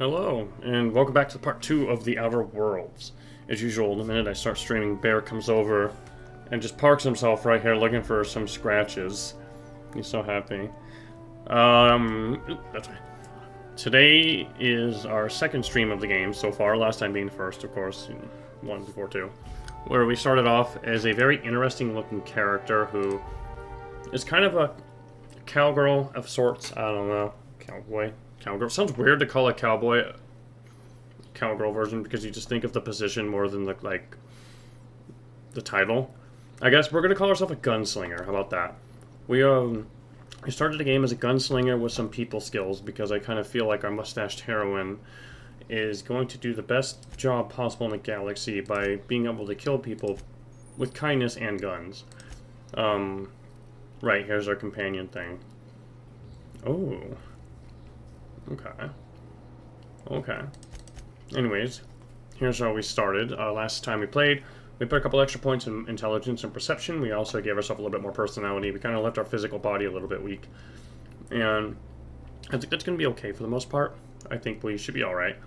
Hello, and welcome back to part 2 of the Outer Worlds. As usual, the minute I start streaming, Bear comes over and just parks himself right here looking for some scratches. He's so happy. That's right. Today is our second stream of the game so far, last time being the first, of course, 1 before 2. Where we started off as a very interesting looking character who is kind of a cowgirl of sorts, I don't know, cowboy. Cowgirl. Sounds weird to call a cowboy cowgirl version because you just think of the position more than the title. I guess we're gonna call ourselves a gunslinger. How about that? We started the game as a gunslinger with some people skills because I kind of feel like our mustached heroine is going to do the best job possible in the galaxy by being able to kill people with kindness and guns. Right, here's our companion thing. Oh. Okay. Anyways, here's how we started. Last time we played, we put a couple extra points in intelligence and perception. We also gave ourselves a little bit more personality. We kind of left our physical body a little bit weak. And I think that's going to be okay for the most part. I think we should be alright.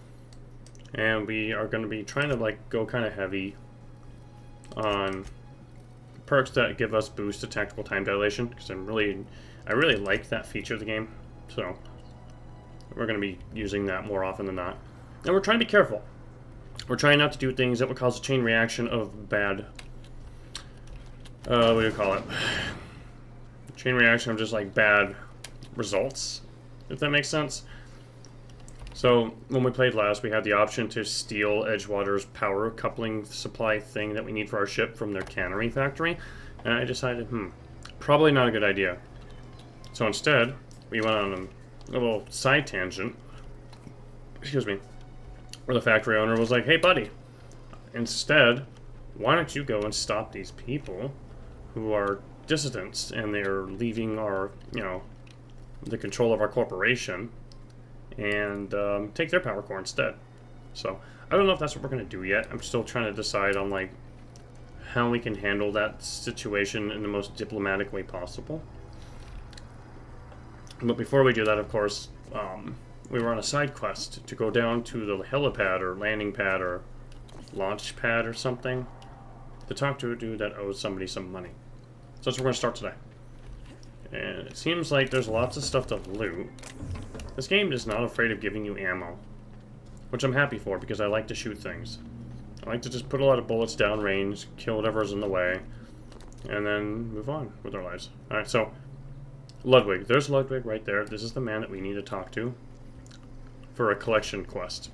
And we are going to be trying to go kind of heavy on perks that give us boost to tactical time dilation. Because I really like that feature of the game. So we're going to be using that more often than not. And we're trying to be careful. We're trying not to do things that would cause a chain reaction of bad... what do you call it? Chain reaction of just, bad results, if that makes sense. So, when we played last, we had the option to steal Edgewater's power coupling supply thing that we need for our ship from their cannery factory. And I decided, probably not a good idea. So instead, we went on a little side tangent, excuse me, where the factory owner was like, hey buddy, instead, why don't you go and stop these people who are dissidents and they're leaving our, the control of our corporation and take their power core instead. So, I don't know if that's what we're going to do yet. I'm still trying to decide on, how we can handle that situation in the most diplomatic way possible. But before we do that, of course, we were on a side quest to go down to the helipad or landing pad or launch pad or something to talk to a dude that owes somebody some money. So that's where we're going to start today. And it seems like there's lots of stuff to loot. This game is not afraid of giving you ammo, which I'm happy for because I like to shoot things. I like to just put a lot of bullets down range, kill whatever's in the way, and then move on with our lives. Alright, so Ludwig. There's Ludwig right there. This is the man that we need to talk to for a collection quest.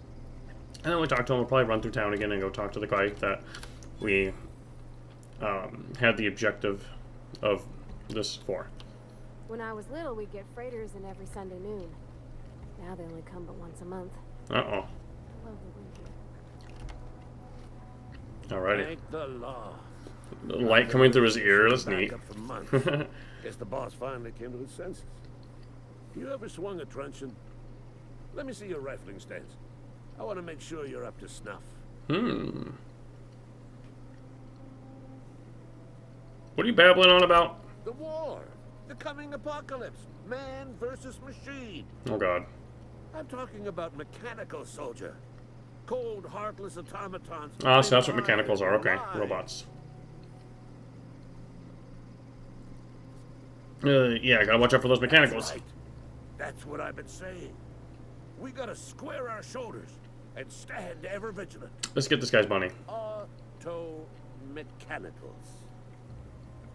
And then we talk to him. We'll probably run through town again and go talk to the guy that we had the objective of this for. When I was little, we'd get freighters in every Sunday noon. Now they only come but once a month. Uh-oh. I love the winter. Alrighty. Thank the law. The light coming through his ear. That's neat. Guess the boss finally came to his senses. You ever swung a truncheon? Let me see your rifling stance. I want to make sure you're up to snuff. What are you babbling on about? The war. The coming apocalypse. Man versus machine. Oh, God. I'm talking about mechanical soldier. Cold, heartless automatons. Ah, so that's what mechanicals are. Okay, robots. Yeah, I gotta watch out for those mechanicals. That's right. That's what I've been saying. We gotta square our shoulders and stand ever vigilant. Let's get this guy's money. Auto-mechanicals.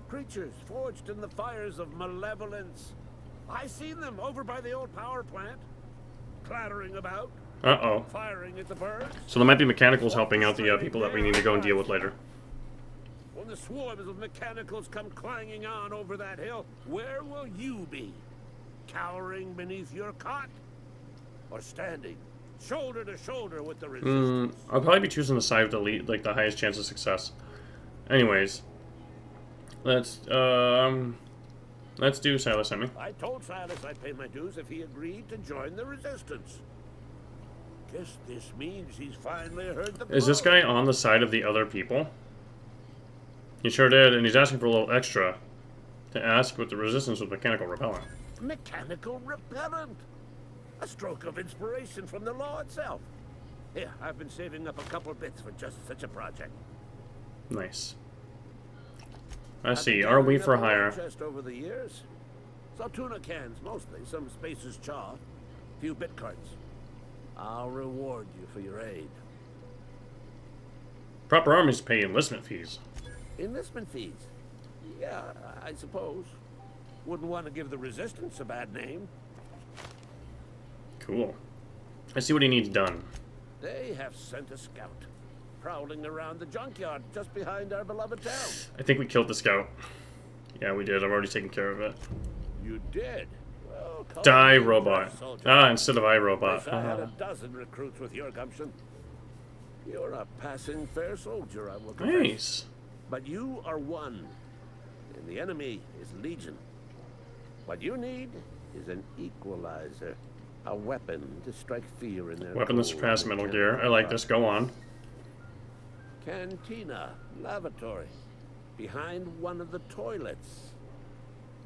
Creatures forged in the fires of malevolence. I seen them over by the old power plant. Clattering about. Uh-oh. Firing at the birds. So there might be mechanicals helping out the people that we need to go and deal with later. When the swarms of mechanicals come clanging on over that hill, where will you be? Cowering beneath your cot? Or standing, shoulder to shoulder with the resistance? I'll probably be choosing the side with the lead, the highest chance of success. Anyways. Let's do Silas Hemi. I told Silas I'd pay my dues if he agreed to join the resistance. Guess this means he's finally heard the Is this guy on the side of the other people? He sure did, and he's asking for a little extra to ask what the resistance with mechanical repellent. Mechanical repellent. A stroke of inspiration from the law itself. Here, I've been saving up a couple bits for just such a project. Nice. I see. Are we for hire? Chest over the years. Some tuna cans, mostly. Some Spacer's chaw. A few bit carts. I'll reward you for your aid. Proper armies pay enlistment fees. Enlistment fees? Yeah, I suppose. Wouldn't want to give the Resistance a bad name. Cool. I see what he needs done. They have sent a scout, prowling around the junkyard just behind our beloved town. I think we killed the scout. Yeah, we did. I've already taken care of it. You did? Well, Die, robot. Ah, instead of iRobot. I had a dozen recruits with your gumption. You're a passing fair soldier, I will confess. Nice. But you are one, and the enemy is legion. What you need is an equalizer. A weapon to strike fear in their Weapon that surpassed Metal Gear. I like this. Go on. Cantina, lavatory, behind one of the toilets.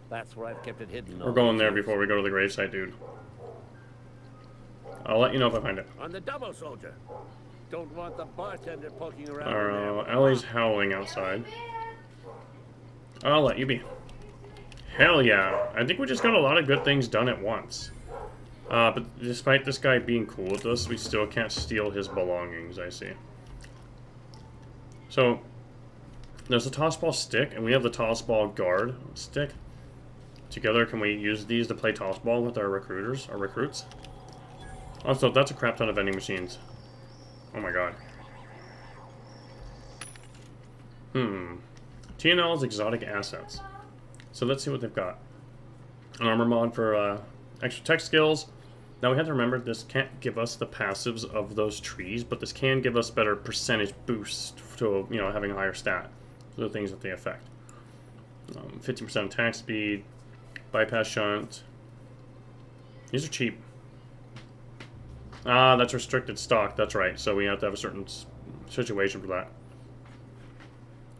That's where I've kept it hidden. We're going there before we go to the gravesite, dude. I'll let you know if I find it. On the double, soldier. Don't want the bartender poking around. Ellie's howling outside. I'll let you be. Hell yeah. I think we just got a lot of good things done at once. But despite this guy being cool with us, we still can't steal his belongings, I see. So, there's a tossball stick, and we have the tossball guard stick. Together, can we use these to play tossball with our recruits? Also, that's a crap ton of vending machines. Oh my god. TNL's exotic assets. So let's see what they've got. An armor mod for extra tech skills. Now we have to remember this can't give us the passives of those trees, but this can give us better percentage boost to, you know, having a higher stat. Those are the things that they affect. 50% attack speed, bypass shunt. These are cheap. Ah, that's restricted stock. That's right. So we have to have a certain situation for that.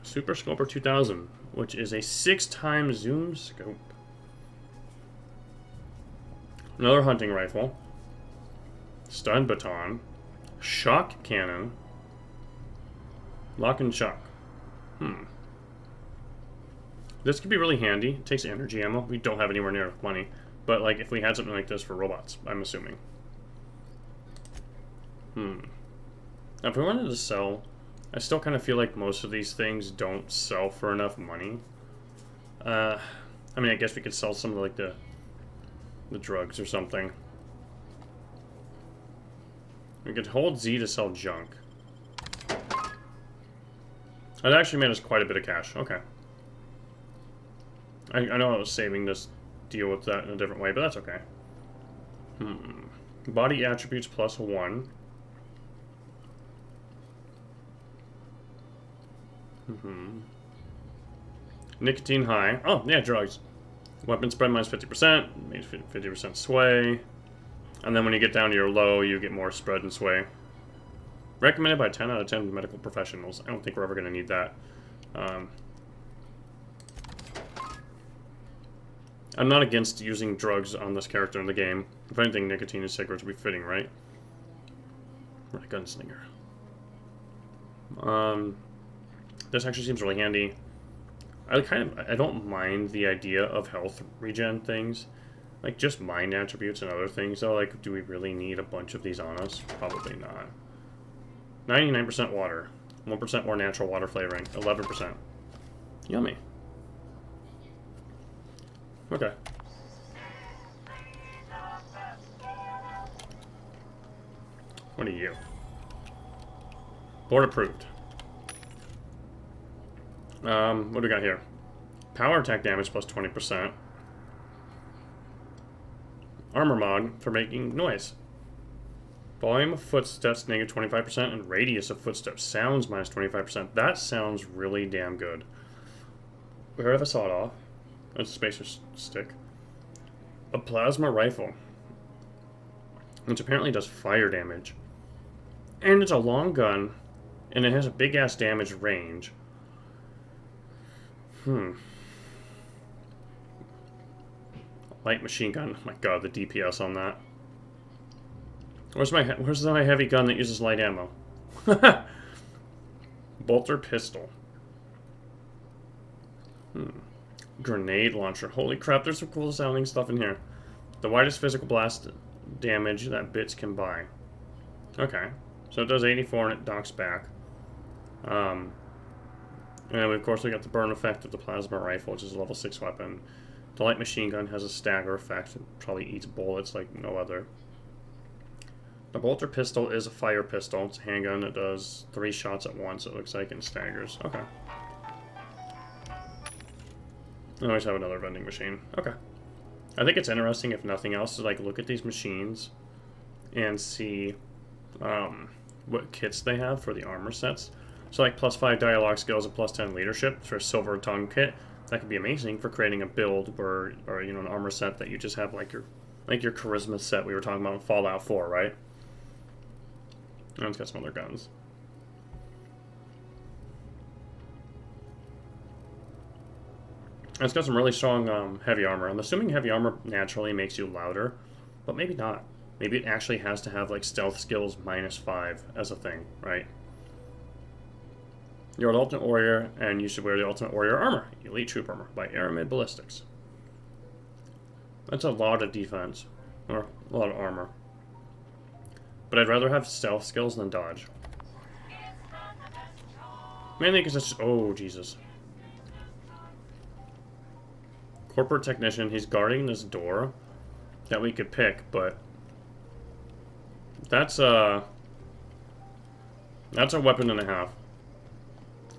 Super Scoper 2000, which is a 6x zoom scope. Another hunting rifle. Stun baton. Shock cannon. Lock and shock. This could be really handy. It takes energy ammo. We don't have anywhere near enough money. But like if we had something like this for robots, I'm assuming. Now if we wanted to sell, I still kind of feel like most of these things don't sell for enough money. I mean, I guess we could sell some of like the drugs or something. We could hold Z to sell junk. That actually made us quite a bit of cash. Okay. I know I was saving this deal with that in a different way, but that's okay. Body attributes +1. Nicotine high. Oh, yeah, drugs. Weapon spread -50%. 50% sway. And then when you get down to your low, you get more spread and sway. Recommended by 10 out of 10 medical professionals. I don't think we're ever going to need that. I'm not against using drugs on this character in the game. If anything, nicotine and cigarettes would be fitting, right? We're a gunslinger. This actually seems really handy. I don't mind the idea of health regen things. Like, just mind attributes and other things, though. Like, do we really need a bunch of these on us? Probably not. 99% water. 1% more natural water flavoring. 11%. Yummy. Okay. What are you? Board approved. What do we got here? Power attack damage plus 20%. Armor mod for making noise. Volume of footsteps negative 25% and radius of footsteps sounds minus 25%. That sounds really damn good. We heard of a sawed off. That's a spacer stick. A plasma rifle, which apparently does fire damage. And it's a long gun, and it has a big ass damage range. Light machine gun. Oh my god, the DPS on that. Where's my heavy gun that uses light ammo? Bolter pistol. Grenade launcher. Holy crap, there's some cool sounding stuff in here. The widest physical blast damage that bits can buy. Okay. So it does 84 and it docks back. And then of course we got the burn effect of the plasma rifle, which is a level 6 weapon. The light machine gun has a stagger effect. It probably eats bullets like no other. The bolter pistol is a fire pistol. It's a handgun that does 3 shots at once, it looks like, and staggers. Okay. I always have another vending machine. Okay. I think it's interesting, if nothing else, to like look at these machines and see what kits they have for the armor sets. So like +5 dialogue skills and +10 leadership for a silver tongue kit. That could be amazing for creating a build where, or you know, an armor set that you just have like your charisma set we were talking about in Fallout 4, right? And it's got some other guns. And it's got some really strong heavy armor. I'm assuming heavy armor naturally makes you louder, but maybe not. Maybe it actually has to have like stealth skills -5 as a thing, right? You're an Ultimate Warrior, and you should wear the Ultimate Warrior armor, Elite Troop Armor, by Aramid Ballistics. That's a lot of defense, or a lot of armor. But I'd rather have stealth skills than dodge. Mainly because it's just, oh, Jesus. Corporate Technician, he's guarding this door that we could pick, but that's a weapon and a half.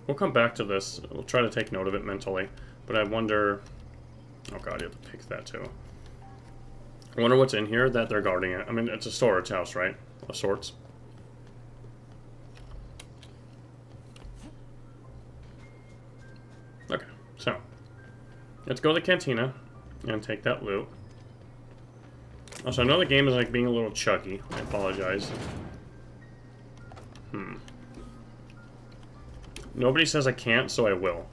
We'll come back to this. We'll try to take note of it mentally, but I wonder, oh god, you have to pick that too. I wonder what's in here that they're guarding it. I mean, it's a storage house, right? Of sorts. Okay, so let's go to the cantina and take that loot. Also, I know the game is like being a little chuggy. I apologize. Nobody says I can't, so I will.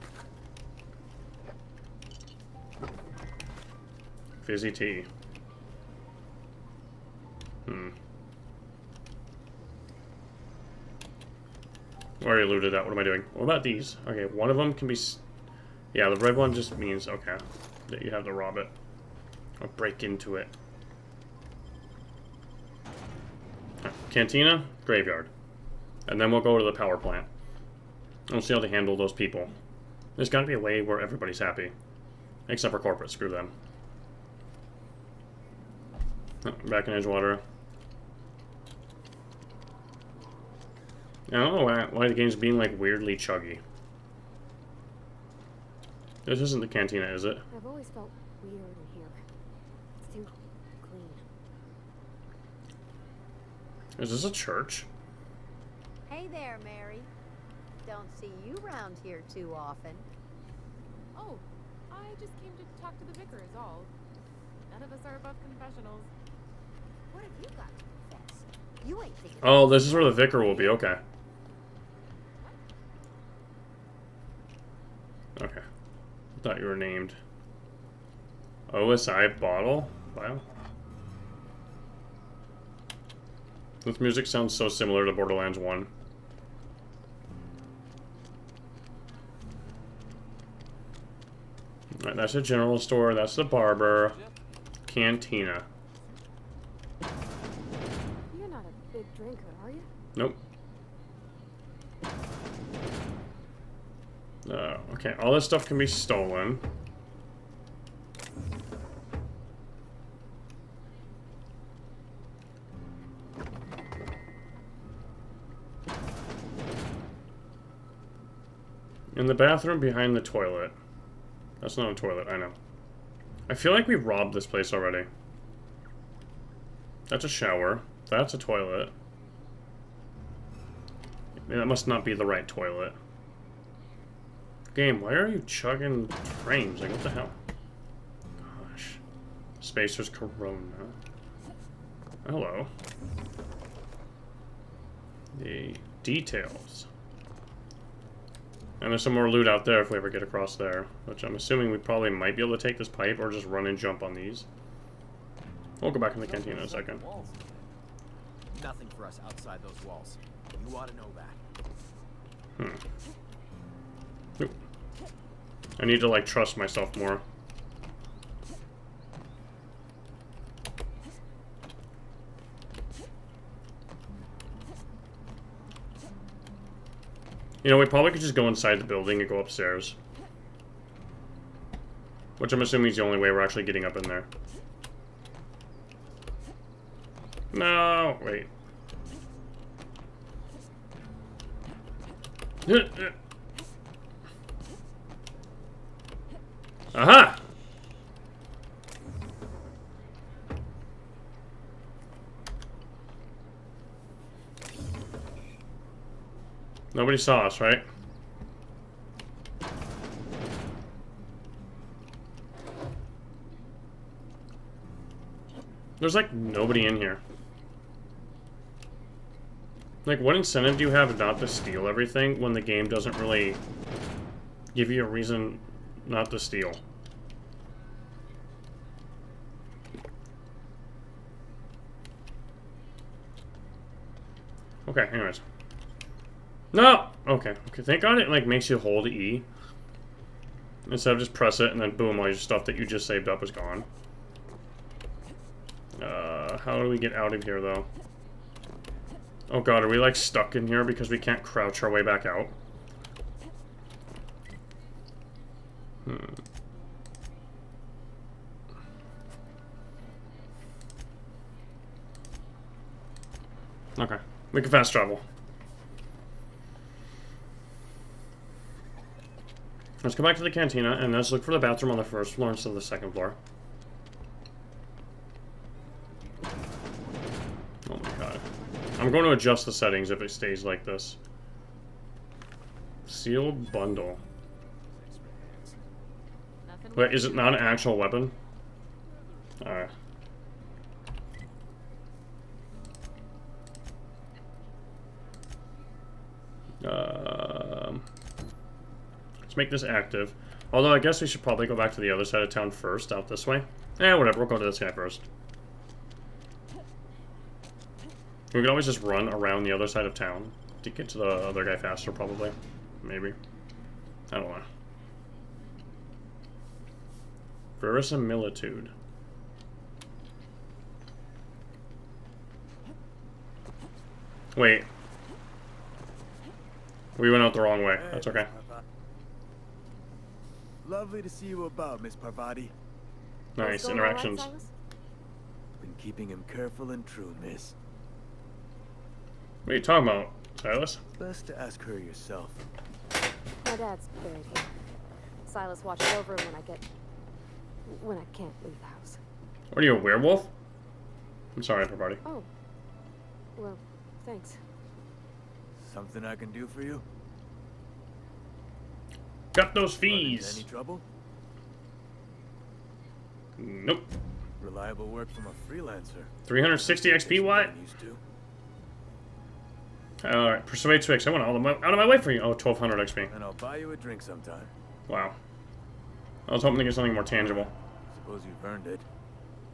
Fizzy tea. Already looted that. What am I doing? What about these? Okay, one of them can be... Yeah, the red one just means, okay, that you have to rob it. Or break into it. Cantina, graveyard. And then we'll go to the power plant. And we'll see how they handle those people. There's got to be a way where everybody's happy. Except for corporate, screw them. Oh, back in Edgewater. I don't know why the game's being like weirdly chuggy. This isn't the cantina, is it? I've always felt weird in here. It's too clean. Is this a church? Hey there, Mary. Don't see you around here too often. Oh, I just came to talk to the vicar is all. None of us are above confessionals. What have you got to confess? You ain't thinking. Oh, this is where the vicar will be, okay. Okay. I thought you were named OSI Bottle? Wow. This music sounds so similar to Borderlands 1. Alright, that's the general store, that's the barber. Cantina. You're not a big drinker, are you? Nope. Okay, all this stuff can be stolen. In the bathroom behind the toilet. That's not a toilet, I know. I feel like we robbed this place already. That's a shower. That's a toilet. That must not be the right toilet. Game, why are you chugging frames? Like, what the hell? Gosh. Spacer's Corona. Hello. The details. And there's some more loot out there if we ever get across there. Which I'm assuming we probably might be able to take this pipe or just run and jump on these. We'll go back in the canteen in a second. nothing for us outside those walls. You ought to know that. Oop. I need to, like, trust myself more. You know, we probably could just go inside the building and go upstairs. Which I'm assuming is the only way we're actually getting up in there. No, wait. Aha! Nobody saw us, right? There's like nobody in here. Like, what incentive do you have not to steal everything when the game doesn't really give you a reason not to steal? Okay, anyways. No! Okay, okay. Thank God it, like, makes you hold E. Instead of just press it and then boom, all your stuff that you just saved up is gone. How do we get out of here, though? Oh God, are we, like, stuck in here because we can't crouch our way back out? Okay, we can fast travel. Let's go back to the cantina and let's look for the bathroom on the first floor instead of the second floor. Oh my God. I'm going to adjust the settings if it stays like this. Sealed bundle. Wait, is it not an actual weapon? Alright. Let's make this active. Although I guess we should probably go back to the other side of town first, out this way. Eh, whatever, we'll go to this guy first. We could always just run around the other side of town to get to the other guy faster, probably. Maybe. I don't know. Verisimilitude. Wait. We went out the wrong way. That's okay. Lovely to see you about, Miss Parvati. Nice Going interactions. all right, Silas? Been keeping him careful and true, miss. What are you talking about, Silas? Best to ask her yourself. My dad's buried here. Silas watches over him when I can't leave the house. What are you, a werewolf? I'm sorry, Parvati. Oh. Well, thanks. Something I can do for you? Got those Run into fees. Any trouble? Nope. Reliable work from a freelancer. 360 XP, what? Used to. Alright, persuade Twix. I went out of my way for you. Oh, 1200 XP. And I'll buy you a drink sometime. Wow. I was hoping to get something more tangible. Suppose you've earned it.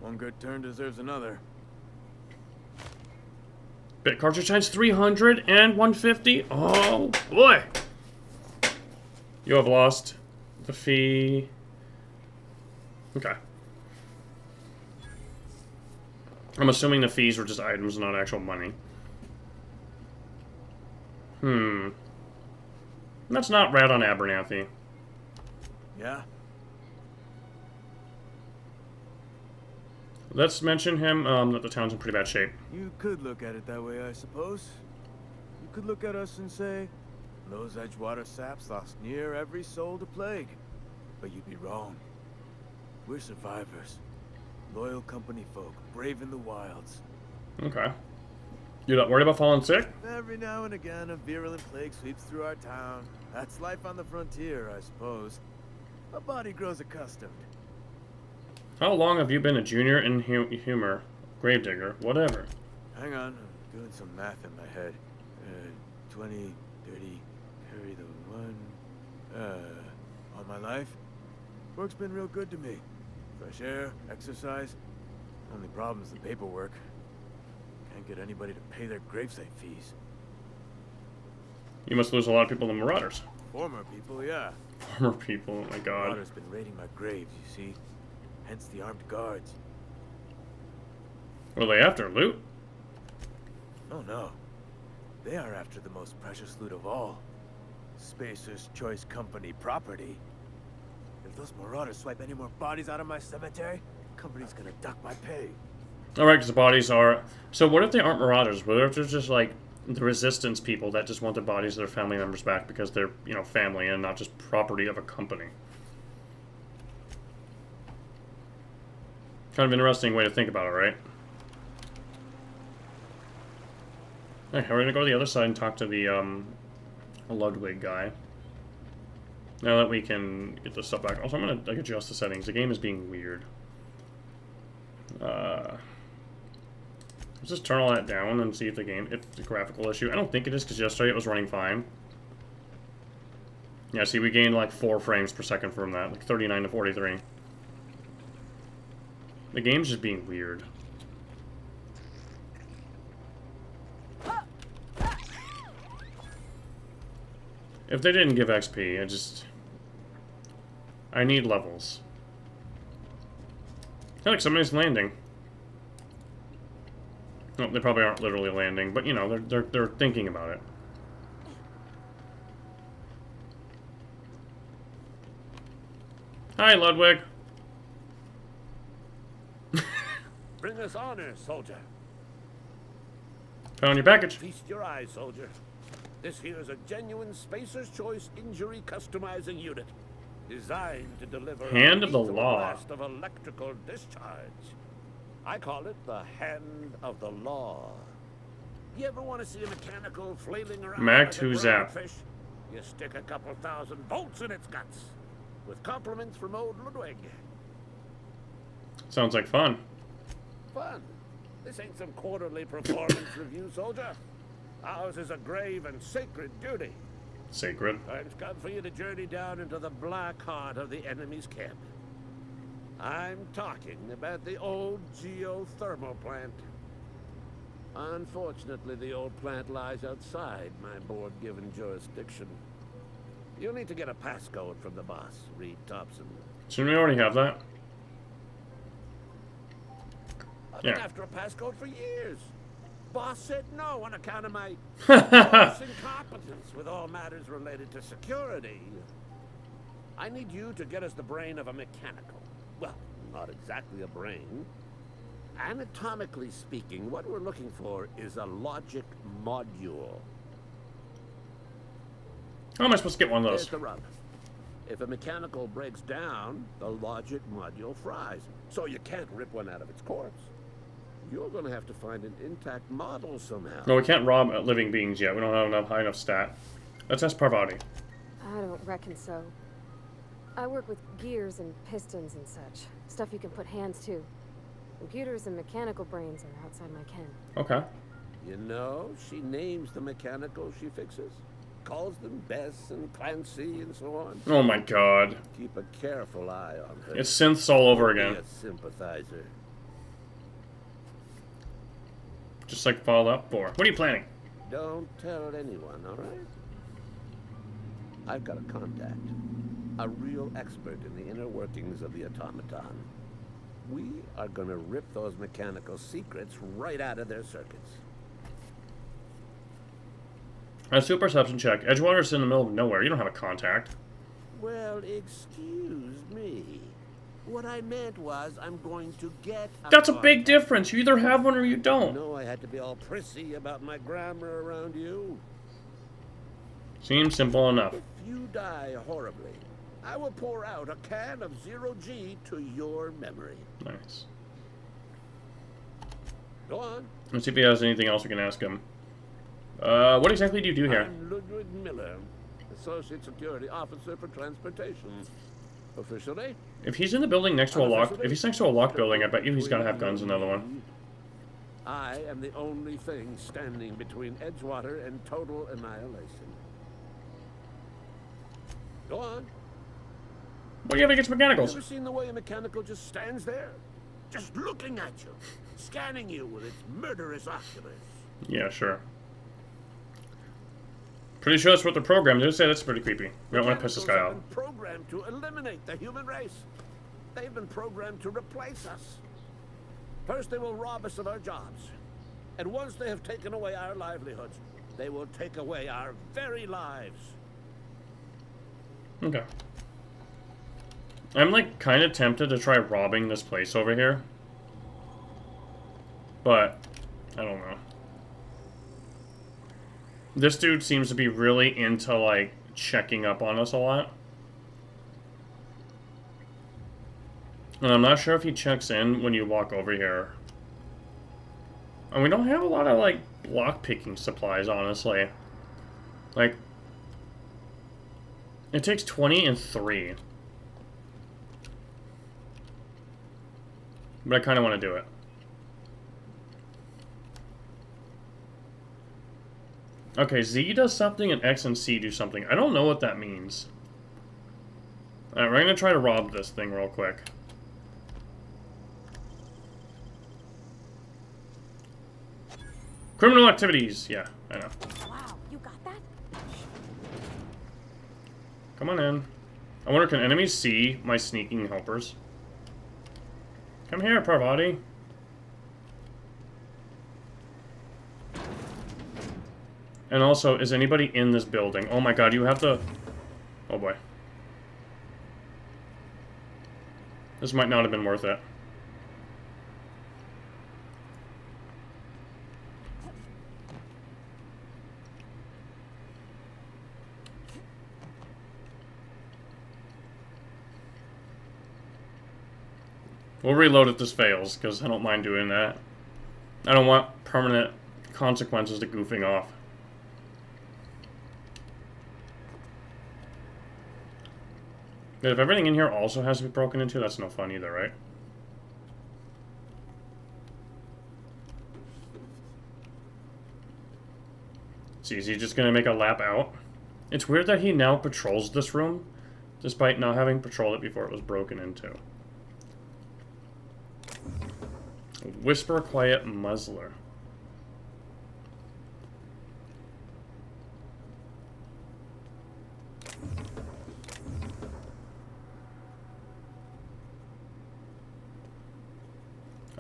One good turn deserves another. Bit cartridge times 300 and 150. Oh, boy. You have lost the fee. Okay. I'm assuming the fees were just items, not actual money. That's not Rat on Abernathy. Yeah? Let's mention him, that the town's in pretty bad shape. You could look at it that way, I suppose. You could look at us and say, those Edgewater saps lost near every soul to plague. But you'd be wrong. We're survivors. Loyal company folk, braving the wilds. Okay. You're not worried about falling sick? Every now and again, a virulent plague sweeps through our town. That's life on the frontier, I suppose. A body grows accustomed. How long have you been a junior in humor? Gravedigger, whatever. Hang on, I'm doing some math in my head. 20, 30, carry the one. All my life? Work's been real good to me. Fresh air, exercise. Only problem's the paperwork. Can't can't get anybody to pay their gravesite fees. You must lose a lot of people to Marauders. Former people, yeah. Former people, oh my god. Marauders been raiding my graves, you see. Hence the armed guards. What are they after? Loot? Oh no. They are after the most precious loot of all. Spacer's Choice Company property. If those Marauders swipe any more bodies out of my cemetery, the company's gonna duck my pay. Alright, because the bodies are... So what if they aren't Marauders? What if they're just like the Resistance people that just want the bodies of their family members back because they're, you know, family and not just property of a company? Kind of interesting way to think about it, right? Okay, we're gonna go to the other side and talk to the Ludwig guy. Now that we can get this stuff back. Also, I'm gonna like adjust the settings. The game is being weird. Let's just turn all that down and see if the game, if it's a graphical issue. I don't think it is, because yesterday it was running fine. Yeah, see, we gained like 4 frames per second from that, like 39 to 43. The game's just being weird. If they didn't give XP, I need levels. I feel like somebody's landing. No, they probably aren't literally landing, but you know, they're thinking about it. Hi, Ludwig. Bring us honor, soldier. Found your package. Feast your eyes, soldier. This here is a genuine Spacer's Choice injury customizing unit, designed to deliver Hand a of the lethal law. blast of electrical discharge. I call it the Hand of the Law. You ever want to see a mechanical flailing around Mag like a 2 growing zap. fish? You stick a couple thousand volts in its guts. With compliments from old Ludwig. Sounds like fun. Fun. This ain't some quarterly performance review, soldier. Ours is a grave and sacred duty. Sacred. Time's come for you to journey down into the black heart of the enemy's camp. I'm talking about the old geothermal plant. Unfortunately, the old plant lies outside my board-given jurisdiction. You'll need to get a passcode from the boss, Reed Thompson. Shouldn't we already have that? I've been Yeah. after a passcode for years. Boss said no on account of my gross incompetence with all matters related to security. I need you to get us the brain of a mechanical. Well, not exactly a brain. Anatomically speaking, what we're looking for is a logic module. How am I supposed to get one of Here's those? the rub. If a mechanical breaks down, the logic module fries. So you can't rip one out of its corpse. You're gonna have to find an intact model somehow. No, we can't rob living beings yet. We don't have enough high enough stat. Let's ask Parvati. I don't reckon so. I work with gears and pistons and such. Stuff you can put hands to. Computers and mechanical brains are outside my ken. Okay. You know, she names the mechanicals she fixes. Calls them Bess and Clancy and so on. Oh my god. Keep a careful eye on her. It's synths all over Be again. a sympathizer. Just like Fallout 4. What are you planning? Don't tell anyone, all right? I've got a contact. A real expert in the inner workings of the automaton. We are gonna rip those mechanical secrets right out of their circuits. Let's do a perception check. Edgewater's in the middle of nowhere. You don't have a contact. Well, excuse me. What I meant was I'm going to get That's a big contact. difference. You either have one or you don't. No, I had to be all prissy about my grammar around you. Seems simple enough. If you die horribly, I will pour out a can of 0G to your memory. Nice. Go on. Let's see if he has anything else we can ask him. What exactly do you do here? I'm Ludwig Miller, Associate Security Officer for Transportation. Officially, If he's in the building next to a locked... If he's next to a locked building, I bet you he's gotta have guns in another one. I am the only thing standing between Edgewater and total annihilation. Go on. What do you have against mechanicals? Ever seen the way a mechanical just stands there? Just looking at you. scanning you with its murderous oculus. Yeah, sure. Pretty sure that's what the program did. Say that's pretty creepy. We don't want to piss this guy off. Mechanicals have been programmed to eliminate the human race. They've been programmed to replace us. First, they will rob us of our jobs. And once they have taken away our livelihoods, they will take away our very lives. Okay. I'm like kind of tempted to try robbing this place over here. But I don't know. This dude seems to be really into like checking up on us a lot. And I'm not sure if he checks in when you walk over here. And we don't have a lot of like lock-picking supplies, honestly. Like, it takes 20 and 3. But I kind of want to do it. Okay, Z does something and X and C do something. I don't know what that means. Alright, we're gonna try to rob this thing real quick. Criminal activities! Yeah, I know. Wow, you got that? Come on in. I wonder, can enemies see my sneaking helpers? Come here, Parvati. And also, is anybody in this building? Oh my god, you have to... Oh boy. This might not have been worth it. We'll reload if this fails, because I don't mind doing that. I don't want permanent consequences to goofing off. But if everything in here also has to be broken into, that's no fun either, right? See, is he just gonna make a lap out? It's weird that he now patrols this room, despite not having patrolled it before it was broken into. Whisper Quiet Muzzler.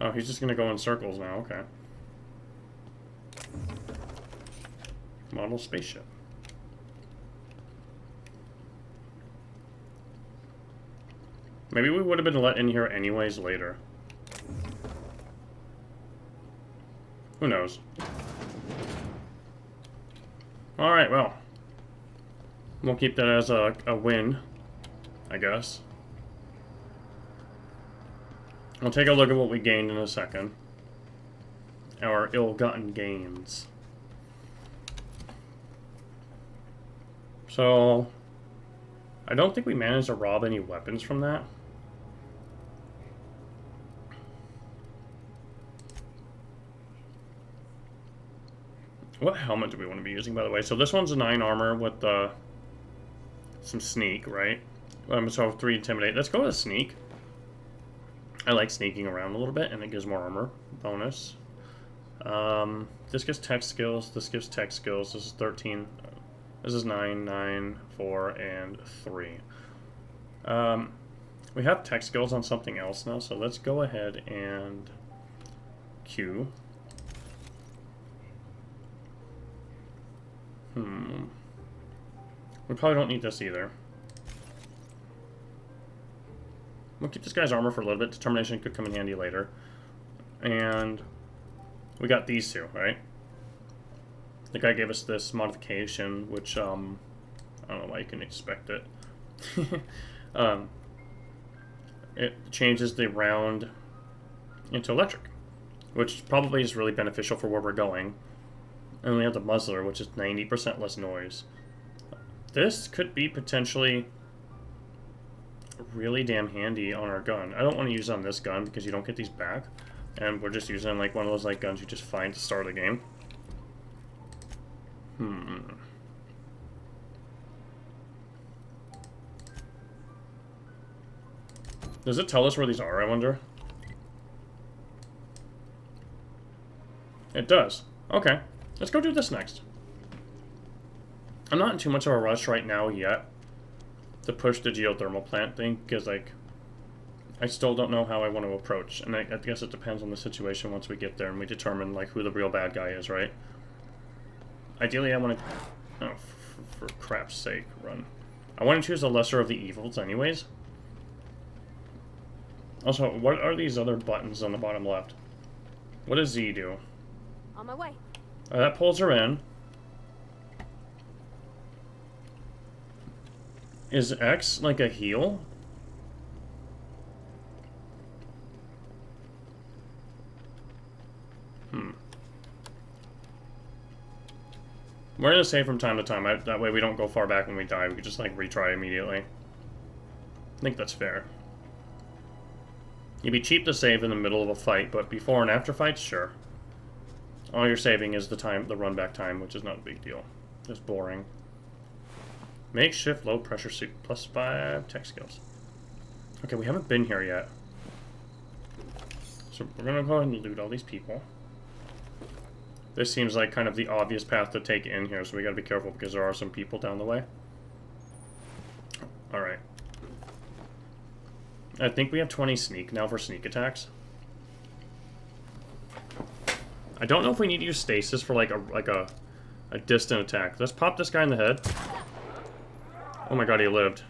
Oh, he's just gonna go in circles now, okay. Model spaceship. Maybe we would have been let in here anyways later. Who knows? Alright, well. We'll keep that as a win, I guess. We'll take a look at what we gained in a second. Our ill-gotten gains. So, I don't think we managed to rob any weapons from that. What helmet do we want to be using, by the way? So this one's a 9 armor with some sneak, right? So 3 intimidate. Let's go with a sneak. I like sneaking around a little bit, and it gives more armor bonus. This gives tech skills. This gives tech skills. This is 13. This is 9, 9, 4, and 3. We have tech skills on something else now, so let's go ahead and Q. We probably don't need this either. We'll keep this guy's armor for a little bit. Determination could come in handy later. And we got these two, right? The guy gave us this modification, which, I don't know why you can expect it. It changes the round into electric, which probably is really beneficial for where we're going. And we have the muzzler, which is 90% less noise. This could be potentially really damn handy on our gun. I don't want to use it on this gun because you don't get these back. And we're just using like one of those like guns you just find to start the game. Does it tell us where these are, I wonder? It does. Okay. Let's go do this next. I'm not in too much of a rush right now yet to push the geothermal plant thing, because, like, I still don't know how I want to approach. And I guess it depends on the situation once we get there and we determine, like, who the real bad guy is, right? Ideally, I want to... Oh, for crap's sake, run. I want to choose the lesser of the evils anyways. Also, what are these other buttons on the bottom left? What does Z do? On my way. That pulls her in. Is X like a heal? We're gonna save from time to time. That way we don't go far back when we die. We can just, like, retry immediately. I think that's fair. It'd be cheap to save in the middle of a fight, but before and after fights, sure. All you're saving is the run back time, which is not a big deal. Just boring. Makeshift low pressure suit, +5 tech skills. Okay, we haven't been here yet. So we're gonna go ahead and loot all these people. This seems like kind of the obvious path to take in here, so we gotta be careful because there are some people down the way. Alright. I think we have 20 sneak now for sneak attacks. I don't know if we need to use stasis for like a distant attack. Let's pop this guy in the head. Oh my god, he lived.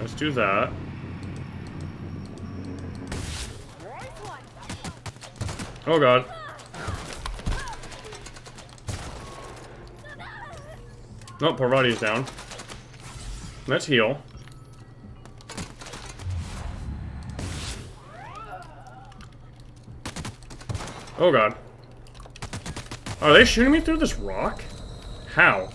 Let's do that. Oh god. Nope, Parvati's down. Let's heal. Oh god. Are they shooting me through this rock? How?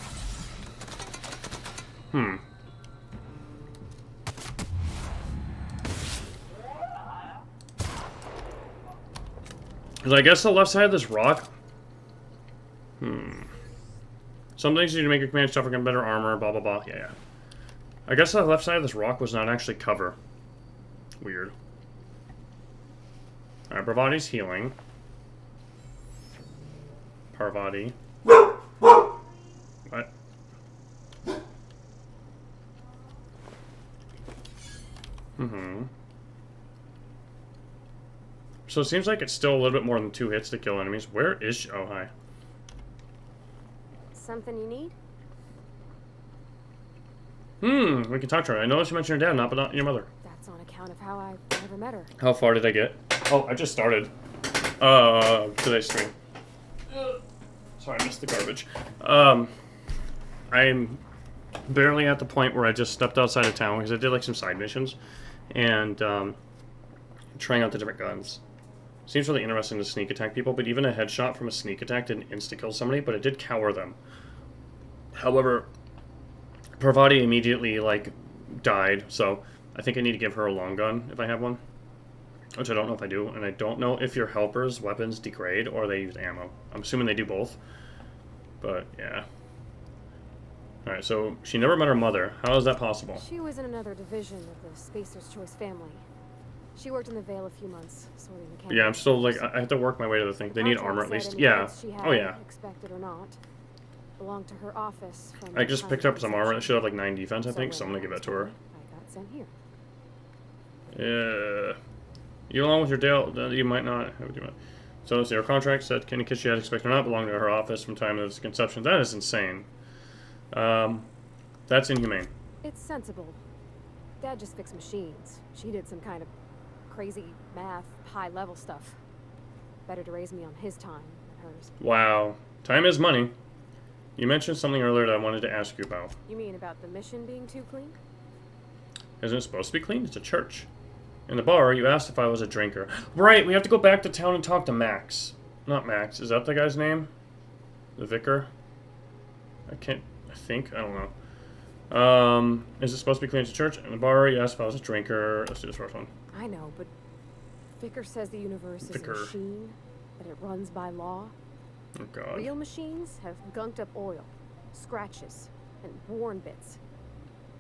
Because I guess the left side of this rock... Some things you need to make your command stuff get better armor, blah blah blah. Yeah. I guess the left side of this rock was not actually cover. Weird. Alright, Parvati's healing. Parvati. What? So it seems like it's still a little bit more than 2 hits to kill enemies. Where is she? Oh, hi. Something you need? We can talk to her. I noticed you mentioned your dad, but not your mother. That's on account of how I never met her. How far did I get? Oh, I just started. Today's stream. Sorry, I missed the garbage. I'm barely at the point where I just stepped outside of town because I did like some side missions and trying out the different guns. Seems really interesting to sneak attack people, but even a headshot from a sneak attack didn't insta-kill somebody, but it did cower them. However, Parvati immediately, like, died, so I think I need to give her a long gun if I have one. Which I don't know if I do, and I don't know if your helpers' weapons degrade or they use ammo. I'm assuming they do both, but yeah. Alright, so she never met her mother. How is that possible? She was in another division of the Spacer's Choice family. She worked in the Vale a few months, sorting the Yeah, I'm still, like, I have to work my way to the thing. They need armor at least. Yeah. Oh, yeah. Expected or not, belonged to her office. I just picked up some armor that should have, like, 9 defense, I think, so I'm gonna give that to her. I got sent here. Yeah. You along with your Dale, you might not have to do it. So it's your contract said any kid she had expected or not belonged to her office from time of its conception. That is insane. That's inhumane. It's sensible. Dad just fixed machines. She did some kind of crazy math, high-level stuff. Better to raise me on his time than hers. Wow. Time is money. You mentioned something earlier that I wanted to ask you about. You mean about the mission being too clean? Isn't it supposed to be clean? It's a church. In the bar, you asked if I was a drinker. Right, we have to go back to town and talk to Max. Not Max. Is that the guy's name? The vicar? I think. I don't know. Is it supposed to be clean as a church? In the bar, you asked if I was a drinker. Let's do this first one. I know, but Vicar says the universe is a machine, that it runs by law. Oh, God. Real machines have gunked up oil, scratches, and worn bits.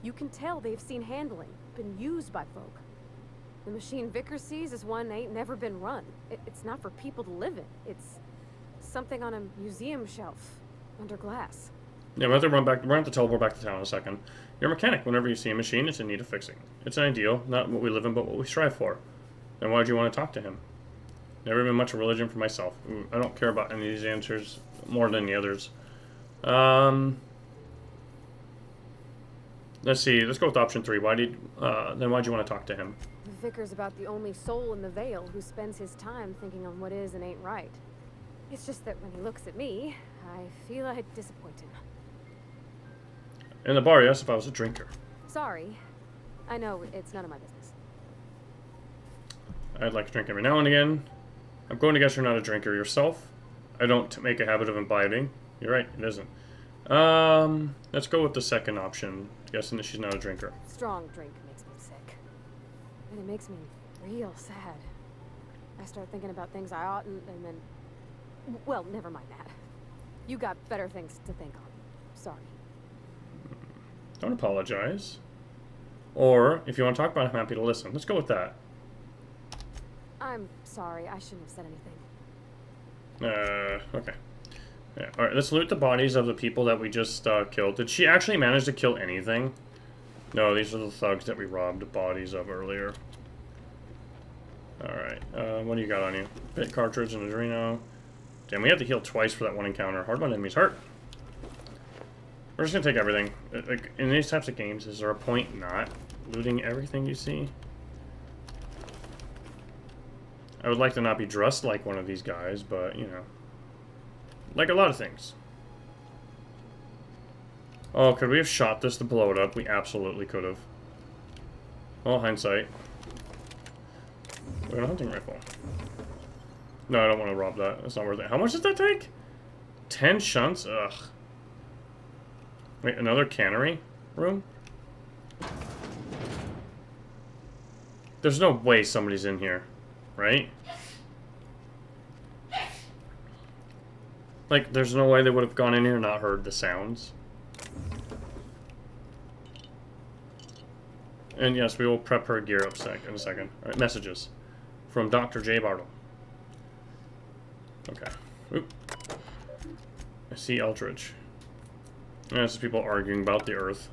You can tell they've seen handling, been used by folk. The machine Vickers sees is one ain't never been run. It's not for people to live in. It's something on a museum shelf under glass. Yeah, we have to run back. We're going to have to teleport back to town in a second. You're a mechanic. Whenever you see a machine, it's in need of fixing. It's an ideal, not what we live in, but what we strive for. Then why do you want to talk to him? Never been much of religion for myself. I don't care about any of these answers more than the others. Let's see. Let's go with option 3. Why'd you want to talk to him? The Vicar's about the only soul in the Vale who spends his time thinking on what is and ain't right. It's just that when he looks at me, I feel I'd disappoint him. In the bar, yes, if I was a drinker. Sorry. I know it's none of my business. I'd like to drink every now and again. I'm going to guess you're not a drinker yourself. I don't make a habit of imbibing. You're right, it isn't. Let's go with the second option, guessing that she's not a drinker. Strong drink makes me sick. And it makes me real sad. I start thinking about things I oughtn't, and then... Well, never mind that. You got better things to think on. Sorry. Don't apologize. Or, if you want to talk about it, I'm happy to listen. Let's go with that. I'm sorry, I shouldn't have said anything. Okay. Yeah, alright, let's loot the bodies of the people that we just killed. Did she actually manage to kill anything? No, these are the thugs that we robbed the bodies of earlier. Alright, what do you got on you? Bit cartridge and adreno. Damn, we have to heal twice for that one encounter. Hardbound enemies hurt. We're just gonna take everything. Like, in these types of games, is there a point not looting everything you see? I would like to not be dressed like one of these guys, but, you know. Like a lot of things. Oh, could we have shot this to blow it up? We absolutely could have. Well, hindsight. We got a hunting rifle. No, I don't want to rob that. That's not worth it. How much does that take? 10 shunts? Ugh. Wait, another cannery room? There's no way somebody's in here, right? Like, there's no way they would have gone in here and not heard the sounds. And yes, we will prep her gear up in a second. Alright, messages. From Dr. J. Bartle. Okay. Oop. I see Eldridge. Yeah, this is people arguing about the Earth.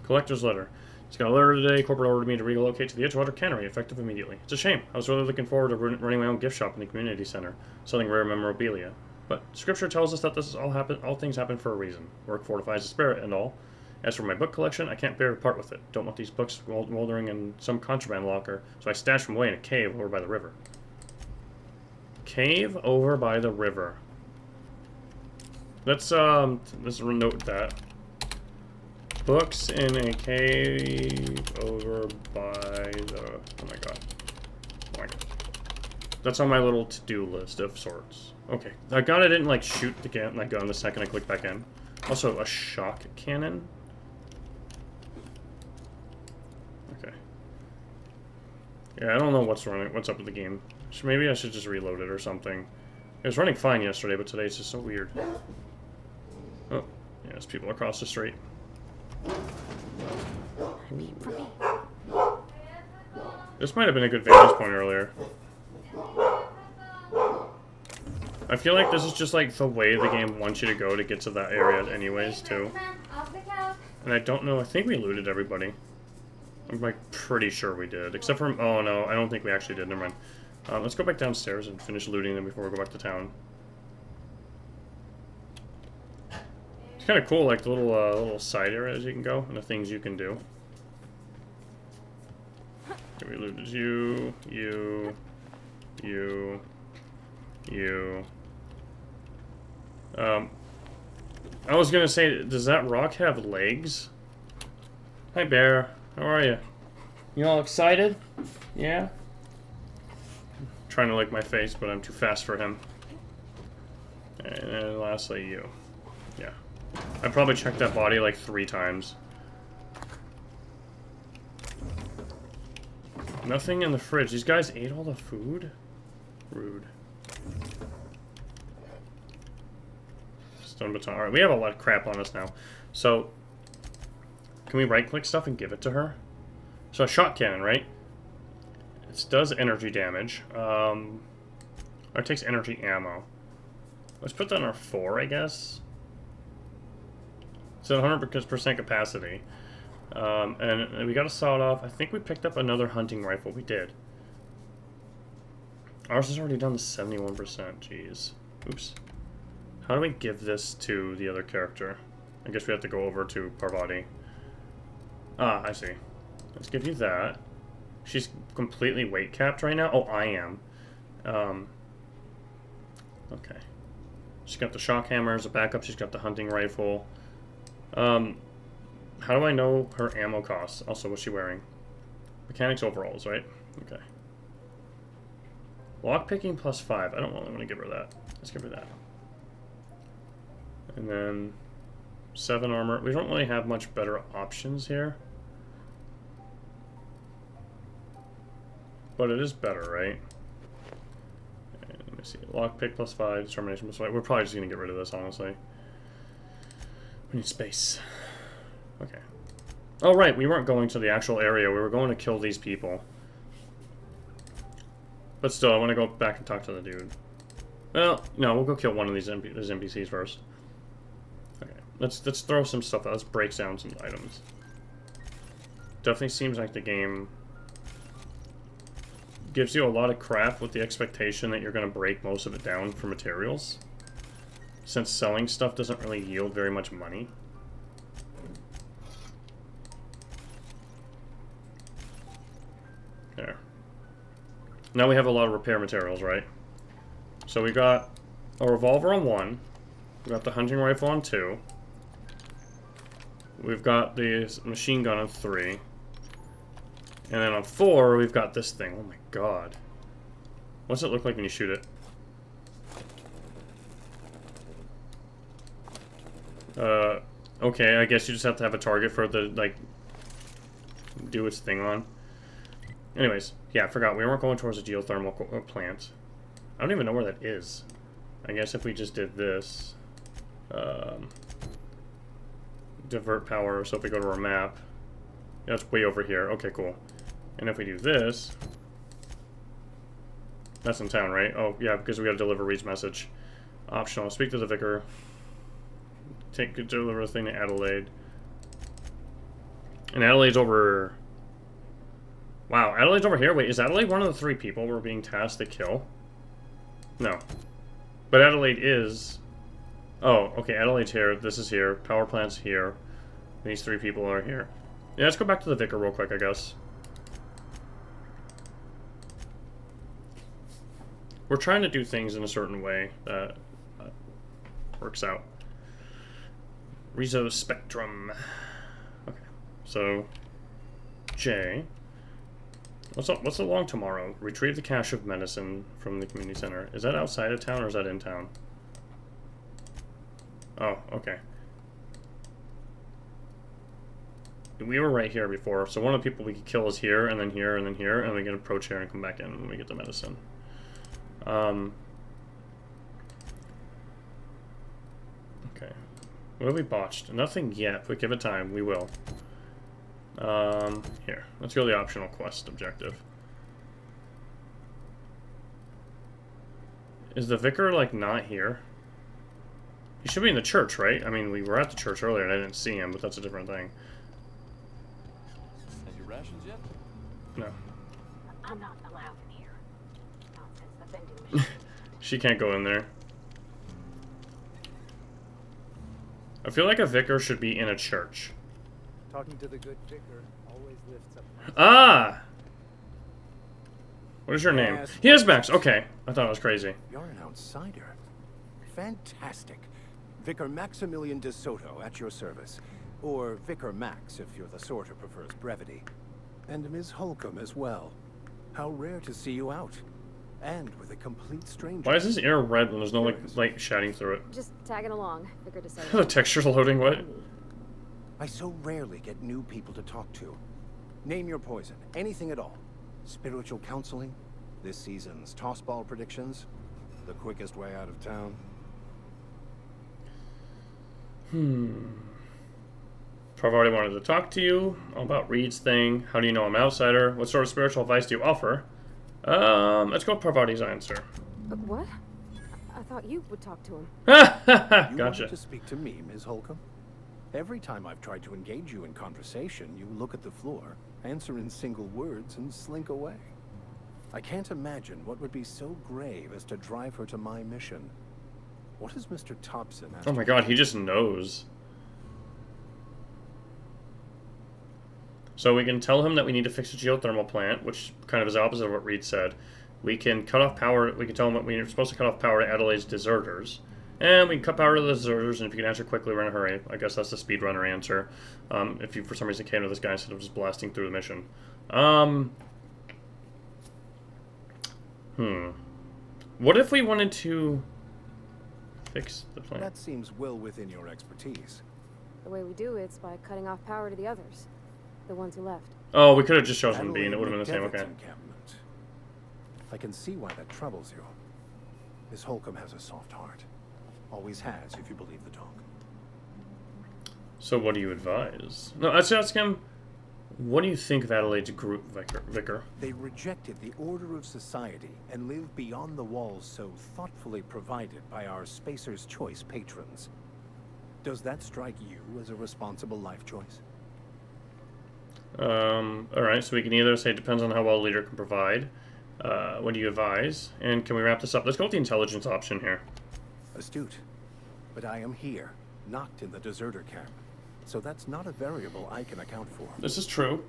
Collector's letter. Just got a letter today. Corporate ordered me to relocate to the Edgewater Cannery, effective immediately. It's a shame. I was really looking forward to running my own gift shop in the community center, selling rare memorabilia. But Scripture tells us that this all things happen for a reason. Work fortifies the spirit and all. As for my book collection, I can't bear to part with it. Don't want these books moldering in some contraband locker, so I stashed them away in a cave over by the river. Cave over by the river. Let's note that. Books in a cave over by the... Oh my god. Oh my god. That's on my little to-do list of sorts. Okay. I got it didn't, like, shoot the gun the second I click back in. Also, a shock cannon. Okay. Yeah, I don't know what's up with the game. So maybe I should just reload it or something. It was running fine yesterday, but today's just so weird. Oh, yeah, there's people across the street. This might have been a good vantage point earlier. I feel like this is just like the way the game wants you to go to get to that area anyways, too. And I don't know, I think we looted everybody. I'm like pretty sure we did. Except for, oh no, I don't think we actually did, never mind. Let's go back downstairs and finish looting them before we go back to town. It's kind of cool, like the little side areas you can go and the things you can do. Okay, we looted you. I was gonna say, does that rock have legs? Hi, Bear. How are you? You all excited? Yeah? I'm trying to lick my face, but I'm too fast for him. And then lastly, you. Yeah. I probably checked that body like 3 times. Nothing in the fridge. These guys ate all the food? Rude. Stone baton. Alright, we have a lot of crap on us now. So, can we right-click stuff and give it to her? So, a shot cannon, right? It does energy damage. Or it takes energy ammo. Let's put that on our 4, I guess. It's at 100% capacity. And we got a sawed-off. I think we picked up another hunting rifle. We did. Ours is already down to 71%. Jeez. Oops. How do we give this to the other character? I guess we have to go over to Parvati. Ah, I see. Let's give you that. She's completely weight capped right now. Oh, I am. Okay. She's got the shock hammer as a backup. She's got the hunting rifle. How do I know her ammo costs? Also, what's she wearing? Mechanics overalls, right? Okay. Lockpicking plus 5. I don't really want to give her that. Let's give her that. And then 7 armor. We don't really have much better options here. But it is better, right? And let me see. Lockpick plus 5. Determination plus 5. We're probably just going to get rid of this, honestly. We need space. Okay. Oh, right. We weren't going to the actual area. We were going to kill these people. But still, I want to go back and talk to the dude. Well, no, we'll go kill one of these NPCs first. Okay, let's throw some stuff out. Let's break down some items. Definitely seems like the game gives you a lot of crap with the expectation that you're going to break most of it down for materials. Since selling stuff doesn't really yield very much money. There. Now we have a lot of repair materials, right? So we got a revolver on 1. We got the hunting rifle on 2. We've got the machine gun on 3. And then on 4, we've got this thing. Oh my god. What's it look like when you shoot it? Okay, I guess you just have to have a target for it to, like, do its thing on. Anyways, yeah, I forgot. We weren't going towards a geothermal plant. I don't even know where that is. I guess if we just did this... divert power, so if we go to our map... Yeah, it's way over here. Okay, cool. And if we do this... That's in town, right? Oh, yeah, because we gotta deliver Reed's message. Optional. Speak to the vicar. Deliver the thing to Adelaide. And Adelaide's over... Wow, Adelaide's over here? Wait, is Adelaide one of the 3 people we're being tasked to kill? No. But Adelaide is... Oh, okay, Adelaide's here. This is here. Power plant's here. These 3 people are here. Yeah, let's go back to the vicar real quick, I guess. We're trying to do things in a certain way that works out. Rezo Spectrum. Okay, so... J... What's along tomorrow? Retrieve the cache of medicine from the community center. Is that outside of town or is that in town? Oh, okay. We were right here before, so one of the people we could kill is here, and then here, and then here, and we can approach here and come back in when we get the medicine. Okay. What have we botched? Nothing yet. If we give it time, we will. Here. Let's go to the optional quest objective. Is the vicar, like, not here? He should be in the church, right? I mean, we were at the church earlier and I didn't see him, but that's a different thing. Have your rations yet? No. I'm not allowed in here. Nonsense, the vending machine. She can't go in there. I feel like a vicar should be in a church. Talking to the good vicar always lifts up my... Ah! What is your name? Yes. He is Max. Okay. I thought it was crazy. You're an outsider. Fantastic. Vicar Maximilian de Soto at your service. Or Vicar Max if you're the sort who prefers brevity. And Ms. Holcomb as well. How rare to see you out. And with a complete stranger. Why is this air red when there's no, like, light shining through it? Just tagging along, Vicar to say. The texture's loading, what? I so rarely get new people to talk to. Name your poison, anything at all. Spiritual counseling, this season's tossball predictions, the quickest way out of town. I've already wanted to talk to you all about Reed's thing. How do you know I'm an outsider? What sort of spiritual advice do you offer? Let's go with Parvati's answer. What? I thought you would talk to him. You Gotcha. wanted to speak to me, Ms. Holcomb? Every time I've tried to engage you in conversation, you look at the floor, answer in single words, and slink away. I can't imagine what would be so grave as to drive her to my mission. What is Mr. Thompson asked? Oh my god, he just knows. So we can tell him that we need to fix a geothermal plant, which kind of is opposite of what Reed said. We can cut off power. We can tell him that we're supposed to cut off power to Adelaide's deserters. And we can cut power to the deserters, and if you can answer quickly, we're in a hurry. I guess that's the speedrunner answer. If you, for some reason, came to this guy instead of just blasting through the mission. What if we wanted to fix the plant? That seems well within your expertise. The way we do it's by cutting off power to the others. The ones who left. Oh, we could have just chosen B, and it would have been the same. Okay. Encampment. I can see why that troubles you. Miss Holcomb has a soft heart. Always has, if you believe the talk. So what do you advise? No, let's ask him, what do you think of Adelaide's group, Vicar? They rejected the order of society and live beyond the walls so thoughtfully provided by our Spacer's Choice patrons. Does that strike you as a responsible life choice? Alright, so we can either say it depends on how well a leader can provide. What do you advise? And can we wrap this up? Let's go with the intelligence option here. Astute. But I am here, not in the deserter camp. So that's not a variable I can account for. This is true.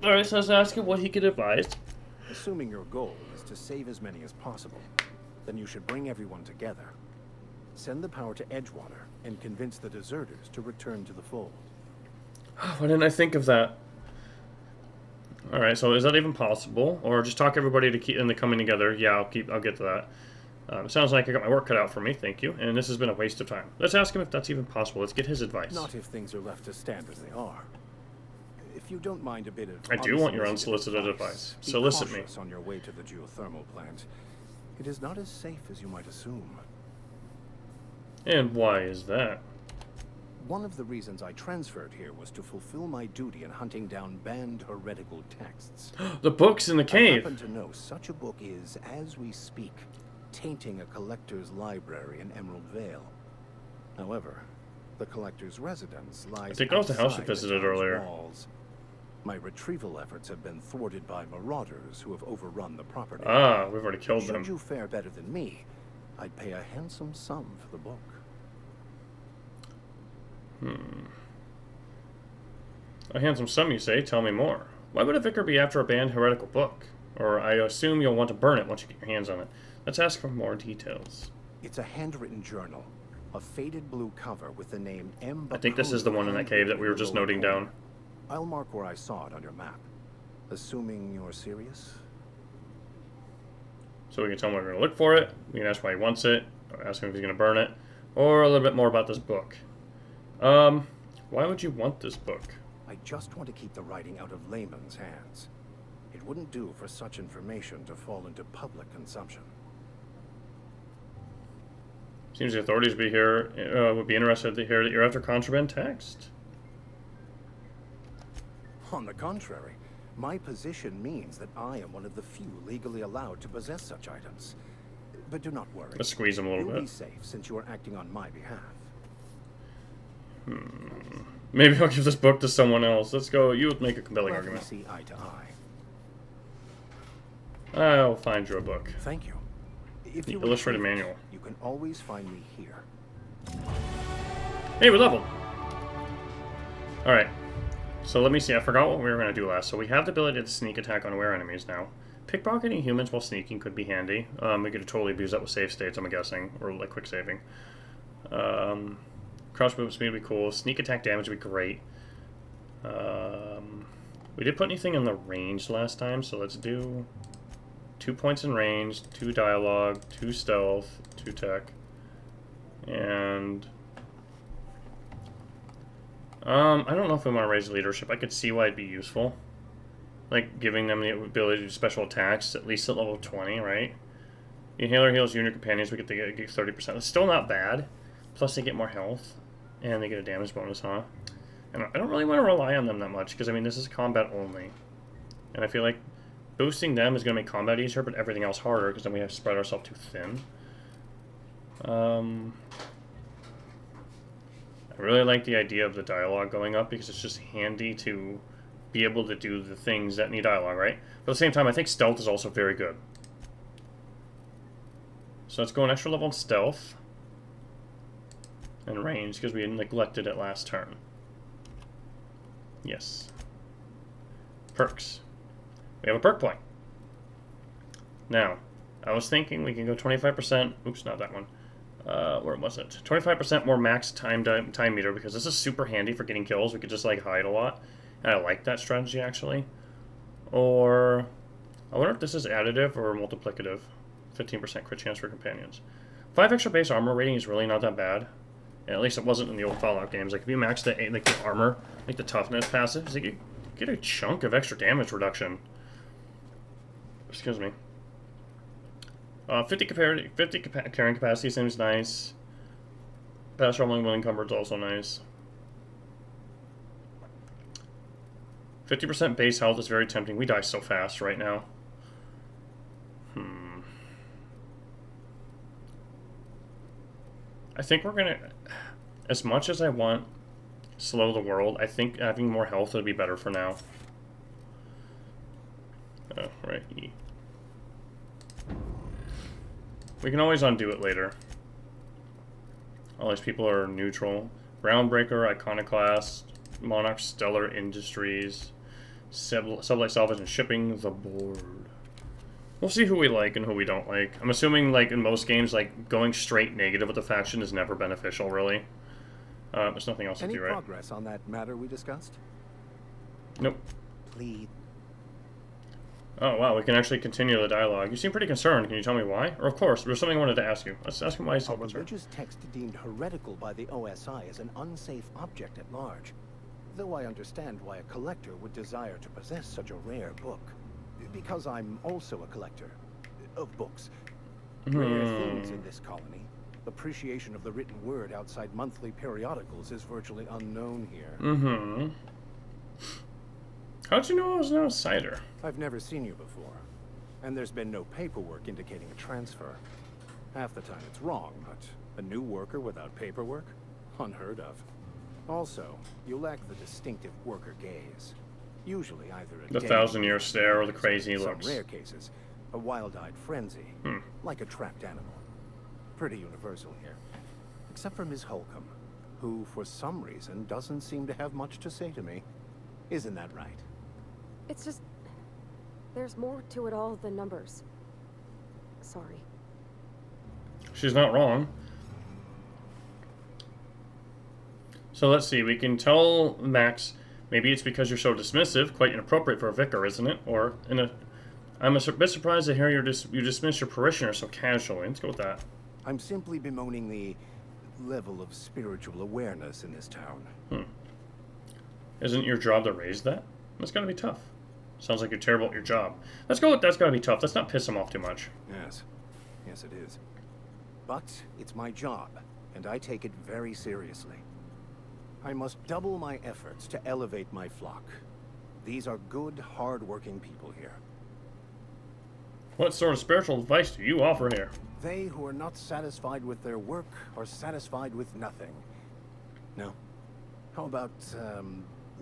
Alright, so let's ask him what he could advise. Assuming your goal is to save as many as possible, then you should bring everyone together. Send the power to Edgewater and convince the deserters to return to the fold. Why didn't I think of that? Alright, so is that even possible? Or just talk everybody to keep into coming together? Yeah, I'll get to that. Sounds like I got my work cut out for me, thank you. And this has been a waste of time. Let's ask him if that's even possible. Let's get his advice. Not if things are left to stand as they are. If you don't mind a bit of I do want your unsolicited advice. Solicit me. On your way to the geothermal plant. It is not as safe as you might assume. And why is that? One of the reasons I transferred here was to fulfill my duty in hunting down banned heretical texts. The book's in the cave. I happen to know such a book is, as we speak, tainting a collector's library in Emerald Vale. However, the collector's residence lies I think that was the house we outside visited the town's earlier. walls. My retrieval efforts have been thwarted by marauders who have overrun the property. Ah, we've already killed them. Should you fare better than me, I'd pay a handsome sum for the book. A handsome sum, you say? Tell me more. Why would a vicar be after a banned heretical book? Or I assume you'll want to burn it once you get your hands on it. Let's ask for more details. It's a handwritten journal, a faded blue cover with the name M. I think this is the one in that cave that we were just noting down. I'll mark where I saw it on your map. Assuming you're serious? So we can tell him we're going to look for it, we can ask why he wants it, or ask him if he's going to burn it, or a little bit more about this book. Why would you want this book? I just want to keep the writing out of layman's hands. It wouldn't do for such information to fall into public consumption. Seems the authorities would be interested to hear that you're after contraband text. On the contrary, my position means that I am one of the few legally allowed to possess such items. But do not worry. Let's squeeze him a little You'll bit. be safe since you are acting on my behalf. Maybe I'll give this book to someone else. Let's go. You make a compelling Glad we argument. see eye to eye. I'll find you a book. Thank you. If The you illustrated would, manual. you can always find me here. Hey, we leveled. Alright. So let me see. I forgot what we were going to do last. So we have the ability to sneak attack on aware enemies now. Pickpocketing humans while sneaking could be handy. We could totally abuse that with save states, I'm guessing. Or like quick saving. Cross movement speed would be cool. Sneak attack damage would be great. We did put anything in the range last time, so let's do 2 points in range, 2 dialogue, 2 stealth, 2 tech, and I don't know if we want to raise leadership. I could see why it'd be useful, like giving them the ability to do special attacks at least at level 20, right? Inhaler heals you and your companions. We get to get 30%. It's still not bad. Plus they get more health, and they get a damage bonus, huh? And I don't really want to rely on them that much, because I mean, this is combat only. And I feel like boosting them is going to make combat easier, but everything else harder, because then we have to spread ourselves too thin. I really like the idea of the dialogue going up, because it's just handy to be able to do the things that need dialogue, right? But at the same time, I think stealth is also very good. So let's go an extra level in stealth and range, because we neglected it last turn. Yes. Perks. We have a perk point. Now, I was thinking we can go 25%. Oops, not that one. Where was it? 25% more max time meter, because this is super handy for getting kills. We could just like hide a lot. And I like that strategy actually. Or I wonder if this is additive or multiplicative. 15% crit chance for companions. 5 extra base armor rating is really not that bad. And at least it wasn't in the old Fallout games. Like if you max the armor, like the toughness passive, like you get a chunk of extra damage reduction. Excuse me. 50 carrying capacity seems nice. Fast rolling when encumbered is also nice. 50% base health is very tempting. We die so fast right now. I think we're gonna, as much as I want slow the world, I think having more health would be better for now. Right, E. We can always undo it later. All these people are neutral. Groundbreaker, Iconoclast, Monarch, Stellar Industries, Sublight Salvage, and Shipping the Board. We'll see who we like and who we don't like. I'm assuming, like, in most games, like, going straight negative with the faction is never beneficial, really. There's nothing else to do, right? Any progress on that matter we discussed? Nope. Please. Oh, wow, we can actually continue the dialogue. You seem pretty concerned. Can you tell me why? Or, of course, there's something I wanted to ask you. Let's ask him why he's so concerned. A religious text deemed heretical by the OSI is an unsafe object at large. Though I understand why a collector would desire to possess such a rare book. Because I'm also a collector of books. Rare things in this colony. Appreciation of the written word outside monthly periodicals is virtually unknown here. How'd you know I was an outsider? I've never seen you before, and there's been no paperwork indicating a transfer. Half the time it's wrong, but a new worker without paperwork? Unheard of. Also, you lack the distinctive worker gaze. Usually either a the 1,000-year stare or the crazy looks. Some rare cases, a wild-eyed frenzy, like a trapped animal. Pretty universal here. Except for Ms. Holcomb, who for some reason doesn't seem to have much to say to me. Isn't that right? It's just... there's more to it all than numbers. Sorry. She's not wrong. So let's see, we can tell Max... Maybe it's because you're so dismissive, quite inappropriate for a vicar, isn't it? Or, I'm a bit surprised to hear you dismiss your parishioner so casually. Let's go with that. I'm simply bemoaning the level of spiritual awareness in this town. Isn't your job to raise that? That's gotta be tough. Sounds like you're terrible at your job. Let's go with that's gotta be tough. Let's not piss him off too much. Yes. Yes, it is. But it's my job, and I take it very seriously. I must double my efforts to elevate my flock. These are good, hard-working people here. What sort of spiritual advice do you offer here? They who are not satisfied with their work are satisfied with nothing. No. How about,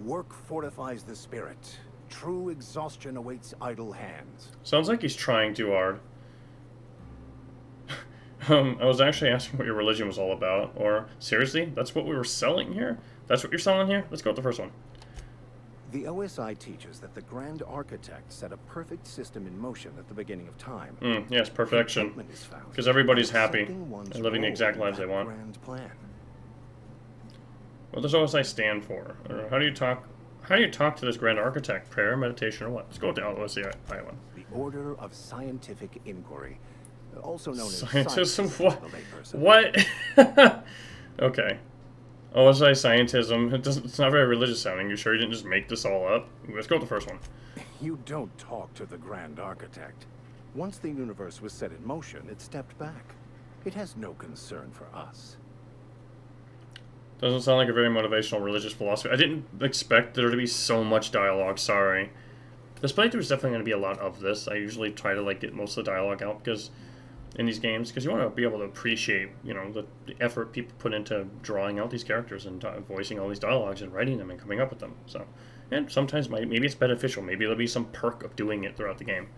work fortifies the spirit. True exhaustion awaits idle hands. Sounds like he's trying too hard. I was actually asking what your religion was all about. Or, seriously? That's what we were selling here? That's what you're selling here? Let's go with the first one. The OSI teaches that the Grand Architect set a perfect system in motion at the beginning of time. Yes, perfection. Because everybody's happy and living the exact lives they want. Grand plan. What does OSI stand for? Or how do you talk to this Grand Architect? Prayer, meditation, or what? Let's go with the OSI island. The Order of Scientific Inquiry. Also known as Scientism? Science. What? Okay. OSI scientism. It's not very religious sounding. You sure you didn't just make this all up? Let's go with the first one. You don't talk to the Grand Architect. Once the universe was set in motion, it stepped back. It has no concern for us. Doesn't sound like a very motivational religious philosophy. I didn't expect there to be so much dialogue, sorry. This playthrough is definitely going to be a lot of this. I usually try to like get most of the dialogue out because in these games, because you want to be able to appreciate, you know, the effort people put into drawing out these characters and voicing all these dialogues and writing them and coming up with them. So, and sometimes maybe it's beneficial. Maybe there'll be some perk of doing it throughout the game.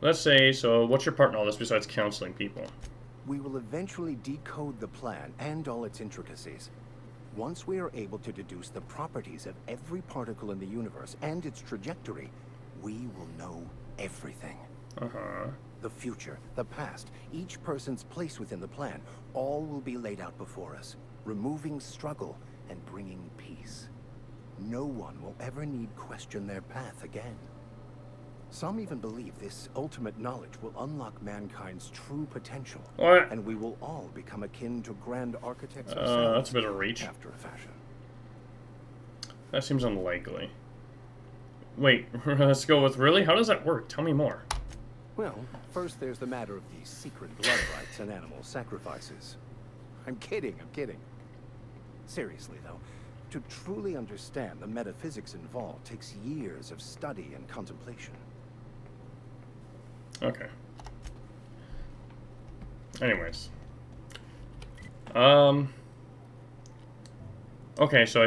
Let's say, so what's your part in all this besides counseling people? We will eventually decode the plan and all its intricacies. Once we are able to deduce the properties of every particle in the universe and its trajectory, we will know everything. The future, the past, each person's place within the plan, all will be laid out before us, removing struggle and bringing peace. No one will ever need question their path again. Some even believe this ultimate knowledge will unlock mankind's true potential. What? And we will all become akin to grand architects That's a bit of reach. after a fashion. That seems unlikely. Wait, let's go with really? How does that work? Tell me more. Well, first there's the matter of the secret blood rites and animal sacrifices. I'm kidding. Seriously, though, to truly understand the metaphysics involved takes years of study and contemplation. Okay. Anyways. Okay, so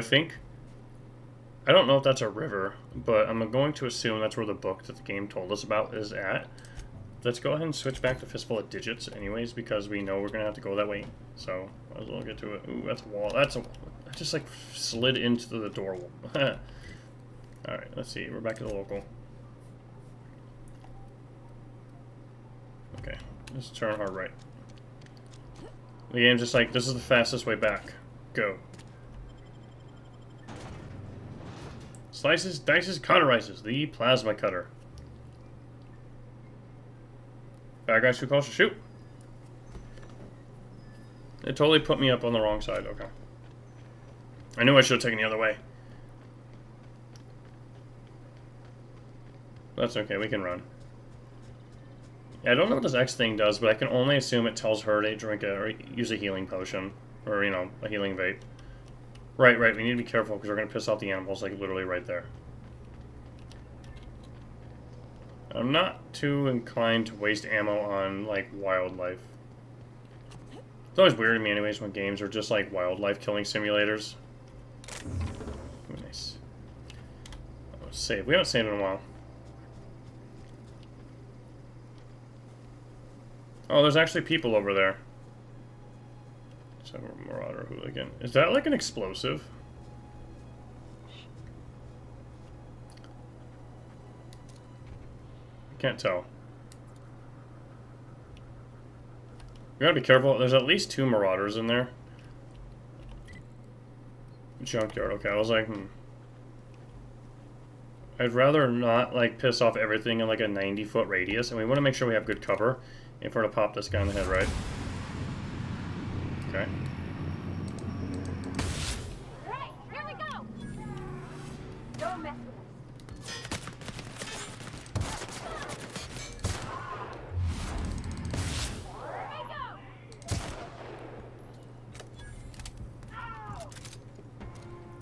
I don't know if that's a river, but I'm going to assume that's where the book that the game told us about is at. Let's go ahead and switch back to Fistful of Digits anyways, because we know we're going to have to go that way. So, might as well get to it. Ooh, that's a wall. I just, like, slid into the door. Alright, let's see. We're back to the local. Okay, let's turn hard right. The game's just like, this is the fastest way back. Go. Slices, dices, cauterizes. The plasma cutter. Bad guys too close to shoot. It totally put me up on the wrong side. Okay. I knew I should have taken the other way. That's okay, we can run. Yeah, I don't know what this X thing does, but I can only assume it tells her to drink or use a healing potion. Or, you know, a healing vape. Right, we need to be careful because we're going to piss off the animals, like, literally right there. I'm not too inclined to waste ammo on, like, wildlife. It's always weird to me anyways when games are just, like, wildlife killing simulators. Ooh, nice. Oh, save. We haven't saved in a while. Oh, there's actually people over there. So, Marauder Hooligan. Is that like an explosive? I can't tell. We gotta be careful. There's at least 2 Marauders in there. Junkyard. Okay, I was like, I'd rather not, like, piss off everything in, like, a 90-foot radius. And we want to make sure we have good cover if we're to pop this guy in the head, right? Okay. Right, here we go. Don't mess with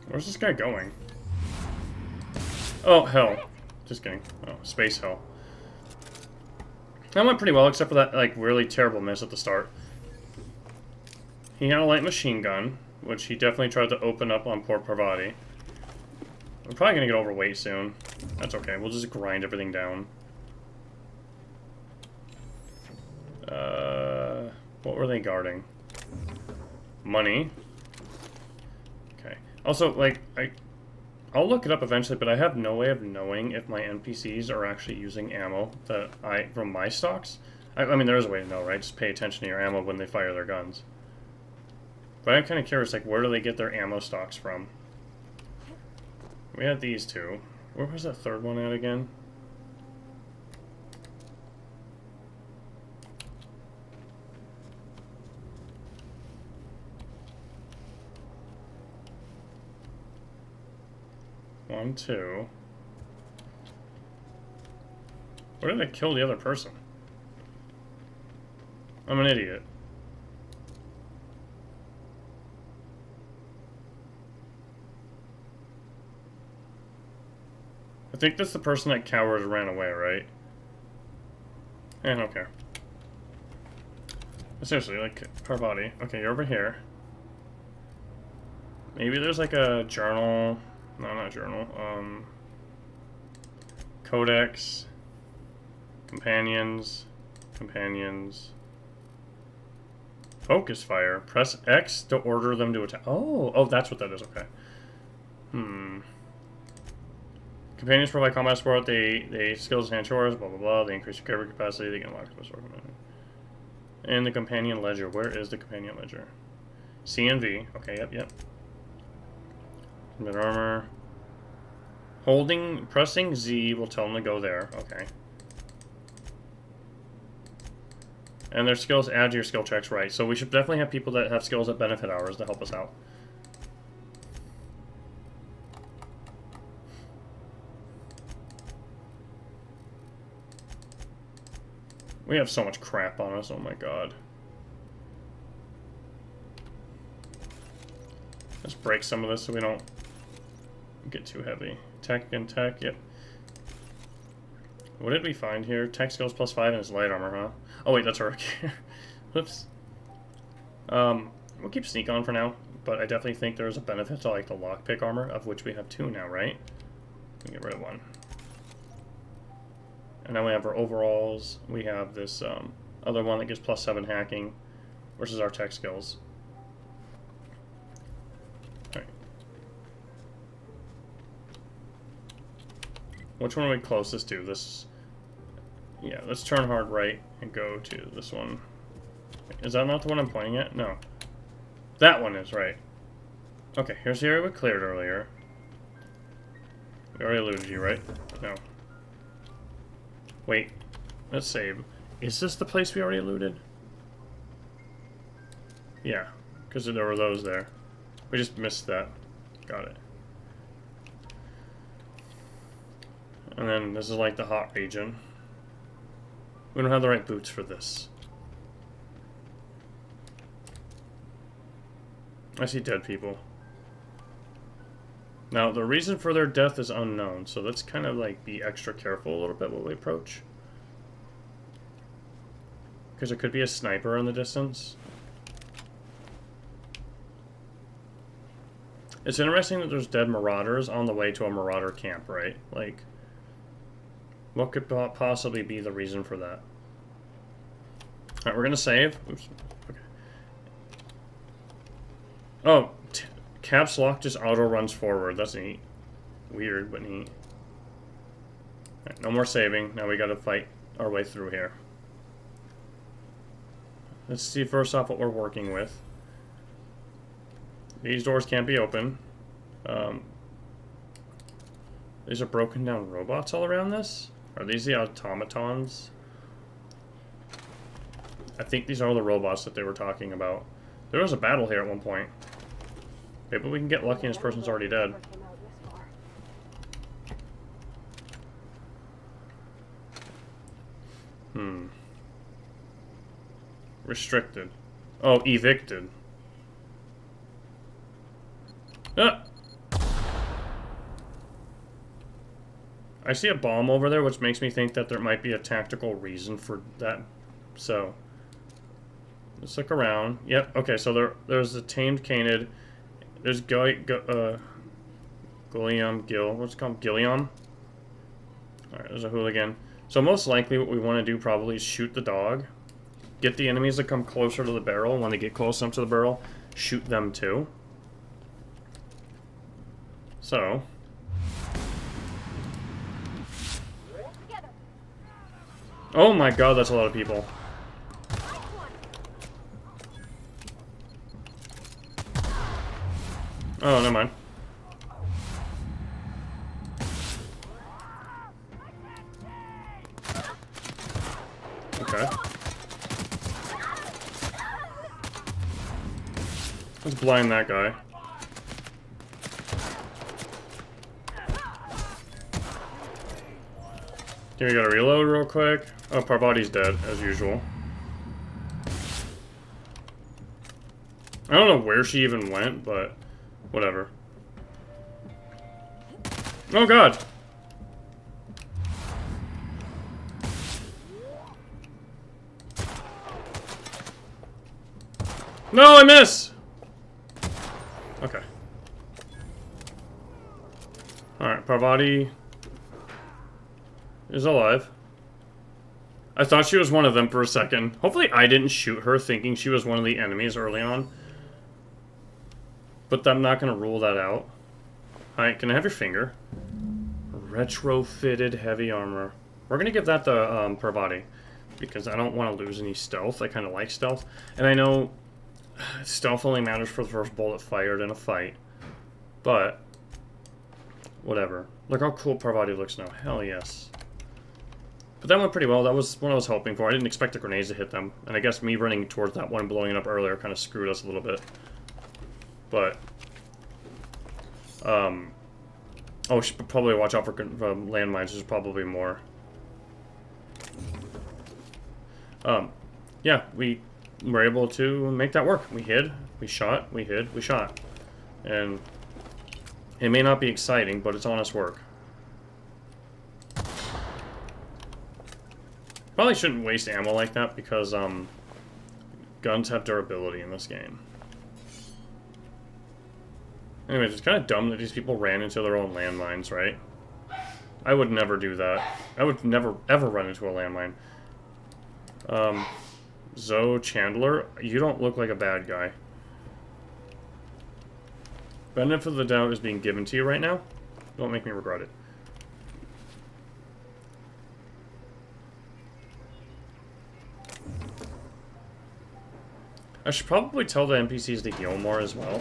Where's this guy going? Oh, hell. Just kidding. Oh, space hell. That went pretty well, except for that, like, really terrible miss at the start. He had a light machine gun, which he definitely tried to open up on poor Parvati. We're probably gonna get overweight soon. That's okay, we'll just grind everything down. What were they guarding? Money. Okay. Also, like, I'll look it up eventually, but I have no way of knowing if my NPCs are actually using ammo from my stocks. I mean, there is a way to know, right? Just pay attention to your ammo when they fire their guns. But I'm kind of curious, like, where do they get their ammo stocks from? We had these 2. Where was that third one at again? One, 2. Where did I kill the other person? I'm an idiot. I think that's the person that cowered and ran away, right? I don't care. Seriously, like, her body. Okay, you're over here. Maybe there's like a journal. No, not journal. Codex. Companions. Companions. Focus fire. Press X to order them to attack. Oh, that's what that is. Okay. Companions provide combat support. They skills hand chores. Blah blah blah. They increase your carry capacity. They can unlock the sword. And the companion ledger. Where is the companion ledger? C and V. Okay. Yep. Mid armor. Pressing Z will tell them to go there. Okay. And their skills add to your skill checks, right? So we should definitely have people that have skills that benefit ours to help us out. We have so much crap on us, oh my god. Let's break some of this so we don't get too heavy. Tech and tech, yep. What did we find here? Tech skills +5 and his light armor, huh? Oh wait, that's our whoops. We'll keep sneak on for now, but I definitely think there's a benefit to like the lockpick armor, of which we have 2 now, right? We get rid of 1. And now we have our overalls. We have this other one that gives +7 hacking versus our tech skills. Alright. Which one are we closest to? This. Yeah, let's turn hard right and go to this one. Is that not the one I'm pointing at? No. That one is, right. Okay, here's the area we cleared earlier. We already looted you, right? No. Wait. Let's save. Is this the place we already looted? Yeah, because there were those there. We just missed that. Got it. And then this is like the hot region. We don't have the right boots for this. I see dead people. Now, the reason for their death is unknown, so let's kind of like be extra careful a little bit when we approach. Because there could be a sniper in the distance. It's interesting that there's dead marauders on the way to a marauder camp, right? Like, what could possibly be the reason for that? Alright, we're gonna save. Oops. Okay. Oh, caps lock just auto runs forward. That's neat. Weird, but neat. Alright, no more saving. Now we gotta fight our way through here. Let's see first off what we're working with. These doors can't be open. These are broken down robots all around this? Are these the automatons? I think these are the robots that they were talking about. There was a battle here at one point. Maybe we can get lucky and this person's already dead. Restricted. Oh, evicted. Ah! I see a bomb over there, which makes me think that there might be a tactical reason for that. So, let's look around. Yep, okay, so there's the tamed canid. There's Gilliam, what's it called? Gilliam? Alright, there's a hooligan. So most likely what we want to do probably is shoot the dog. Get the enemies to come closer to the barrel, and when they get close enough to the barrel, shoot them too. So... Oh my god, that's a lot of people. Oh, never mind. Okay. Let's blind that guy. Okay, we gotta reload real quick. Oh, Parvati's dead, as usual. I don't know where she even went, but whatever. Oh god! No, I miss! Okay. Alright, Parvati is alive. I thought she was one of them for a second. Hopefully I didn't shoot her thinking she was one of the enemies early on. But I'm not going to rule that out. Alright, can I have your finger? Retrofitted heavy armor. We're going to give that to Parvati. Because I don't want to lose any stealth. I kind of like stealth. And I know stealth only matters for the first bullet fired in a fight. But whatever. Look how cool Parvati looks now. Hell yes. But that went pretty well. That was what I was hoping for. I didn't expect the grenades to hit them. And I guess me running towards that one blowing it up earlier kind of screwed us a little bit. But, oh, should probably watch out for landmines. There's probably more. Yeah, we were able to make that work. We hid, we shot, we hid, we shot. And it may not be exciting, but it's honest work. Probably shouldn't waste ammo like that because, guns have durability in this game. Anyways, it's kind of dumb that these people ran into their own landmines, right? I would never do that. I would never, ever run into a landmine. Zoe Chandler, you don't look like a bad guy. Benefit of the doubt is being given to you right now. Don't make me regret it. I should probably tell the NPCs to heal more as well.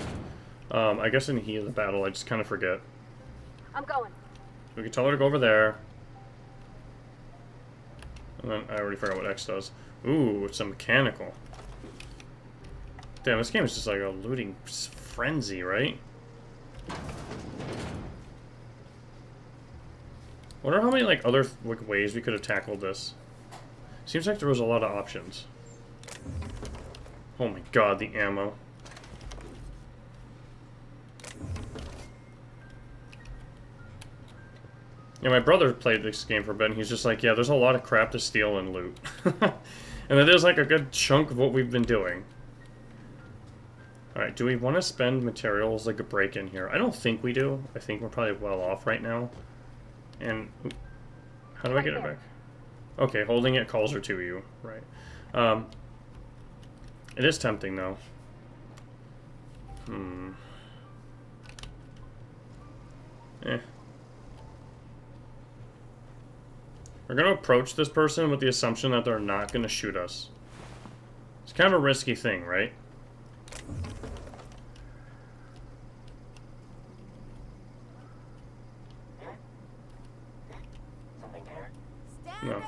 I guess in the heat of the battle, I just kind of forget. I'm going. We can tell her to go over there. And then I already forgot what X does. Ooh, it's a mechanical. Damn, this game is just like a looting frenzy, right? Wonder how many like other ways we could have tackled this. Seems like there was a lot of options. Oh my god, the ammo. Yeah, my brother played this game for a bit, and he's just like, yeah, there's a lot of crap to steal and loot. And it is like a good chunk of what we've been doing. Alright, do we want to spend materials like a break-in here? I don't think we do. I think we're probably well off right now. And how do I get it back? Okay, holding it calls her to you. Right. It is tempting, though. Eh. We're going to approach this person with the assumption that they're not going to shoot us. It's kind of a risky thing, right? No.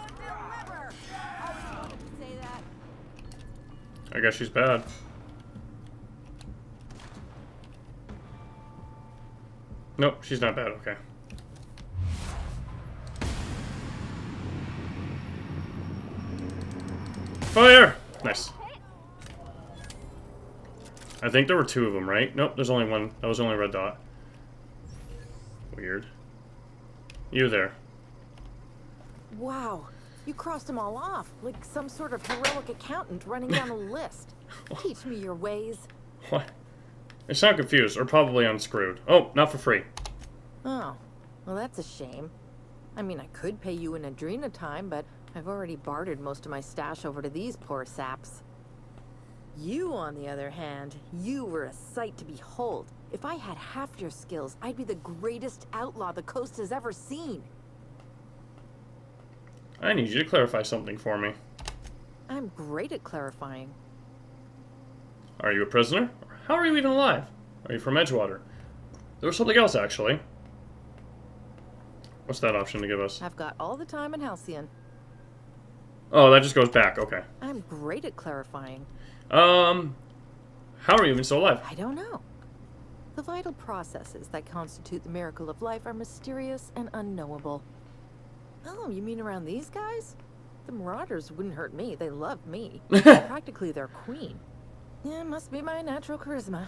I guess she's bad. Nope, she's not bad, okay. Fire! Nice. I think there were two of them, right? Nope, there's only one. That was only a red dot. Weird. You there. Wow, you crossed them all off, like some sort of heroic accountant running down a list. Teach me your ways. What? They sound confused, or probably unscrewed. Oh, not for free. Oh, well that's a shame. I mean, I could pay you in Adrena time, but I've already bartered most of my stash over to these poor saps. You, on the other hand, you were a sight to behold. If I had half your skills, I'd be the greatest outlaw the coast has ever seen. I need you to clarify something for me. I'm great at clarifying. Are you a prisoner? How are you even alive? Are you from Edgewater? There was something else, actually. What's that option to give us? I've got all the time in Halcyon. Oh, that just goes back. Okay. I'm great at clarifying. How are you even still alive? I don't know. The vital processes that constitute the miracle of life are mysterious and unknowable. Oh, you mean around these guys? The Marauders wouldn't hurt me. They love me. I'm practically their queen. Yeah, it must be my natural charisma.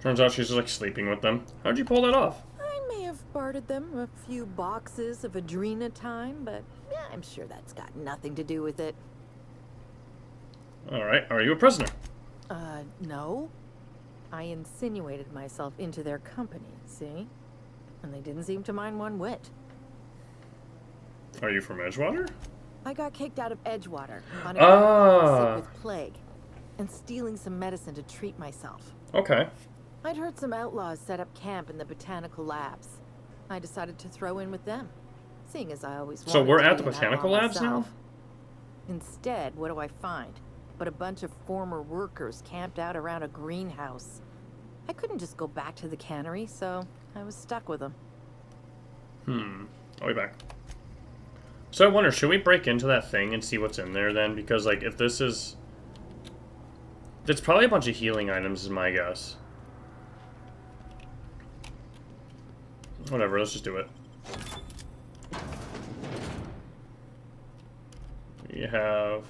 Turns out she's just like sleeping with them. How'd you pull that off? I may have bartered them a few boxes of Adrena time, but yeah, I'm sure that's got nothing to do with it. Alright, are you a prisoner? No. I insinuated myself into their company, see? And they didn't seem to mind one whit. Are you from Edgewater? I got kicked out of Edgewater on account of falling sick with plague and stealing some medicine to treat myself. Okay. I'd heard some outlaws set up camp in the Botanical Labs. I decided to throw in with them, seeing as I always wanted So we're to at be the an Botanical outlaw Labs now? myself. Instead, what do I find? But a bunch of former workers camped out around a greenhouse. I couldn't just go back to the cannery, so I was stuck with them. I'll be back. So I wonder, should we break into that thing and see what's in there then? Because, like, if this is... It's probably a bunch of healing items, is my guess. Whatever, let's just do it. We have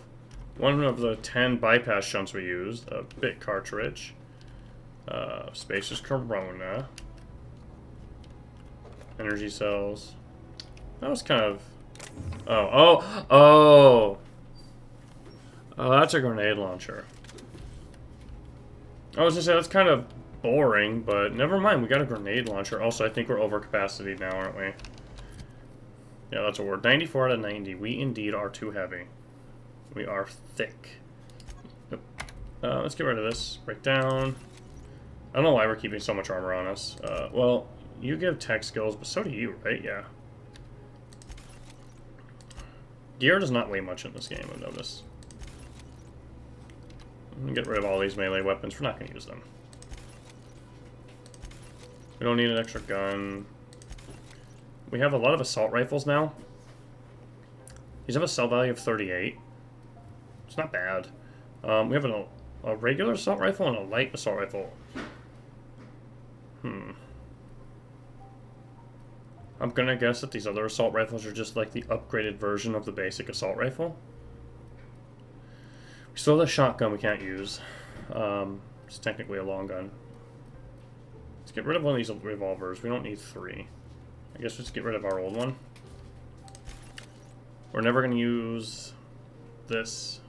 one of the 10 bypass shunts we used, a bit cartridge, spacious corona, energy cells. That was kind of... Oh, that's a grenade launcher. I was gonna say, that's kind of boring, but never mind, we got a grenade launcher. Also, I think we're over capacity now, aren't we? Yeah, that's a word. 94 out of 90. We indeed are too heavy. We are thick. Yep. Let's get rid of this. Break down. I don't know why we're keeping so much armor on us. Well, you give tech skills, but so do you, right? Yeah. Gear does not weigh much in this game, I've noticed. I'm gonna get rid of all these melee weapons. We're not gonna use them. We don't need an extra gun. We have a lot of assault rifles now. These have a sell value of 38. It's not bad. We have a regular assault rifle and a light assault rifle. I'm gonna guess that these other assault rifles are just like the upgraded version of the basic assault rifle. We still have a shotgun we can't use. It's technically a long gun. Let's get rid of one of these revolvers. We don't need 3. I guess let's get rid of our old one. We're never gonna use this.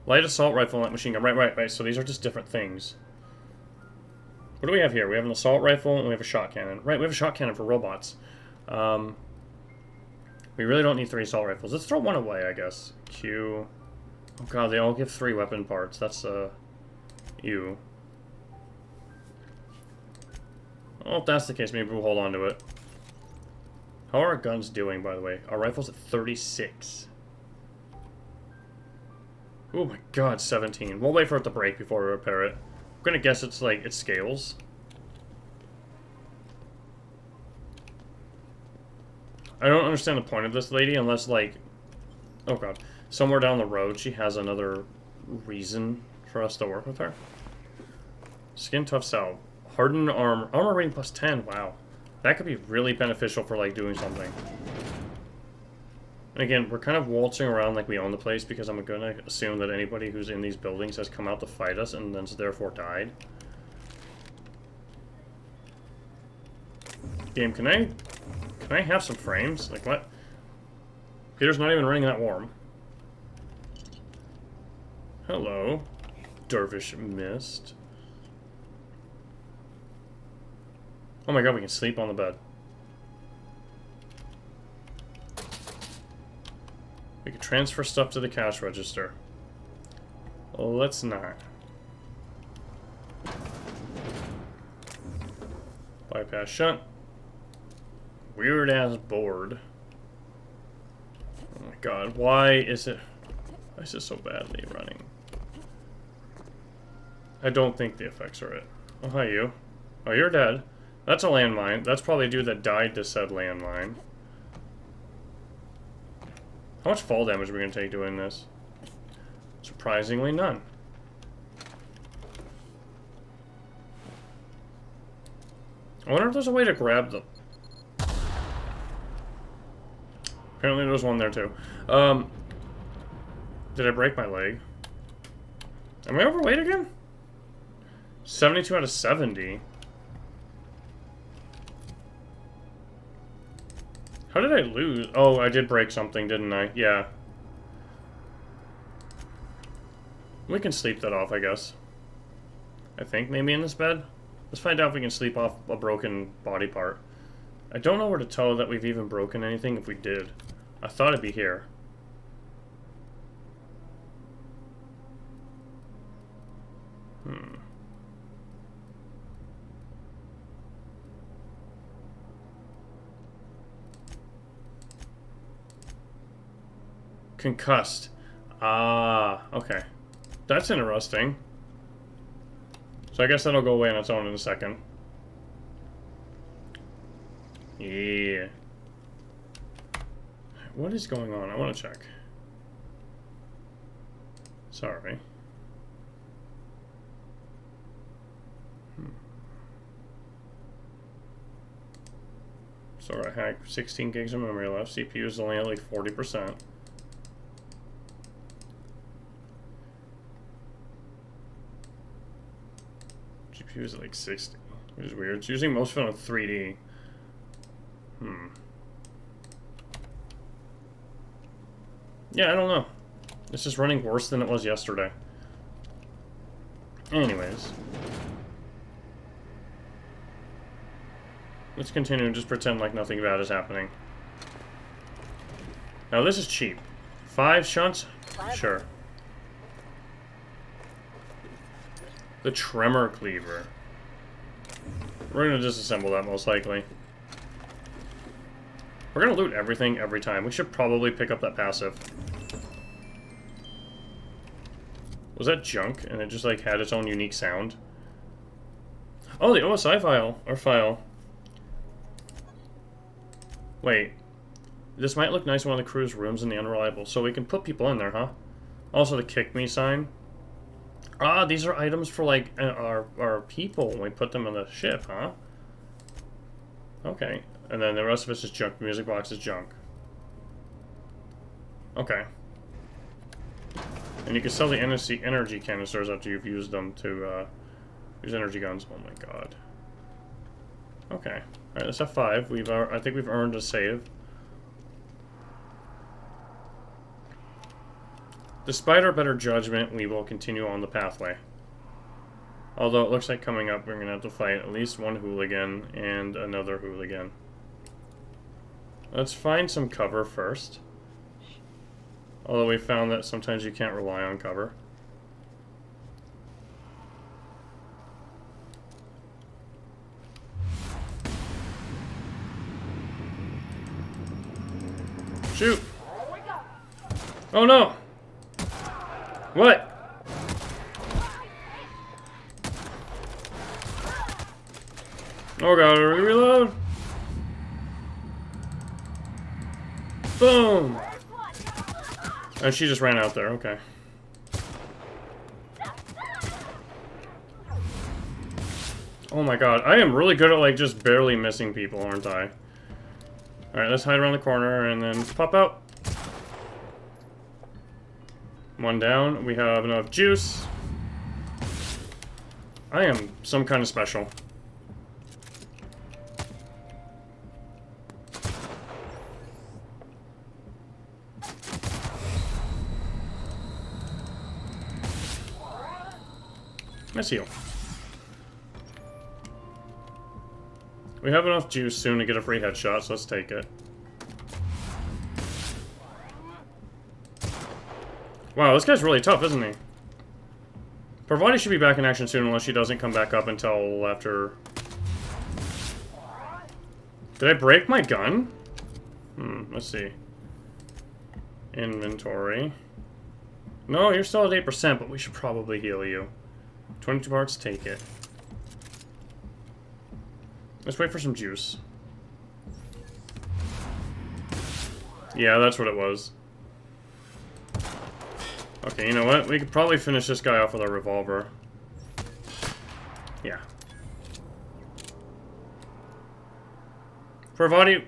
Light assault rifle and light machine gun. Right. So these are just different things. What do we have here? We have an assault rifle and we have a shot cannon. Right, we have a shot cannon for robots. We really don't need 3 assault rifles. Let's throw one away, I guess. Q. Oh god, they all give 3 weapon parts. That's, ew. Well, if that's the case, maybe we'll hold on to it. How are our guns doing, by the way? Our rifle's at 36. Oh my god, 17. We'll wait for it to break before we repair it. I'm gonna guess it's like, it scales. I don't understand the point of this lady unless, like... Oh god. Somewhere down the road she has another reason for us to work with her. Skin tough salve. Hardened armor. Armor rating plus 10. Wow. That could be really beneficial for, like, doing something. And again, we're kind of waltzing around like we own the place because I'm gonna assume that anybody who's in these buildings has come out to fight us and then therefore died. Game, can I have some frames? Like, what? Peter's not even running that warm. Hello, Dervish Mist. Oh my god, we can sleep on the bed. We can transfer stuff to the cash register. Well, let's not. Bypass shunt. Weird ass board. Oh my god, why is it so badly running? I don't think the effects are it. Oh, hi you. Oh, you're dead. That's a landmine. That's probably a dude that died to said landmine. How much fall damage are we going to take doing this? Surprisingly, none. I wonder if there's a way to grab the... Apparently there was one there too. Did I break my leg? Am I overweight again? 72 out of 70. How did I lose? Oh, I did break something, didn't I? Yeah. We can sleep that off, I guess. I think maybe in this bed. Let's find out if we can sleep off a broken body part. I don't know where to tell that we've even broken anything if we did. I thought it'd be here. Concussed. Ah, okay. That's interesting. So I guess that'll go away on its own in a second. Yeah. What is going on? I want to check. Sorry. Sorry, I had 16 gigs of memory left. CPU is only at like 40%. GPU is at like 60, which is weird. It's using most of it on 3D. Yeah, I don't know. It's just running worse than it was yesterday. Anyways. Let's continue and just pretend like nothing bad is happening. Now this is cheap. 5 shunts? Sure. The tremor cleaver. We're gonna disassemble that most likely. We're gonna loot everything every time. We should probably pick up that passive. Was that junk and it just like had its own unique sound? Oh, the OSI file, or file. Wait. This might look nice in one of the crew's rooms in the Unreliable, so we can put people in there, huh? Also the kick me sign. Ah, these are items for like our people when we put them on the ship, huh? Okay. And then the rest of us is junk. The music box is junk. Okay. And you can sell the energy canisters after you've used them to use energy guns. Oh my god. Okay. Alright, let's have 5. I think we've earned a save. Despite our better judgment, we will continue on the pathway. Although it looks like coming up we're going to have to fight at least one hooligan and another hooligan. Let's find some cover first. Although we found that sometimes you can't rely on cover. Shoot! Oh no! What? Oh god, reload! Boom! And she just ran out there, okay. Oh my god, I am really good at like just barely missing people, aren't I? Alright, let's hide around the corner and then pop out. One down, we have enough juice. I am some kind of special. Let's heal. We have enough juice soon to get a free headshot, so let's take it. Wow, this guy's really tough, isn't he? Parvati should be back in action soon unless she doesn't come back up until after... Did I break my gun? Let's see. Inventory. No, you're still at 8%, but we should probably heal you. 22 parts, take it. Let's wait for some juice. Yeah, that's what it was. Okay, you know what? We could probably finish this guy off with our revolver. Yeah. Parvati,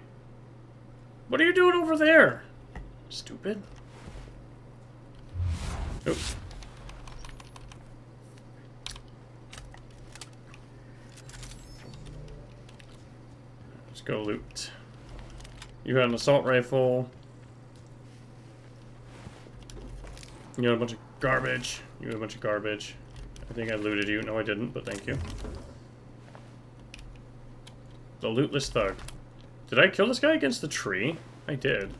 what are you doing over there? Stupid. Oops. Let's go loot. You had an assault rifle. You got a bunch of garbage. You a bunch of garbage. I think I looted you. No, I didn't, but thank you. The lootless thug. Did I kill this guy against the tree? I did.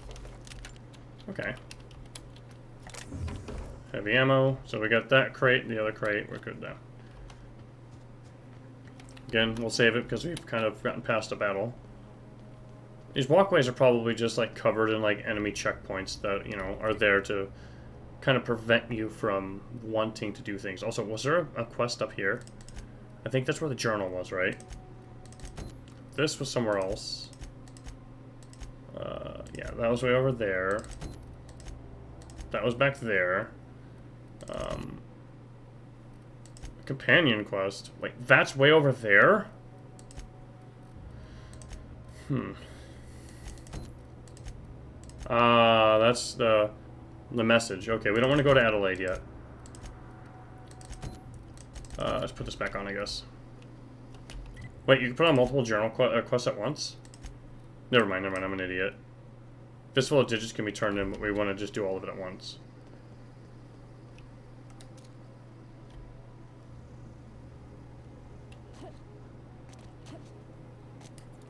Okay. Heavy ammo. So we got that crate, the other crate. We're good now. Again, we'll save it because we've kind of gotten past a battle. These walkways are probably just like covered in like enemy checkpoints that, you know, are there to kind of prevent you from wanting to do things. Also, was there a quest up here? I think that's where the journal was, right? This was somewhere else. Yeah, that was way over there. That was back there. Companion quest. Wait, that's way over there? That's the message. Okay, we don't want to go to Adelaide yet. Let's put this back on, I guess. Wait, you can put on multiple journal quests at once? Never mind, I'm an idiot. Fistful of digits can be turned in, but we want to just do all of it at once.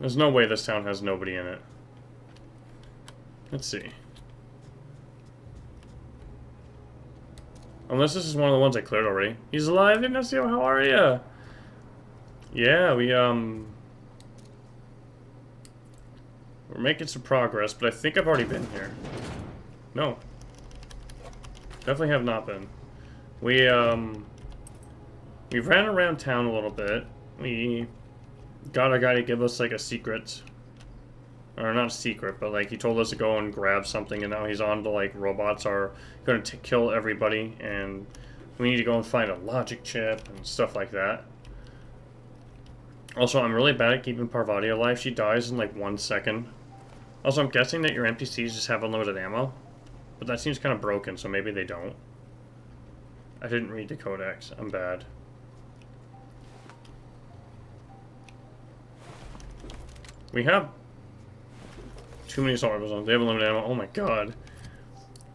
There's no way this town has nobody in it. Let's see. Unless this is one of the ones I cleared already. He's alive, Ignacio, how are ya? Yeah, we're making some progress, but I think I've already been here. No. Definitely have not been. We ran around town a little bit. We got a guy to give us, like, a secret. Or not a secret, but, like, he told us to go and grab something, and now he's on to, like, robots are going to kill everybody, and we need to go and find a logic chip and stuff like that. Also, I'm really bad at keeping Parvati alive. She dies in, like, 1 second. Also, I'm guessing that your NPCs just have unlimited ammo. But that seems kind of broken, so maybe they don't. I didn't read the codex. I'm bad. We have too many assault rifles on. They have unlimited ammo. Oh my god.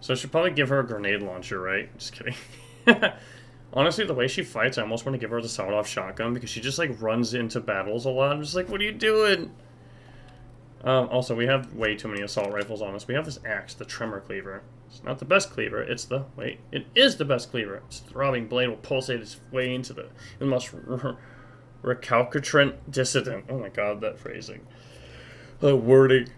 So I should probably give her a grenade launcher, right? Just kidding. Honestly, the way she fights, I almost want to give her the sawed-off shotgun because she just, like, runs into battles a lot. I'm just like, what are you doing? Also, we have way too many assault rifles on us. We have this axe, the tremor cleaver. It's not the best cleaver. It's the... Wait. It is the best cleaver. Its throbbing blade will pulsate its way into the most recalcitrant dissident. Oh my god, that phrasing. The wording.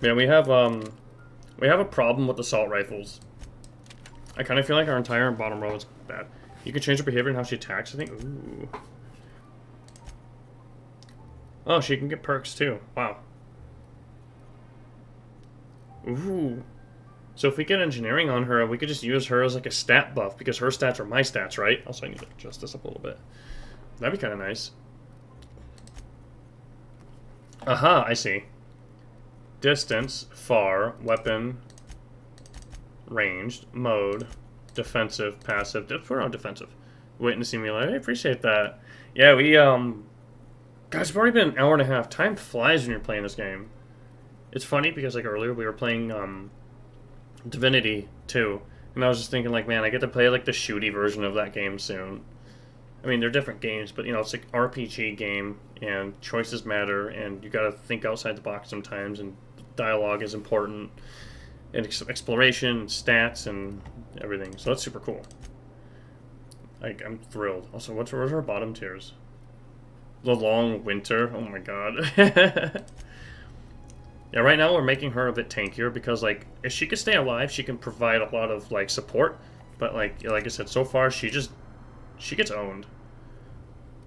Yeah, we have a problem with assault rifles. I kind of feel like our entire bottom row is bad. You can change her behavior and how she attacks, I think. Ooh. Oh, she can get perks too. Wow. Ooh. So if we get engineering on her, we could just use her as like a stat buff because her stats are my stats, right? Also, I need to adjust this up a little bit. That'd be kind of nice. Aha, I see. Distance, far, weapon, ranged, mode, defensive, passive. We're on defensive. Waiting to see me live. I appreciate that. Yeah, we, guys, it's already been an hour and a half. Time flies when you're playing this game. It's funny because, like, earlier we were playing, Divinity 2. And I was just thinking, like, man, I get to play, like, the shooty version of that game soon. I mean, they're different games, but, you know, it's like RPG game, and choices matter, and you gotta think outside the box sometimes, and dialogue is important, and exploration, and stats, and everything. So that's super cool. Like, I'm thrilled. Also, what are our bottom tiers? The long winter. Oh my god. Yeah, right now we're making her a bit tankier because, like, if she can stay alive, she can provide a lot of, like, support. But, like I said, so far, she gets owned.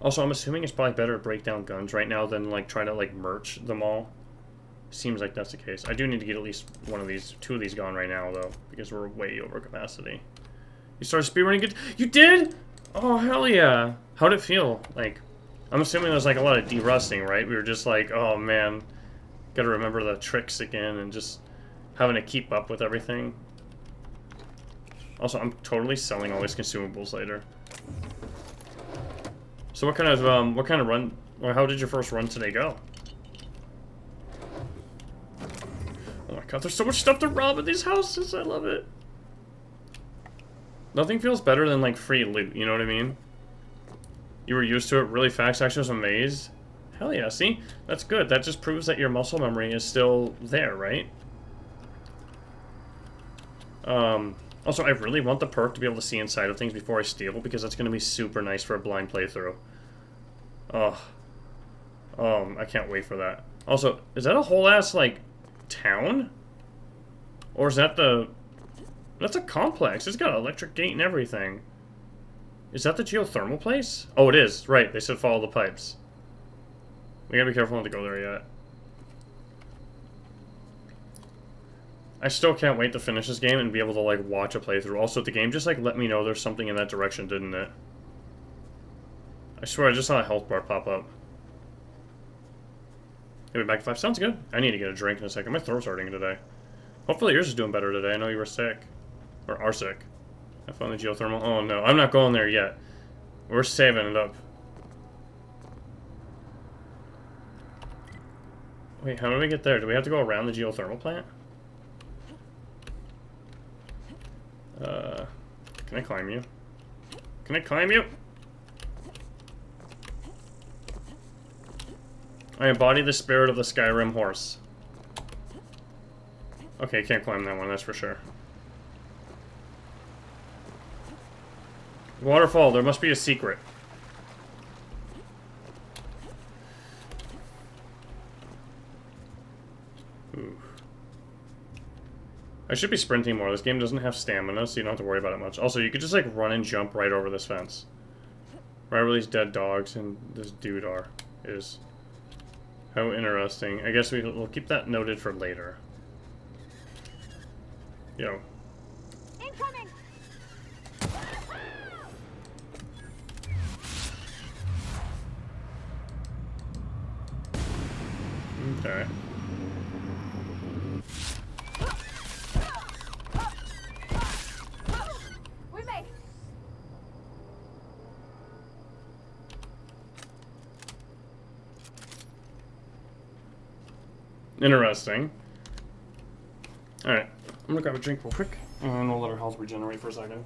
Also, I'm assuming it's probably better to break down guns right now than, like, try to, like, merch them all. Seems like that's the case. I do need to get at least two of these gone right now, though, because we're way over capacity. You started speedrunning? You did? Oh, hell yeah. How'd it feel? Like, I'm assuming there's, like, a lot of de-rusting, right? We were just like, oh, man, gotta remember the tricks again and just having to keep up with everything. Also, I'm totally selling all these consumables later. So what kind of run, or how did your first run today go? Oh my god, there's so much stuff to rob in these houses. I love it. Nothing feels better than, like, free loot, you know what I mean? You were used to it really fast. Actually, I was amazed. Hell yeah, see? That's good. That just proves that your muscle memory is still there, right? Also, I really want the perk to be able to see inside of things before I steal, because that's going to be super nice for a blind playthrough. Oh. I can't wait for that. Also, is that a whole-ass, like, town? Or is that the... That's a complex. It's got an electric gate and everything. Is that the geothermal place? Oh, it is. Right, they said follow the pipes. We gotta be careful not to go there yet. I still can't wait to finish this game and be able to, like, watch a playthrough. Also, the game just, like, let me know there's something in that direction, didn't it? I swear, I just saw a health bar pop up. Hey, back to 5. Sounds good. I need to get a drink in a second. My throat's hurting today. Hopefully yours is doing better today. I know you were sick. Or are sick. I found the geothermal. Oh, no. I'm not going there yet. We're saving it up. Wait, how do we get there? Do we have to go around the geothermal plant? Can I climb you? Can I climb you? I embody the spirit of the Skyrim horse. Okay, can't climb that one, that's for sure. Waterfall, there must be a secret. Ooh. I should be sprinting more. This game doesn't have stamina, so you don't have to worry about it much. Also, you could just, like, run and jump right over this fence. Right where these dead dogs and this dude is. How interesting. I guess we'll keep that noted for later. Yo. Incoming! Okay. We made it. Interesting. Alright. I'm gonna grab a drink real quick, and we'll let our health regenerate for a second.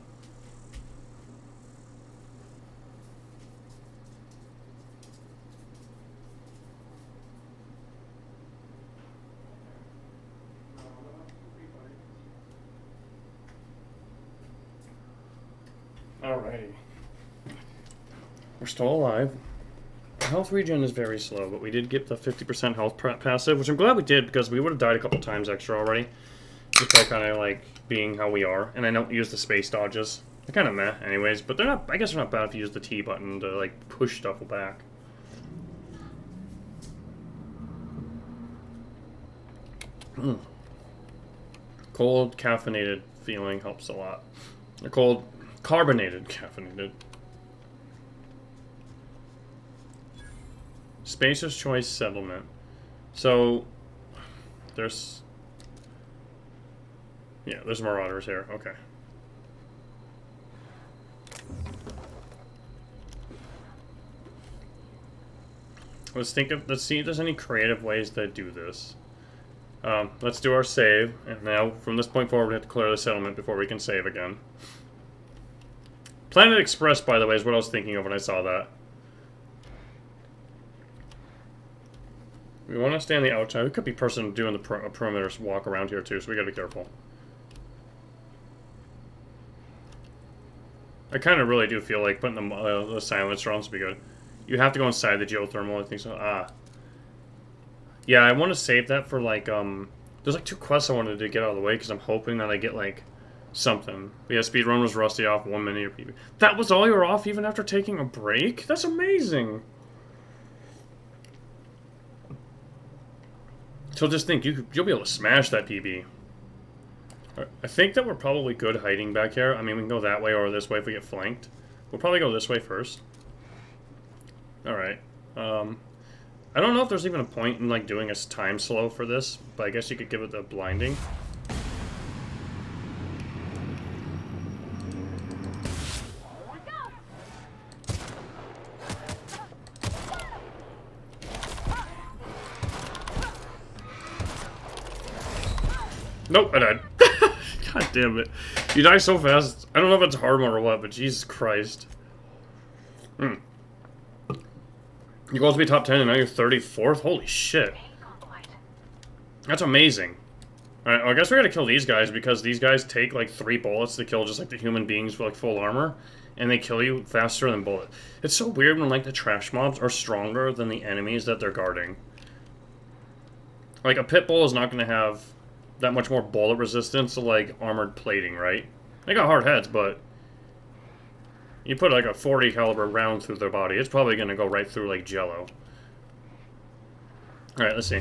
Alrighty. We're still alive. Health regen is very slow, but we did get the 50% health passive, which I'm glad we did, because we would have died a couple times extra already. Just by kind of, like, being how we are. And I don't use the space dodges. They're kind of meh anyways, but they're not, I guess they're not bad if you use the T button to, like, push stuff back. Cold, caffeinated feeling helps a lot. A cold, carbonated, caffeinated. Spacer's Choice Settlement. So, there's... Yeah, there's Marauders here. Okay. Let's see if there's any creative ways to do this. Let's do our save, and now, from this point forward, we have to clear the settlement before we can save again. Planet Express, by the way, is what I was thinking of when I saw that. We want to stay on the outside. We could be person doing the perimeter walk around here too, so we gotta be careful. I kind of really do feel like putting the silencer on would be good. You have to go inside the geothermal, I think so. Ah. Yeah, I want to save that for, like, there's, like, 2 quests I wanted to get out of the way, because I'm hoping that I get, like, something. But yeah, speedrun was rusty off 1 minute or PB. That was all you were off even after taking a break? That's amazing! So just think, you'll be able to smash that PB. I think that we're probably good hiding back here. I mean, we can go that way or this way if we get flanked. We'll probably go this way first. Alright. I don't know if there's even a point in, like, doing a time slow for this, but I guess you could give it the blinding. Nope, I died. God damn it. You die so fast. I don't know if it's hard mode or what, but Jesus Christ. You go to be top 10 and now you're 34th? Holy shit. That's amazing. Alright, well, I guess we gotta kill these guys because these guys take like 3 bullets to kill just like the human beings with like full armor. And they kill you faster than bullets. It's so weird when like the trash mobs are stronger than the enemies that they're guarding. Like a pit bull is not gonna have that much more bullet resistance to like armored plating, right? They got hard heads, but you put like a 40 caliber round through their body, it's probably gonna go right through like jello. Alright, let's see.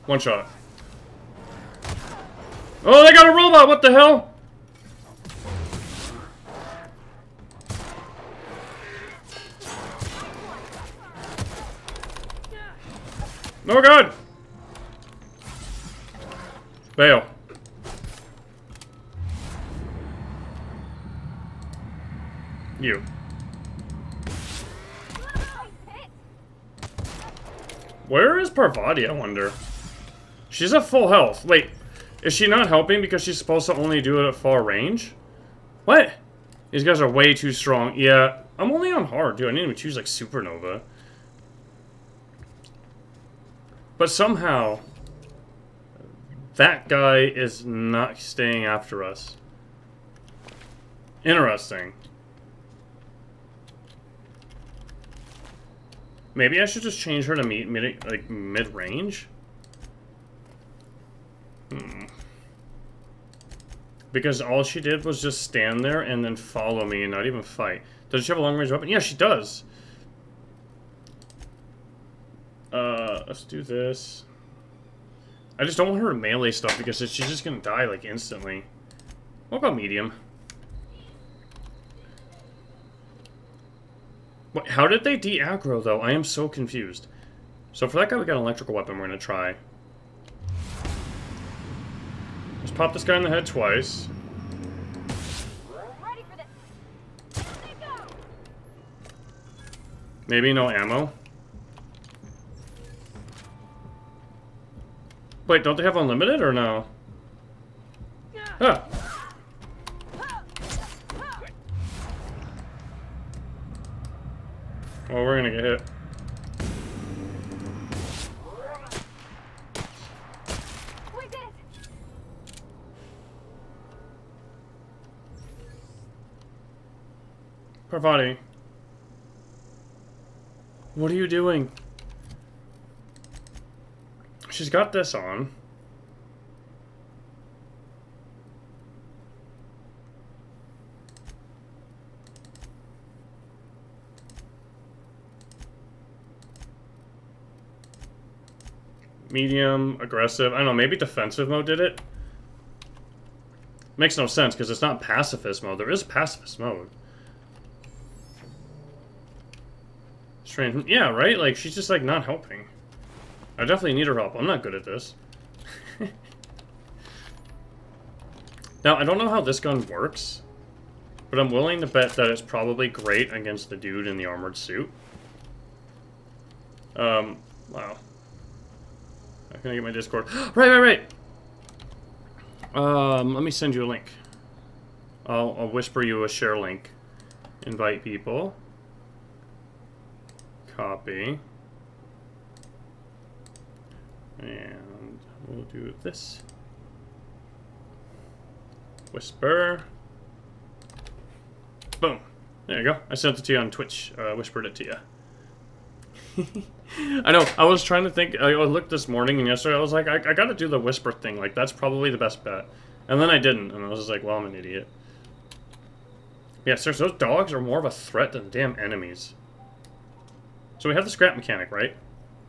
One shot. Oh, they got a robot! What the hell? Oh god! Bail. You. Where is Parvati, I wonder? She's at full health. Wait, is she not helping because she's supposed to only do it at far range? What? These guys are way too strong. Yeah, I'm only on hard, dude. I didn't even choose like Supernova. But somehow, that guy is not staying after us. Interesting. Maybe I should just change her to mid-range? Because all she did was just stand there and then follow me and not even fight. Does she have a long-range weapon? Yeah, she does. Let's do this. I just don't want her to melee stuff because she's just gonna die, like, instantly. What about medium? What, how did they de-aggro, though? I am so confused. So for that guy, we got an electrical weapon we're gonna try. Just pop this guy in the head twice. Ready for this. Maybe no ammo. Wait, don't they have unlimited or no? Huh. Well, we're gonna get hit. We did it. Parvati. What are you doing? She's got this on. Medium, aggressive. I don't know, maybe defensive mode did it? Makes no sense, because it's not pacifist mode. There is pacifist mode. Strange. Yeah, right? Like, she's just, like, not helping. I definitely need her help. I'm not good at this. Now, I don't know how this gun works, but I'm willing to bet that it's probably great against the dude in the armored suit. Wow. I'm gonna get my Discord. Right. Let me send you a link. I'll whisper you a share link. Invite people. Copy. And we'll do this. Whisper. Boom. There you go. I sent it to you on Twitch. Whispered it to you. I know. I was trying to think. I looked this morning and yesterday. I was like, I gotta do the whisper thing. Like, that's probably the best bet. And then I didn't. And I was just like, well, I'm an idiot. Yeah, seriously, those dogs are more of a threat than damn enemies. So we have the scrap mechanic, right?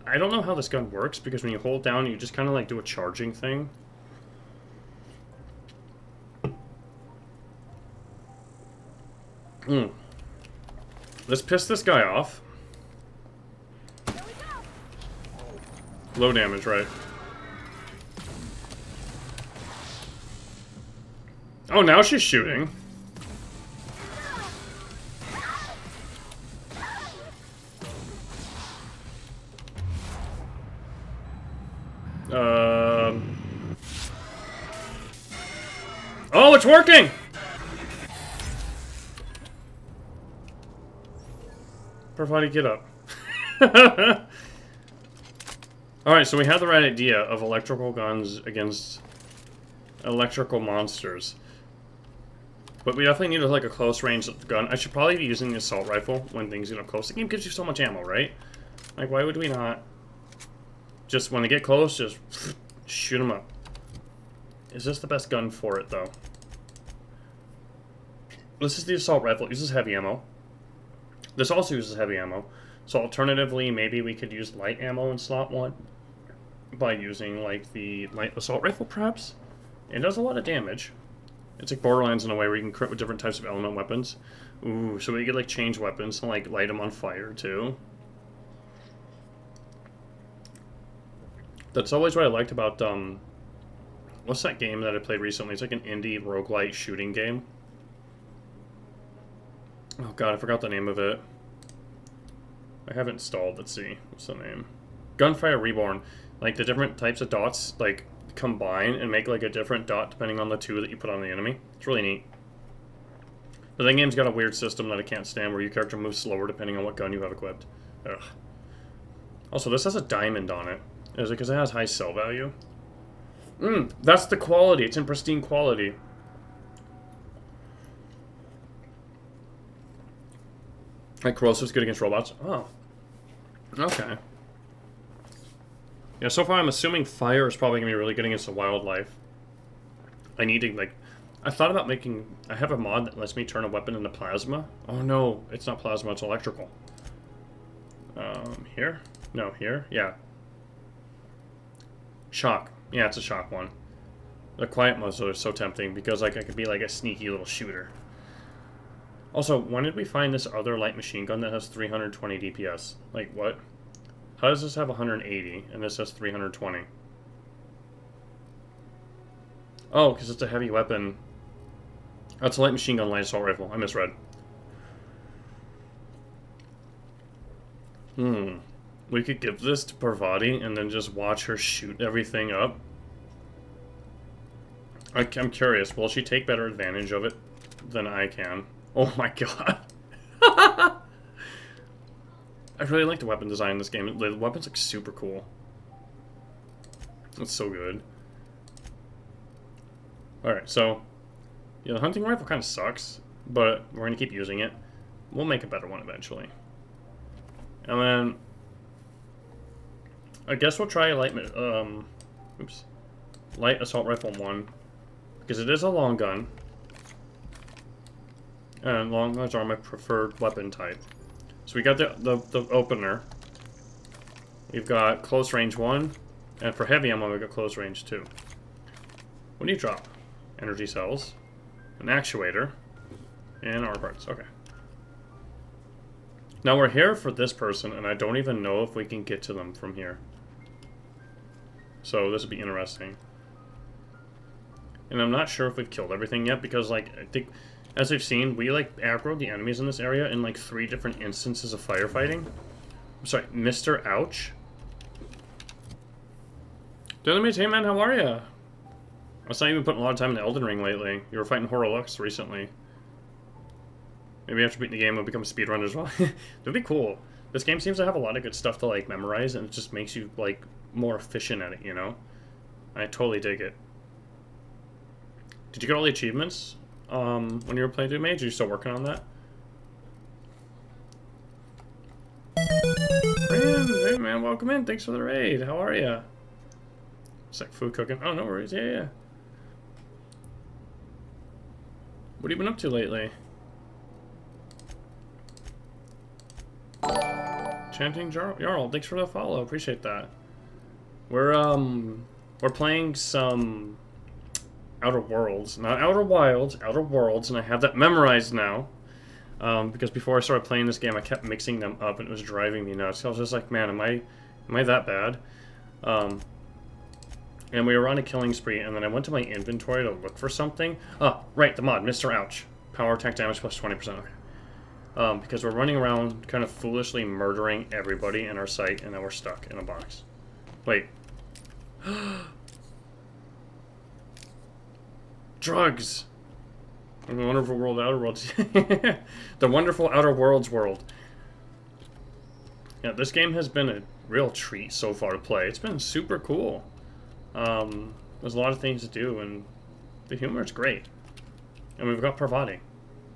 I don't know how this gun works, because when you hold down, you just kind of like do a charging thing. Let's piss this guy off. Low damage, right? Oh, now she's shooting. it's working! Provided get up. Alright, so we had the right idea of electrical guns against electrical monsters. But we definitely need like a close range gun. I should probably be using the assault rifle when things get up close. The game gives you so much ammo, right? Like, why would we not? Just when they get close, just shoot them up. Is this the best gun for it, though? This is the assault rifle. It uses heavy ammo. This also uses heavy ammo. So alternatively, maybe we could use light ammo in slot 1 by using, like, the light assault rifle, perhaps? It does a lot of damage. It's like Borderlands in a way where you can crit with different types of element weapons. Ooh, so we could, like, change weapons and, like, light them on fire, too. That's always what I liked about, what's that game that I played recently? It's like an indie roguelite shooting game. Oh god, I forgot the name of it. I have it installed. Let's see. What's the name? Gunfire Reborn. Like, the different types of dots, like, combine and make, like, a different dot depending on the 2 that you put on the enemy. It's really neat. But that game's got a weird system that I can't stand where your character moves slower depending on what gun you have equipped. Ugh. Also, this has a diamond on it. Is it because it has high sell value? That's the quality. It's in pristine quality. Like, corrosive's good against robots? Oh. Okay. Yeah, so far I'm assuming fire is probably going to be really good against the wildlife. I need to, like... I thought about making... I have a mod that lets me turn a weapon into plasma. Oh no, it's not plasma, it's electrical. Here? No, here? Yeah. Shock. Yeah, it's a shock one. The quiet modes are so tempting because, like, I could be like a sneaky little shooter. Also, when did we find this other light machine gun that has 320 DPS? Like, what? How does this have 180 and this has 320? Oh, because it's a heavy weapon. That's a light machine gun, light assault rifle. I misread. We could give this to Parvati and then just watch her shoot everything up. I'm curious. Will she take better advantage of it than I can? Oh my god. I really like the weapon design in this game. The weapons look super cool. It's so good. Alright, so... yeah, the hunting rifle kind of sucks, but we're going to keep using it. We'll make a better one eventually. And then... I guess we'll try light assault rifle 1. Because it is a long gun. And long guns are my preferred weapon type. So we got the opener. We've got close range 1. And for heavy ammo, we've got close range 2. What do you drop? Energy cells. An actuator. And armor parts. Okay. Now we're here for this person, and I don't even know if we can get to them from here. So this would be interesting. And I'm not sure if we've killed everything yet, because, like, I think, as we've seen, we, like, aggroed the enemies in this area in, like, 3 different instances of firefighting. I'm sorry, Mr. Ouch. Dynamite, hey man, how are ya? I was not even putting a lot of time in the Elden Ring lately. You were fighting Horolux recently. Maybe after beating the game, I'll become a speedrunner as well. That'd be cool. This game seems to have a lot of good stuff to, like, memorize, and it just makes you, like, more efficient at it, you know? I totally dig it. Did you get all the achievements when you were playing Doom Age? Are you still working on that? Hey man, welcome in. Thanks for the raid. How are ya? It's like food cooking. Oh, no worries. Yeah. What have you been up to lately? Chanting Jarl, thanks for the follow. Appreciate that. We're playing some Outer Worlds, not Outer Wilds, Outer Worlds, and I have that memorized now. Because before I started playing this game, I kept mixing them up, and it was driving me nuts. I was just like, man, am I that bad? And we were on a killing spree, and then I went to my inventory to look for something. Oh, right, the mod, Mr. Ouch. Power attack damage plus 20%. Okay. Because we're running around kind of foolishly murdering everybody in our sight, and then we're stuck in a box. Wait. Drugs! The wonderful world, outer worlds. The wonderful outer worlds world. Yeah, this game has been a real treat so far to play. It's been super cool. There's a lot of things to do, and the humor is great. And we've got Parvati,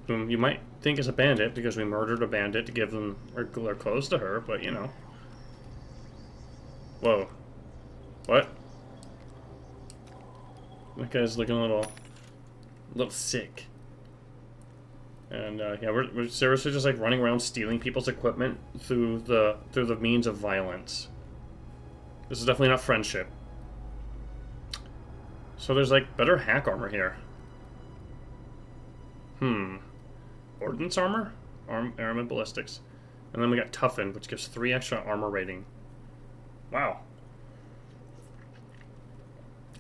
whom you might think is a bandit because we murdered a bandit to give them our clothes to her, but you know. Whoa. What? That guy's looking a little sick. And yeah, we're seriously just like running around stealing people's equipment through the means of violence. This is definitely not friendship. So there's like better hack armor here. Ordnance armor? Armament ballistics. And then we got toughen, which gives 3 extra armor rating. Wow.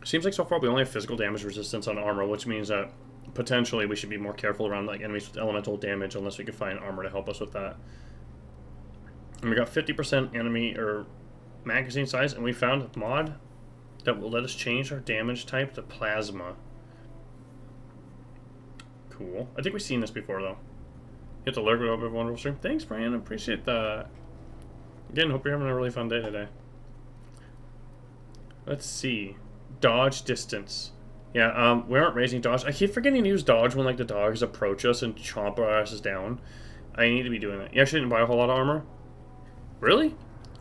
Seems like so far we only have physical damage resistance on armor, which means that potentially we should be more careful around like enemies with elemental damage unless we can find armor to help us with that. And we got 50% enemy or magazine size, and we found a mod that will let us change our damage type to plasma. Cool. I think we've seen this before though. Hit the lurk with a wonderful stream. Thanks, Brian. Appreciate that. Again, hope you're having a really fun day today. Let's see. Dodge distance. Yeah, we aren't raising dodge. I keep forgetting to use dodge when like the dogs approach us and chomp our asses down. I need to be doing that. You actually didn't buy a whole lot of armor? Really?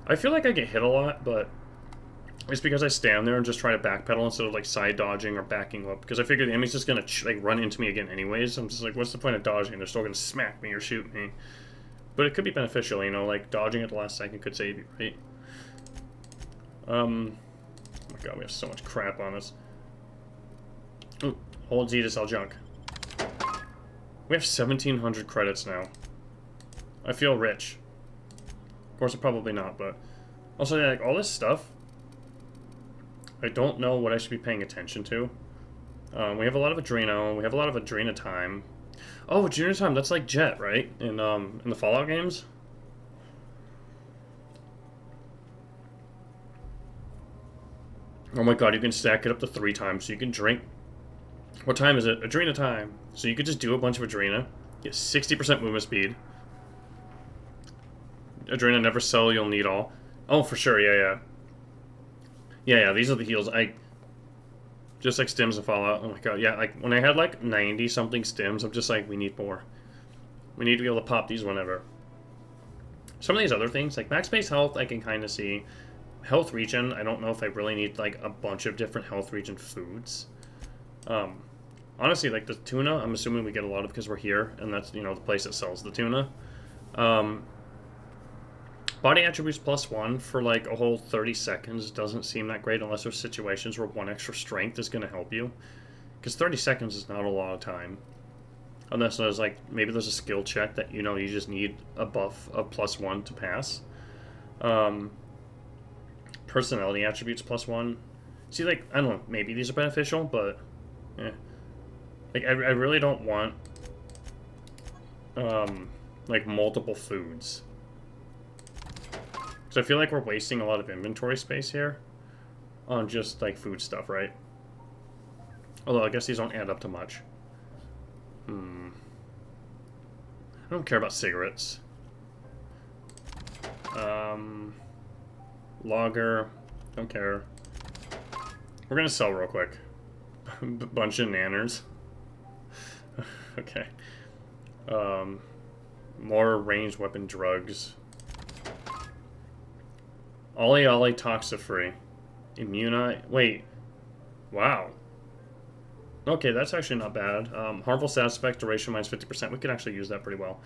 I feel like I get hit a lot, but it's because I stand there and just try to backpedal instead of like side dodging or backing up. Because I figure the enemy's just gonna like run into me again anyways. I'm just like, what's the point of dodging? They're still gonna smack me or shoot me. But it could be beneficial, you know, like dodging at the last second could save you, right? Oh my god, we have so much crap on us. Ooh, hold Z to sell junk. We have 1,700 credits now. I feel rich. Of course, probably not, but also like all this stuff. I don't know what I should be paying attention to. We have a lot of Adreno. We have a lot of Adrena time. Oh, Adrena time. That's like Jet, right? In the Fallout games. Oh my god, you can stack it up to 3 times, so you can drink. What time is it? Adrena time. So you could just do a bunch of Adrena, get 60% movement speed. Adrena never sell, you'll need all. Oh, for sure, yeah. Yeah, these are the heals. Just like stims and Fallout. Oh my god, yeah, like when I had like 90 something stims, I'm just like, we need more. We need to be able to pop these whenever. Some of these other things, like max base health, I can kind of see. Health regen, I don't know if I really need like a bunch of different health regen foods. Honestly, like the tuna, I'm assuming we get a lot of because we're here, and that's, you know, the place that sells the tuna. Body attributes +1 for like a whole 30 seconds doesn't seem that great unless there's situations where 1 extra strength is going to help you. Because 30 seconds is not a lot of time. Unless there's like, maybe there's a skill check that, you know, you just need a buff of +1 to pass. Personality attributes +1. See, like, I don't know, maybe these are beneficial, but like, I really don't want like multiple foods. So I feel like we're wasting a lot of inventory space here on just like food stuff, right? Although I guess these don't add up to much. I don't care about cigarettes. Logger, don't care. We're gonna sell real quick. Bunch of nanners. Okay. More ranged weapon drugs. Ollie Toxifree. Immuni... Wait. Wow. Okay, that's actually not bad. Harmful status effect, duration minus 50%. We could actually use that pretty well.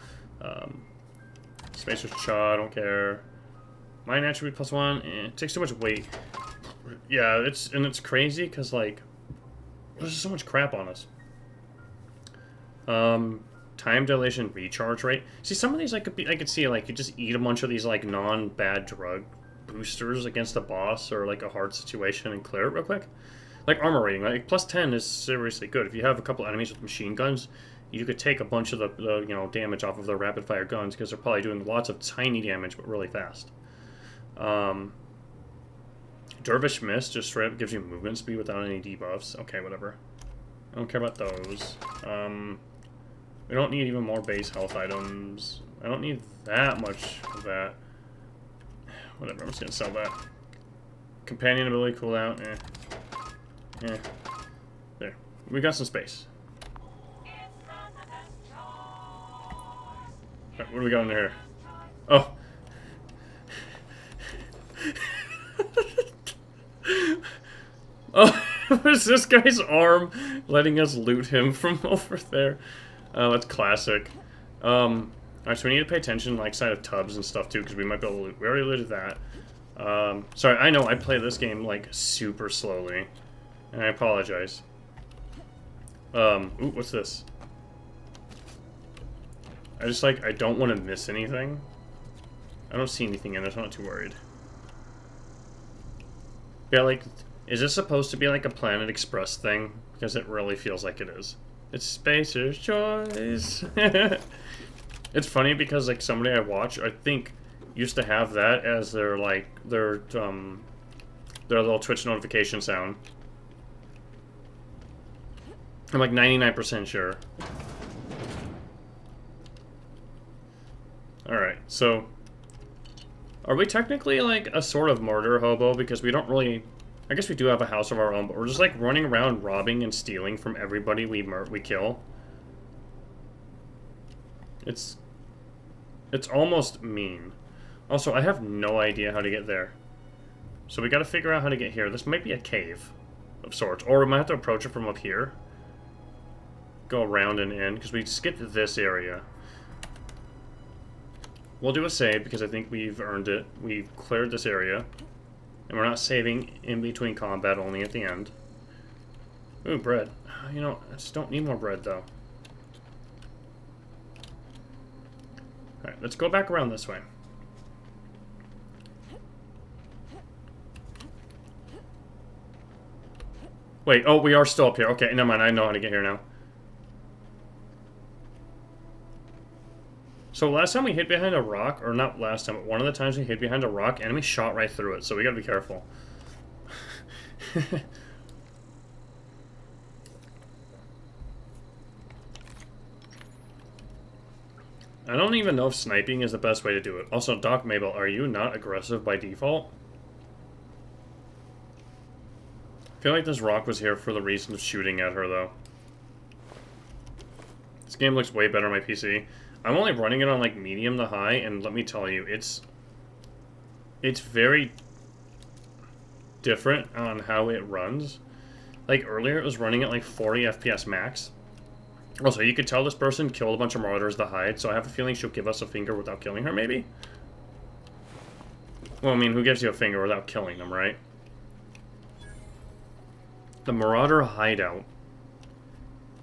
Spacer's Chaw, I don't care. Mind attribute +1. It takes too much weight. Yeah, it's crazy because, like, there's just so much crap on us. Time dilation recharge rate. See, some of these I could see, like, you just eat a bunch of these, like, non-bad drug boosters against a boss or like a hard situation and clear it real quick. Like armor rating, like +10 is seriously good. If you have a couple enemies with machine guns, you could take a bunch of the you know, damage off of their rapid fire guns because they're probably doing lots of tiny damage but really fast. Dervish Mist just straight up gives you movement speed without any debuffs. Okay, whatever. I don't care about those. We don't need even more base health items. I don't need that much of that. Whatever, I'm just gonna sell that. Companion ability cooldown, eh. There. We got some space. Right, what do we got in here? Oh. Oh, was this guy's arm letting us loot him from over there? Oh, that's classic. Alright, so we need to pay attention, like, side of tubs and stuff, too, because we might be able to loot. We already looted that. Sorry, I know I play this game, like, super slowly. And I apologize. Ooh, what's this? I just, like, I don't want to miss anything. I don't see anything in it, so I'm not too worried. Yeah, like, is this supposed to be, like, a Planet Express thing? Because it really feels like it is. It's Spacer's Choice. It's funny because, like, somebody I watch, I think, used to have that as their, like, their little Twitch notification sound. I'm, like, 99% sure. Alright, so... Are we technically, like, a sort of murder hobo? Because we don't really... I guess we do have a house of our own, but we're just, like, running around robbing and stealing from everybody we kill. It's almost mean. Also, I have no idea how to get there. So we gotta figure out how to get here. This might be a cave of sorts. Or we might have to approach it from up here. Go around and in, because we skipped this area. We'll do a save, because I think we've earned it. We've cleared this area. And we're not saving in between combat, only at the end. Ooh, bread. You know, I just don't need more bread, though. Alright, let's go back around this way. Wait, oh, we are still up here. Okay, never mind, I know how to get here now. So last time we hid behind a rock, or not last time, but one of the times we hid behind a rock, enemy shot right through it, so we gotta be careful. I don't even know if sniping is the best way to do it. Also, Doc Mabel, are you not aggressive by default? I feel like this rock was here for the reason of shooting at her, though. This game looks way better on my PC. I'm only running it on, like, medium to high, and let me tell you, it's very different on how it runs. Like, earlier it was running at, like, 40 FPS max. Also, you could tell this person killed a bunch of Marauders to hide, so I have a feeling she'll give us a finger without killing her, maybe? Well, I mean, who gives you a finger without killing them, right? The Marauder Hideout.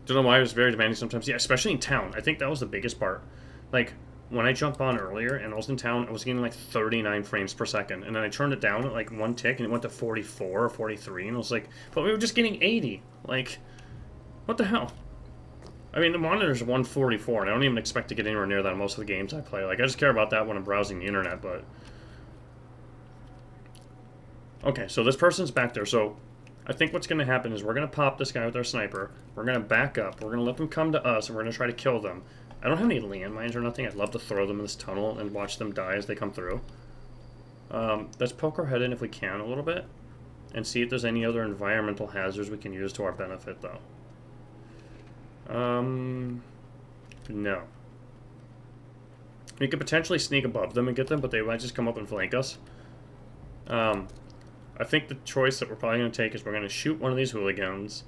Don't know why it was very demanding sometimes. Yeah, especially in town. I think that was the biggest part. Like, when I jumped on earlier and I was in town, I was getting like 39 frames per second. And then I turned it down at like one tick and it went to 44 or 43. And I was like, but we were just getting 80. Like, what the hell? I mean, the monitor's 144 and I don't even expect to get anywhere near that in most of the games I play. Like, I just care about that when I'm browsing the internet, but... Okay, so this person's back there, so... I think what's going to happen is we're going to pop this guy with our sniper, we're going to back up, we're going to let them come to us, and we're going to try to kill them. I don't have any landmines or nothing. I'd love to throw them in this tunnel and watch them die as they come through. Let's poke our head in if we can a little bit, and see if there's any other environmental hazards we can use to our benefit, though. No. We could potentially sneak above them and get them, but they might just come up and flank us. I think the choice that we're probably going to take is we're going to shoot one of these hooligans.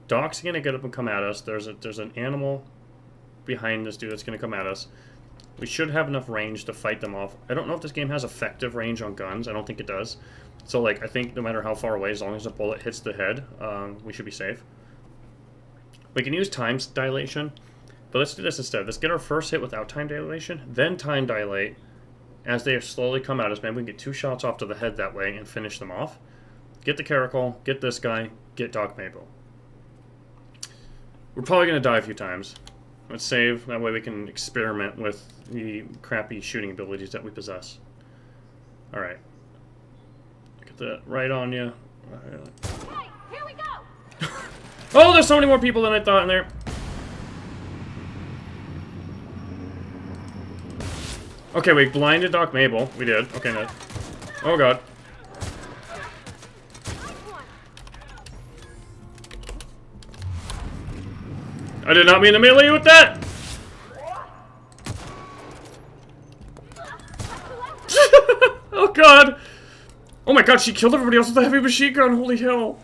Doc's going to get up and come at us. There's an animal behind this dude that's going to come at us. We should have enough range to fight them off. I don't know if this game has effective range on guns. I don't think it does. So, like, I think no matter how far away, as long as a bullet hits the head, we should be safe. We can use time dilation, but let's do this instead. Let's get our first hit without time dilation, then time dilate. As they slowly come at us, maybe we can get 2 shots off to the head that way and finish them off. Get the Caracal, get this guy, get Doc Mabel. We're probably going to die a few times. Let's save, that way we can experiment with the crappy shooting abilities that we possess. Alright. Get that right on you. Hey, here we go! Oh, there's so many more people than I thought in there. Okay, we blinded Doc Mabel. We did. Okay, no. Oh god. I did not mean to melee you with that! Oh god! Oh my god, she killed everybody else with a heavy machine gun, holy hell!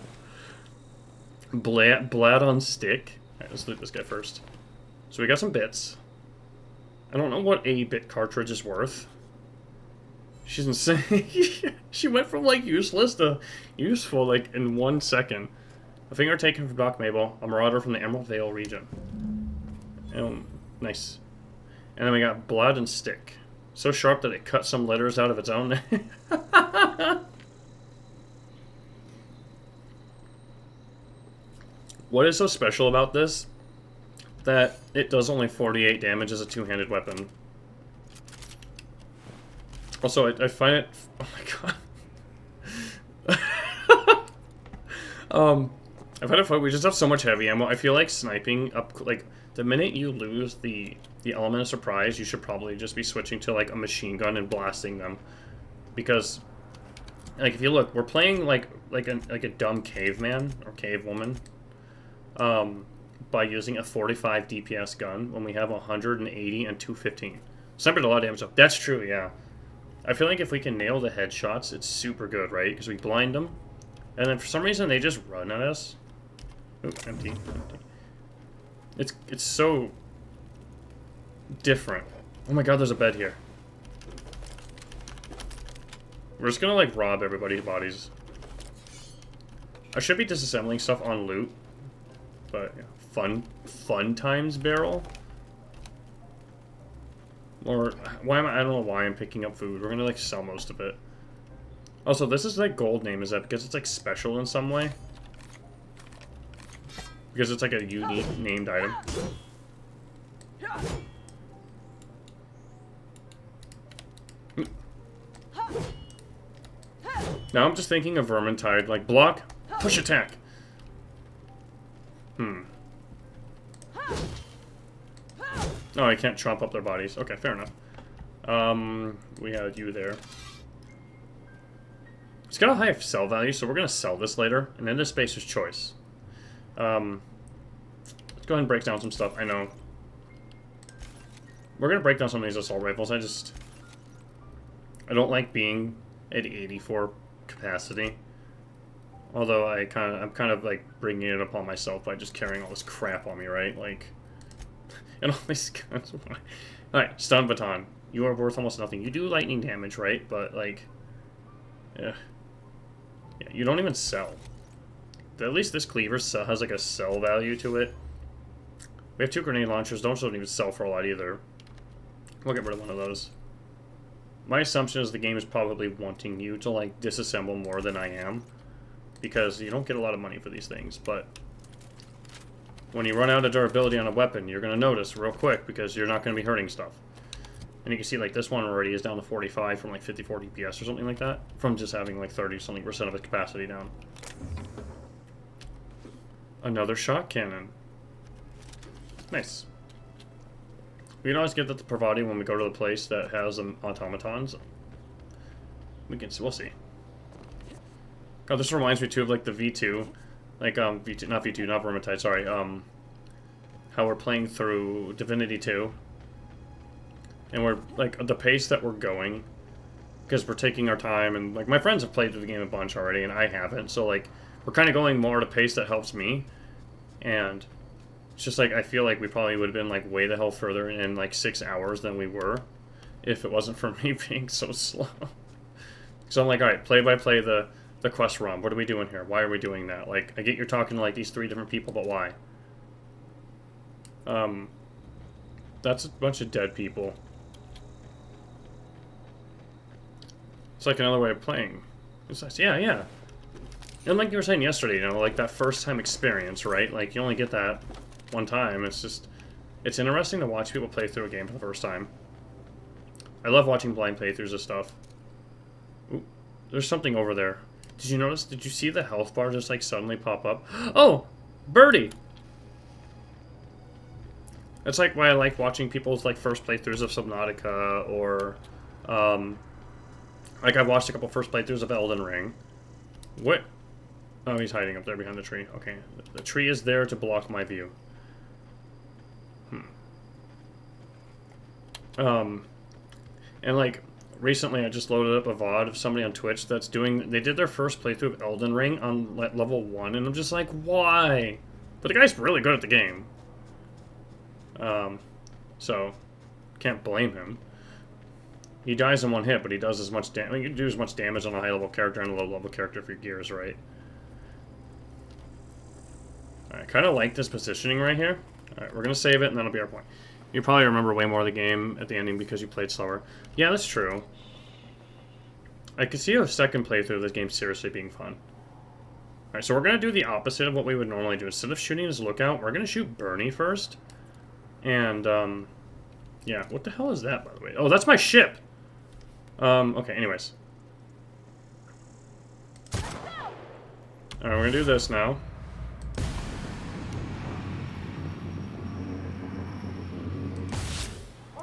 Blad on stick. Alright, let's loot this guy first. So we got some bits. I don't know what a bit cartridge is worth. She's insane. She went from like useless to useful like in 1 second. A finger taken from Doc Mabel, a marauder from the Emerald Vale region. Nice. And then we got blood and stick. So sharp that it cut some letters out of its own. What is so special about this? That it does only 48 damage as a two-handed weapon. Also, I find it... Oh my god. I find it fun. We just have so much heavy ammo. I feel like sniping up... Like, the minute you lose the element of surprise, you should probably just be switching to, like, a machine gun and blasting them. Because, like, if you look, we're playing, like a dumb caveman or cavewoman. By using a 45 DPS gun when we have 180 and 215. Sniper did a lot of damage. That's true, yeah. I feel like if we can nail the headshots, it's super good, right? Because we blind them, and then for some reason they just run at us. Ooh, empty. It's so different. Oh my god, there's a bed here. We're just gonna like rob everybody's bodies. I should be disassembling stuff on loot, but yeah. Fun times barrel? Or why am I don't know why I'm picking up food. We're gonna like sell most of it. Also, this is like gold name. Is that because it's like special in some way? Because it's like a unique named item. Now I'm just thinking of Vermintide, like block, push attack. Oh, I can't chomp up their bodies. Okay, fair enough. We had you there. It's got a high sell value, so we're gonna sell this later, and then this spacer's choice. Let's go ahead and break down some stuff. I know. We're gonna break down some of these assault rifles. I don't like being at 84 capacity. Although I'm kind of like bringing it upon myself by just carrying all this crap on me, right? Like. And all these guns. Alright, stun baton. You are worth almost nothing. You do lightning damage, right? But, like... Yeah, you don't even sell. At least this cleaver has, like, a sell value to it. We have 2 grenade launchers. Those don't even sell for a lot, either. We'll get rid of one of those. My assumption is the game is probably wanting you to, like, disassemble more than I am. Because you don't get a lot of money for these things, but... When you run out of durability on a weapon, you're going to notice real quick because you're not going to be hurting stuff. And you can see like this one already is down to 45 from like 54 DPS or something like that. From just having like 30-something% of its capacity down. Another shot cannon. Nice. We can always get that to Pravati when we go to the place that has automatons. We'll see. God, this reminds me too of like the V2. Like, V2, not V2, not Vermintide, sorry, how we're playing through Divinity 2. And we're, like, the pace that we're going, because we're taking our time, and, like, my friends have played through the game a bunch already, and I haven't, so, like, we're kind of going more at a pace that helps me, and it's just, like, I feel like we probably would have been, like, way the hell further in, like, 6 hours than we were, if it wasn't for me being so slow. So I'm like, alright, play by play the quest ROM. What are we doing here? Why are we doing that? Like, I get you're talking to, like, these 3 different people, but why? That's a bunch of dead people. It's like another way of playing. It's nice. Yeah. And like you were saying yesterday, you know, like that first time experience, right? Like, you only get that one time. It's just... It's interesting to watch people play through a game for the first time. I love watching blind playthroughs of stuff. Ooh, there's something over there. Did you notice? Did you see the health bar just, like, suddenly pop up? Oh! Birdie! That's like why I like watching people's like first playthroughs of Subnautica, or like I've watched a couple first playthroughs of Elden Ring. What? Oh, he's hiding up there behind the tree. Okay, the tree is there to block my view. And like recently, I just loaded up a VOD of somebody on Twitch that's doing. They did their first playthrough of Elden Ring on level 1, and I'm just like, why? But the guy's really good at the game. So can't blame him. He dies in one hit, but he does as much damage. You can do as much damage on a high-level character and a low-level character if your gear is right. I kind of like this positioning right here. Alright, we're going to save it, and that'll be our point. You probably remember way more of the game at the ending because you played slower. Yeah, that's true. I could see a second playthrough of this game seriously being fun. Alright, so we're going to do the opposite of what we would normally do. Instead of shooting his lookout, we're going to shoot Bernie first. And, yeah, what the hell is that, by the way? Oh, that's my ship! Okay, anyways. Alright, we're gonna do this now.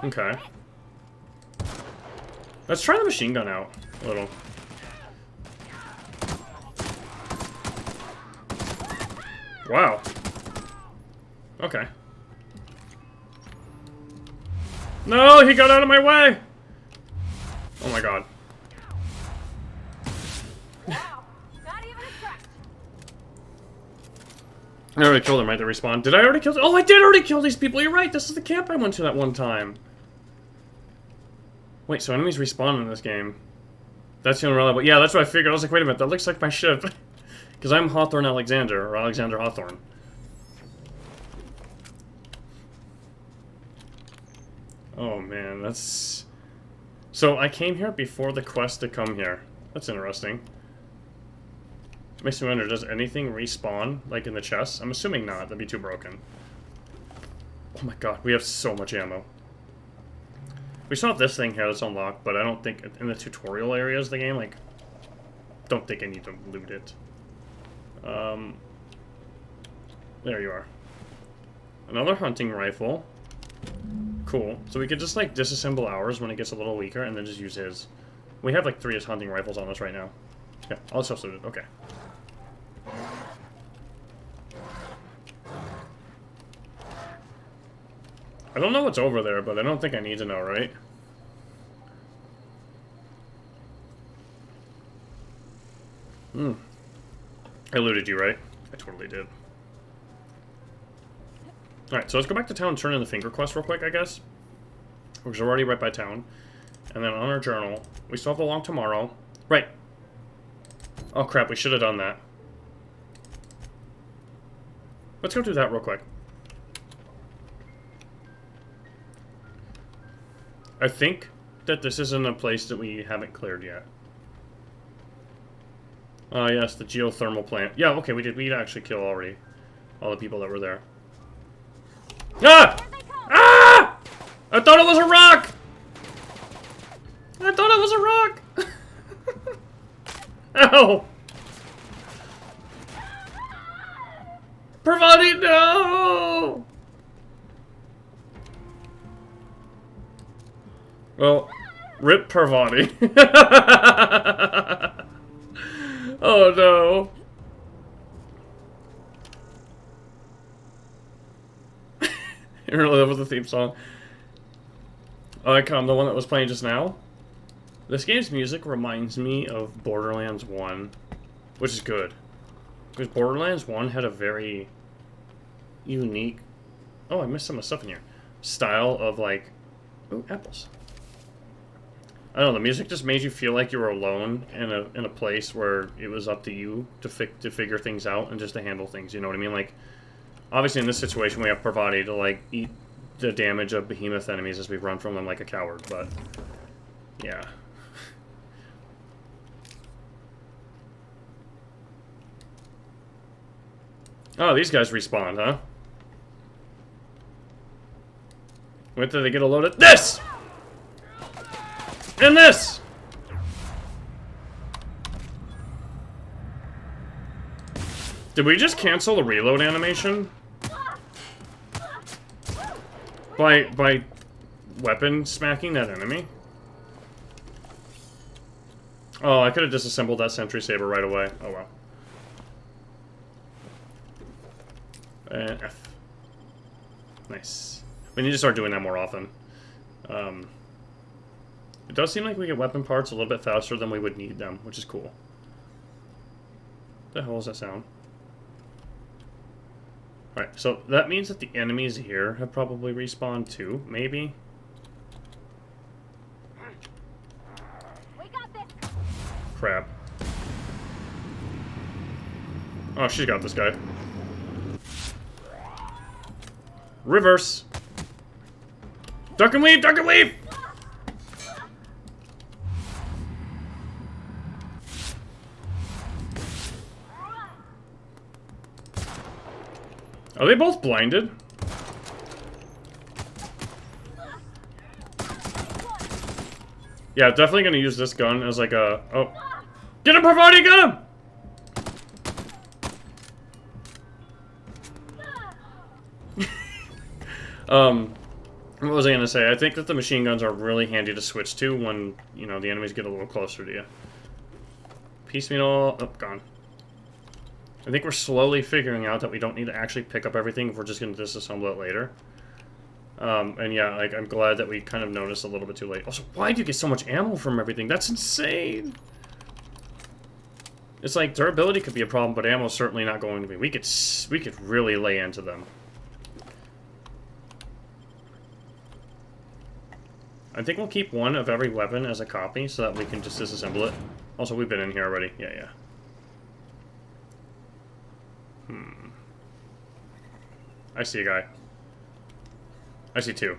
Okay. Let's try the machine gun out a little. Wow. Okay. No, he got out of my way! Oh my god. Wow, not even a scratch. I already killed him, right? They respawn. Did I already kill them? Oh, I did already kill these people! You're right, this is the camp I went to that one time. Wait, so enemies respawn in this game. That's the unreliable. Yeah, that's what I figured. I was like, wait a minute, that looks like my ship. Because I'm Hawthorne Alexander, or Alexander Hawthorne. Oh man, that's... So I came here before the quest to come here. That's interesting. Makes me wonder, does anything respawn, like in the chest? I'm assuming not, that'd be too broken. Oh my god, we have so much ammo. We still have this thing here that's unlocked, but I don't think, in the tutorial areas of the game, like, don't think I need to loot it. There you are. Another hunting rifle. Cool. So we could just, like, disassemble ours when it gets a little weaker, and then just use his. We have, like, 3 hunting rifles on us right now. Yeah, all this stuff's looted. Okay. I don't know what's over there, but I don't think I need to know, right? I looted you, right? I totally did. Alright, so let's go back to town and turn in the finger quest real quick, I guess. Because we're already right by town. And then on our journal, we still have the long tomorrow. Right. Oh crap, we should have done that. Let's go do that real quick. I think that this isn't a place that we haven't cleared yet. Yes, the geothermal plant. Yeah, okay, we did actually kill already all the people that were there. Ah! Ah! I thought it was a rock! I thought it was a rock! Ow! Pravati, no! Well, rip Parvati. Oh no. You really love the theme song. The one that was playing just now. This game's music reminds me of Borderlands 1, which is good. Because Borderlands 1 had a very unique... Oh, I missed some of the stuff in here. Style of, like... Ooh, apples. I don't know, the music just made you feel like you were alone in a place where it was up to you to figure things out and just to handle things, you know what I mean? Like, obviously in this situation we have Parvati to, like, eat the damage of behemoth enemies as we run from them like a coward, but... Yeah. Oh, these guys respawned, huh? Wait till they get a load of this! And this! Did we just cancel the reload animation? By weapon smacking that enemy? Oh, I could have disassembled that sentry saber right away. Oh well. And F. Nice. We need to start doing that more often. It does seem like we get weapon parts a little bit faster than we would need them, which is cool. What the hell is that sound? Alright, so that means that the enemies here have probably respawned too, maybe? We got this. Crap. Oh, she's got this guy. Reverse! Duck and weave! Duck and weave! Are they both blinded? Yeah, definitely gonna use this gun as like a... Oh. Get him, Parvati! Get him! What was I gonna say? I think that the machine guns are really handy to switch to when, you know, the enemies get a little closer to you. Piecemeal... Oh, gone. I think we're slowly figuring out that we don't need to actually pick up everything if we're just going to disassemble it later. And yeah, like, I'm glad that we kind of noticed a little bit too late. Also, why do you get so much ammo from everything? That's insane! It's like, durability could be a problem, but ammo's certainly not going to be. We could really lay into them. I think we'll keep one of every weapon as a copy so that we can just disassemble it. Also, we've been in here already. Yeah. I see a guy. I see two.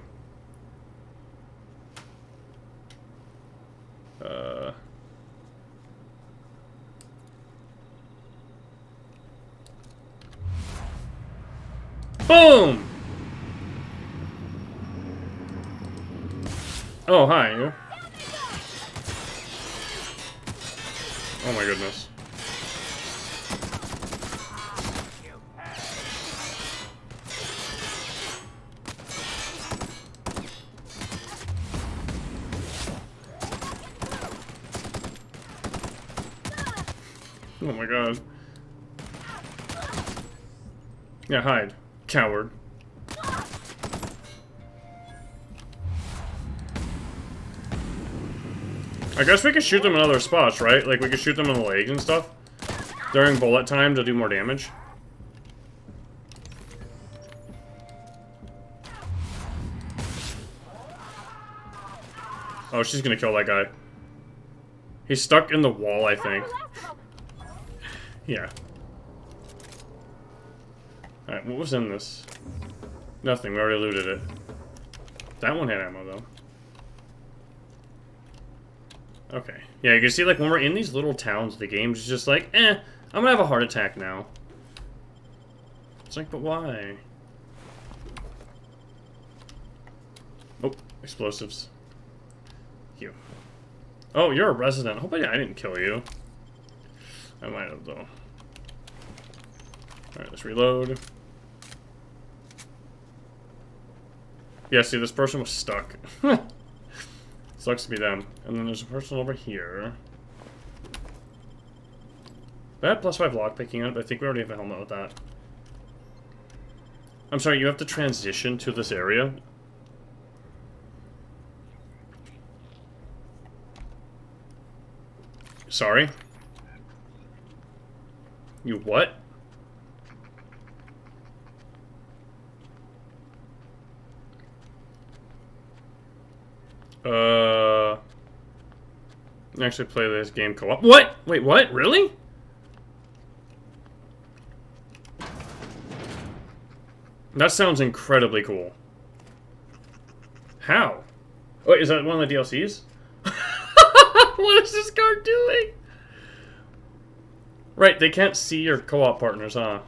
Boom! Oh, hi, you. Oh my goodness. Oh my god. Yeah, hide. Coward. I guess we could shoot them in other spots, right? Like, we could shoot them in the legs and stuff during bullet time to do more damage. Oh, she's gonna kill that guy. He's stuck in the wall, I think. Yeah. Alright, what was in this? Nothing, we already looted it. That one had ammo, though. Okay. Yeah, you can see, like, when we're in these little towns, the game's just like, I'm gonna have a heart attack now. It's like, but why? Oh, explosives. You. Oh, you're a resident. I hope I didn't kill you. I might have, though. Alright, let's reload. Yeah, see, this person was stuck. Sucks to be them. And then there's a person over here. I had +5 lockpicking on it, but I think we already have a helmet with that. I'm sorry, you have to transition to this area? Sorry? You what? Actually play this game co-op. What? Wait, what? Really? That sounds incredibly cool. How? Wait, is that one of the DLCs? What is this card doing? Right, they can't see your co-op partners, huh?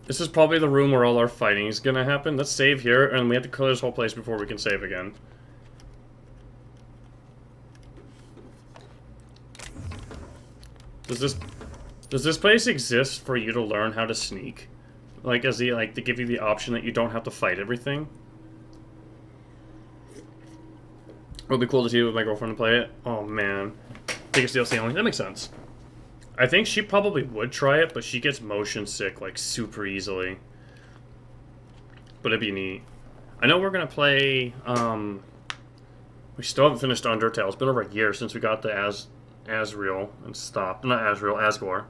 This is probably the room where all our fighting is gonna happen. Let's save here, and we have to clear this whole place before we can save again. Does this place exist for you to learn how to sneak? Like, as the, like, they give you the option that you don't have to fight everything. It would be cool to see with my girlfriend to play it. Oh, man. Biggest DLC only. That makes sense. I think she probably would try it, but she gets motion sick, like, super easily. But it'd be neat. I know we're gonna play, we still haven't finished Undertale. It's been over a year since we got the Asriel and stopped. Not Asriel, Asgore.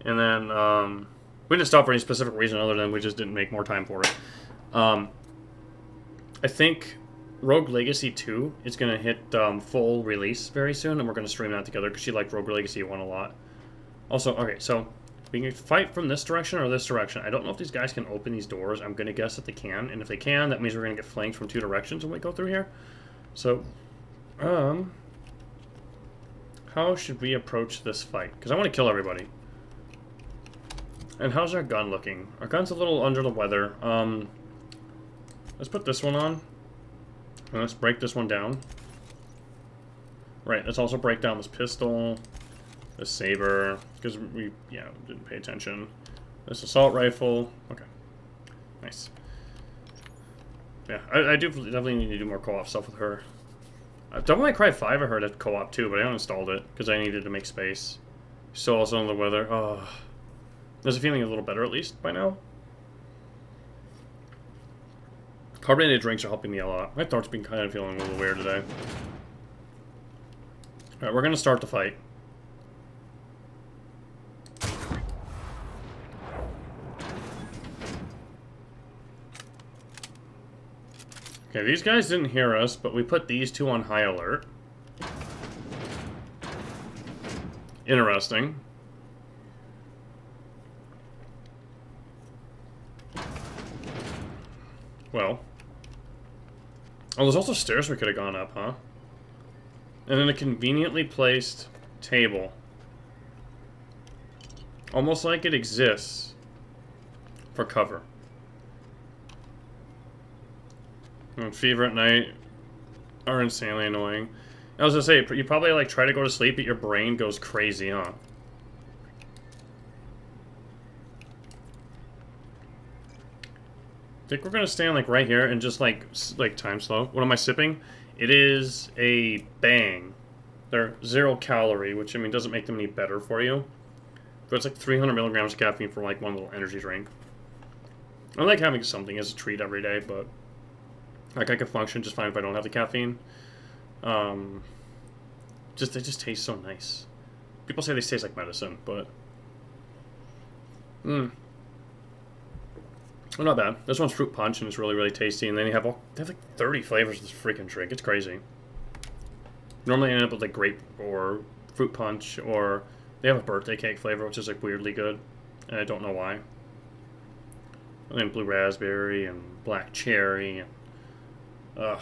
And then, we didn't stop for any specific reason other than we just didn't make more time for it. I think Rogue Legacy 2 is going to hit full release very soon, and we're going to stream that together because she liked Rogue Legacy 1 a lot. Also, okay, so we can fight from this direction or this direction. I don't know if these guys can open these doors. I'm going to guess that they can, and if they can, that means we're going to get flanked from 2 directions when we go through here. So, how should we approach this fight? Because I want to kill everybody. And how's our gun looking? Our gun's a little under the weather. Let's put this one on. And let's break this one down. Right, let's also break down this pistol. This saber. Because we, didn't pay attention. This assault rifle. Okay. Nice. Yeah, I do definitely need to do more co-op stuff with her. Devil May Cry 5 I heard at co-op too, but I uninstalled it because I needed to make space. Still also in the weather. Oh. There's a feeling a little better at least by now. Carbonated drinks are helping me a lot. My throat's been kind of feeling a little weird today. Alright, we're gonna start the fight. Okay, these guys didn't hear us, but we put these 2 on high alert. Interesting. Well. Oh, there's also stairs we could have gone up, huh? And then a conveniently placed table. Almost like it exists for cover. And fever at night are insanely annoying. I was gonna say, you probably like try to go to sleep, but your brain goes crazy, huh? I think we're gonna stand like right here and just like time slow. What am I sipping? It is a Bang. They're 0 calorie, which I mean doesn't make them any better for you. But it's like 300 milligrams of caffeine for like one little energy drink. I like having something as a treat every day, but like I could function just fine if I don't have the caffeine. They just taste so nice. People say they taste like medicine, but well, not bad. This one's fruit punch and it's really, really tasty. And then they have like 30 flavors of this freaking drink. It's crazy. Normally I end up with like grape or fruit punch, or they have a birthday cake flavor, which is like weirdly good. And I don't know why. And then blue raspberry and black cherry. And, oh.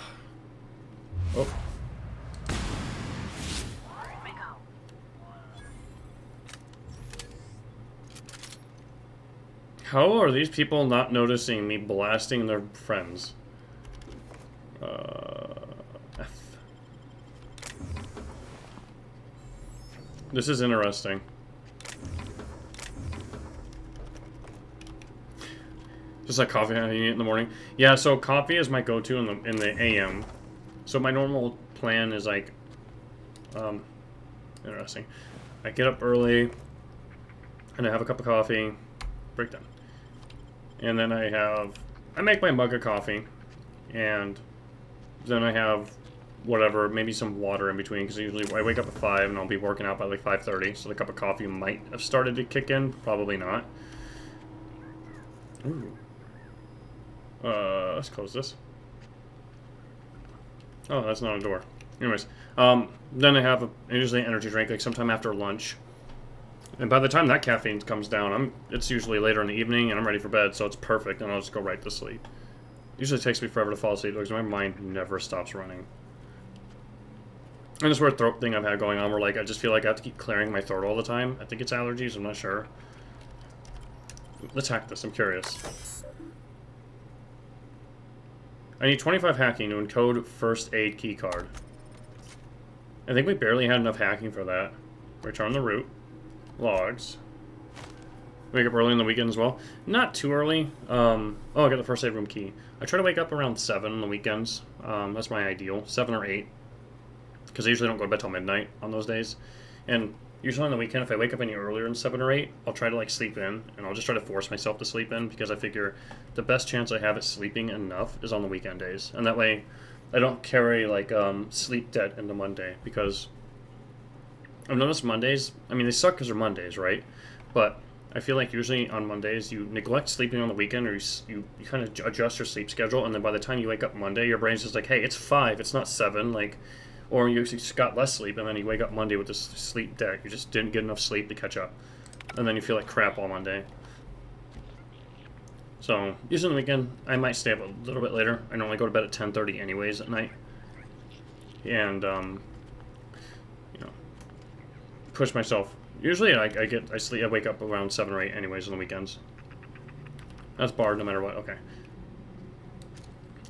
How are these people not noticing me blasting their friends? F. This is interesting. Just like coffee I eat in the morning. Yeah, so coffee is my go-to in the AM. So my normal plan is like, interesting. I get up early, and I have a cup of coffee, break down. And then I make my mug of coffee, and then I have whatever, maybe some water in between, because usually I wake up at 5 and I'll be working out by like 5:30, so the cup of coffee might have started to kick in, probably not. Ooh. Let's close this. Oh, that's not a door. Anyways, then I usually an energy drink, like sometime after lunch. And by the time that caffeine comes down, it's usually later in the evening, and I'm ready for bed, so it's perfect, and I'll just go right to sleep. Usually takes me forever to fall asleep, because my mind never stops running. And this weird throat thing I've had going on, where like I just feel like I have to keep clearing my throat all the time. I think it's allergies, I'm not sure. Let's hack this, I'm curious. I need 25 hacking to encode first aid keycard. I think we barely had enough hacking for that. Return the root. Logs. Wake up early on the weekend as well. Not too early. Oh, I got the first aid room key. I try to wake up around 7 on the weekends. That's my ideal. 7 or 8. Because I usually don't go to bed till midnight on those days. And usually on the weekend, if I wake up any earlier than 7 or 8, I'll try to like sleep in. And I'll just try to force myself to sleep in. Because I figure the best chance I have at sleeping enough is on the weekend days. And that way, I don't carry like sleep debt into Monday. Because I've noticed Mondays, I mean, they suck because they're Mondays, right? But I feel like usually on Mondays you neglect sleeping on the weekend, or you kind of adjust your sleep schedule, and then by the time you wake up Monday, your brain's just like, hey, it's 5, it's not 7, like, or you just got less sleep, and then you wake up Monday with this sleep debt. You just didn't get enough sleep to catch up, and then you feel like crap all Monday. So usually on the weekend, I might stay up a little bit later. I normally go to bed at 10:30 anyways at night, and you know, push myself. Usually I wake up around 7 or 8 anyways on the weekends. That's barred no matter what. Okay.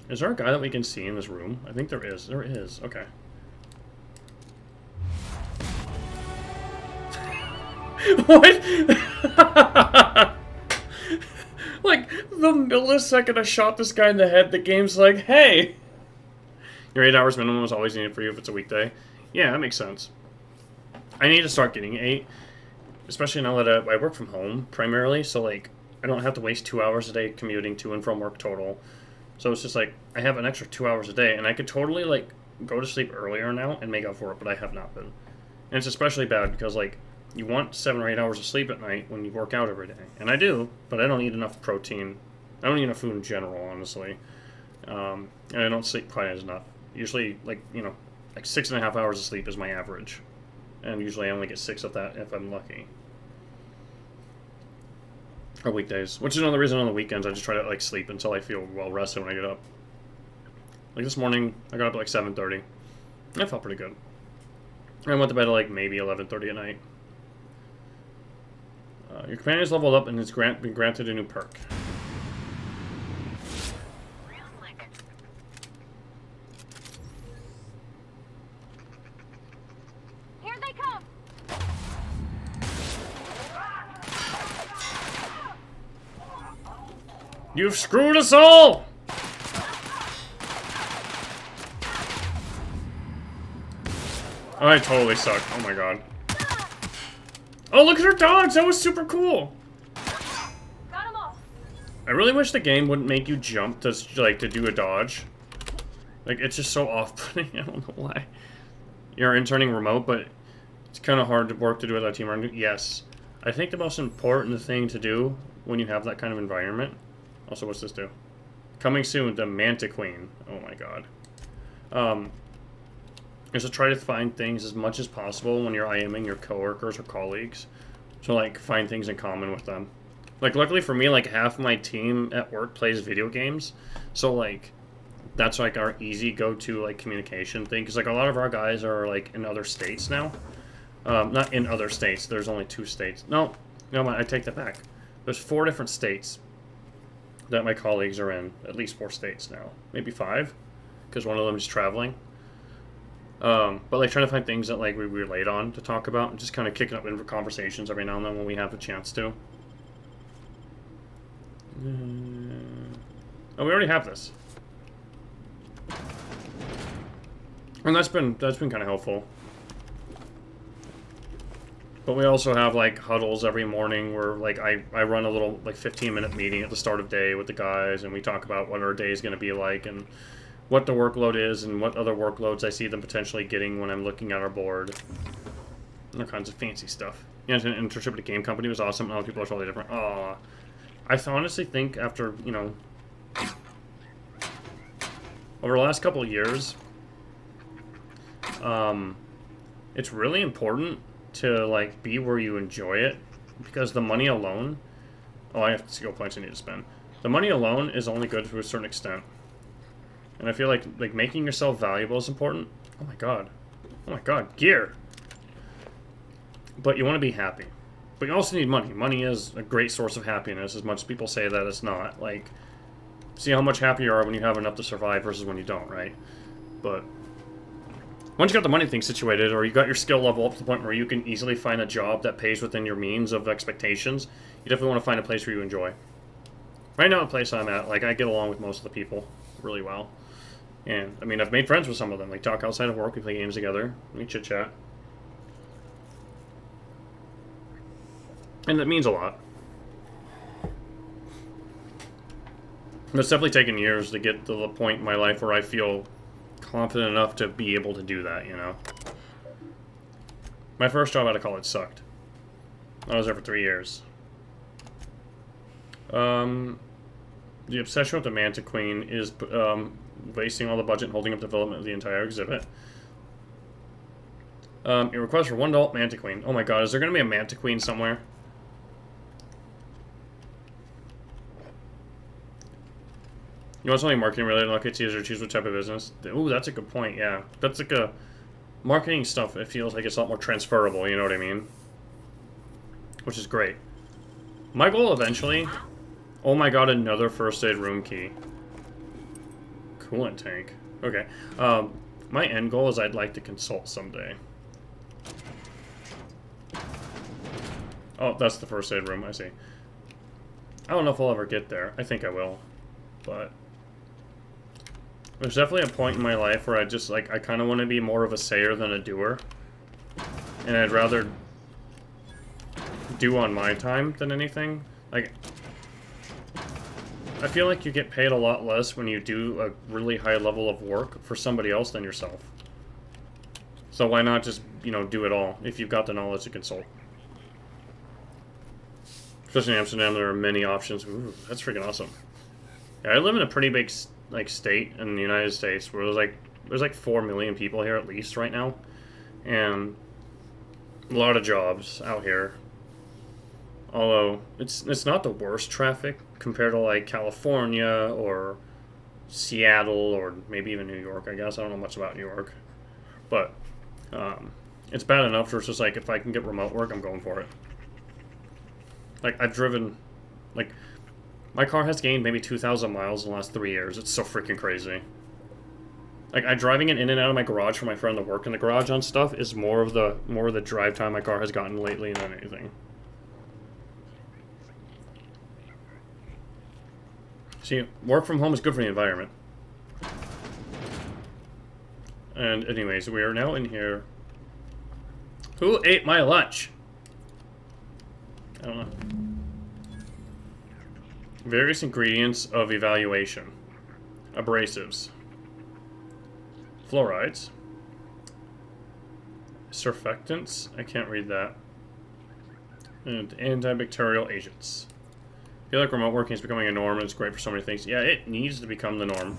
Is there a guy that we can see in this room? I think there is. There is. Okay. What? Like, the millisecond I shot this guy in the head, the game's like, hey! Your 8 hours minimum is always needed for you if it's a weekday. Yeah, that makes sense. I need to start getting 8, especially now that I work from home primarily, so like I don't have to waste 2 hours a day commuting to and from work total. So it's just like I have an extra 2 hours a day, and I could totally like go to sleep earlier now and make up for it, but I have not been. And it's especially bad because like you want 7 or 8 hours of sleep at night when you work out every day, and I do, but I don't eat enough protein. I don't eat enough food in general, honestly, and I don't sleep quite as enough. Usually, like like 6.5 hours of sleep is my average. And usually I only get 6 of that if I'm lucky. Or weekdays. Which is another reason on the weekends I just try to like sleep until I feel well rested when I get up. Like this morning, I got up at like 7:30. I felt pretty good. I went to bed at like maybe 11:30 at night. Your companion's leveled up and has been granted a new perk. You've screwed us all! I totally suck. Oh my god. Oh, look at her dodge! That was super cool! Got 'em all. I really wish the game wouldn't make you jump to, like, to do a dodge. Like, it's just so off-putting. I don't know why. You're interning remote, but it's kind of hard to work to do without team running. Yes. I think the most important thing to do when you have that kind of environment... Also, what's this do? Coming soon, the Manta Queen. Oh my god. Is to try to find things as much as possible when you're IMing your coworkers or colleagues. So, like, find things in common with them. Like, luckily for me, like, half my team at work plays video games. So, like, that's, like, our easy go-to, like, communication thing. Because, like, a lot of our guys are, like, in other states now. Not in other states. There's only 2 states. No, I take that back. There's 4 different states that my colleagues are in. At least 4 states now. Maybe 5, because one of them is traveling. But like trying to find things that like we relate on to talk about, and just kind of kicking up in conversations every now and then when we have a chance to. Oh, we already have this, and that's been kind of helpful. But we also have, like, huddles every morning where, like, I run a little, like, 15-minute meeting at the start of day with the guys, and we talk about what our day is going to be like, and what the workload is, and what other workloads I see them potentially getting when I'm looking at our board. And all kinds of fancy stuff. Yeah, an internship at a game company was awesome, and other people are totally different. I honestly think after, you know, over the last couple of years, it's really important to, like, be where you enjoy it, because the money alone... Oh, I have skill points I need to spend. The money alone is only good to a certain extent. And I feel like making yourself valuable is important. Oh my god. Oh my god, gear! But you want to be happy. But you also need money. Money is a great source of happiness, as much as people say that it's not. Like, see how much happier you are when you have enough to survive versus when you don't, right? But once you got the money thing situated, or you got your skill level up to the point where you can easily find a job that pays within your means of expectations, you definitely want to find a place where you enjoy. Right now, the place I'm at, like, I get along with most of the people really well. And, I mean, I've made friends with some of them. Like, talk outside of work, we play games together, we chit-chat. And that means a lot. It's definitely taken years to get to the point in my life where I feel confident enough to be able to do that, you know? My first job out of college sucked. I was there for 3 years. The obsession with the Manta Queen is wasting all the budget and holding up development of the entire exhibit. A request for 1 adult Manta Queen. Oh my god, is there going to be a Manta Queen somewhere? You want something marketing related? Look at or choose what type of business. Ooh, that's a good point, yeah. That's like a... Marketing stuff, it feels like it's a lot more transferable, you know what I mean? Which is great. My goal eventually... Oh my god, another first aid room key. Coolant tank. Okay. My end goal is I'd like to consult someday. Oh, that's the first aid room, I see. I don't know if I'll ever get there. I think I will. But... There's definitely a point in my life where I just, like, I kind of want to be more of a sayer than a doer. And I'd rather do on my time than anything. Like, I feel like you get paid a lot less when you do a really high level of work for somebody else than yourself. So why not just, you know, do it all if you've got the knowledge to consult. Especially in Amsterdam, there are many options. Ooh, that's freaking awesome. Yeah, I live in a pretty big, like, state in the United States where there's like 4 million people here at least right now. And a lot of jobs out here. Although, it's not the worst traffic compared to, like, California or Seattle or maybe even New York, I guess. I don't know much about New York. But, it's bad enough where it's just, like, if I can get remote work, I'm going for it. Like, I've driven, like, my car has gained maybe 2,000 miles in the last 3 years. It's so freaking crazy. Like, I'm driving it in and out of my garage for my friend to work in the garage on stuff is more of the drive time my car has gotten lately than anything. See, work from home is good for the environment. And anyways, we are now in here. Who ate my lunch? I don't know. Various ingredients of evaluation. Abrasives. Fluorides. Surfactants. I can't read that. And antibacterial agents. I feel like remote working is becoming a norm and it's great for so many things. Yeah, it needs to become the norm.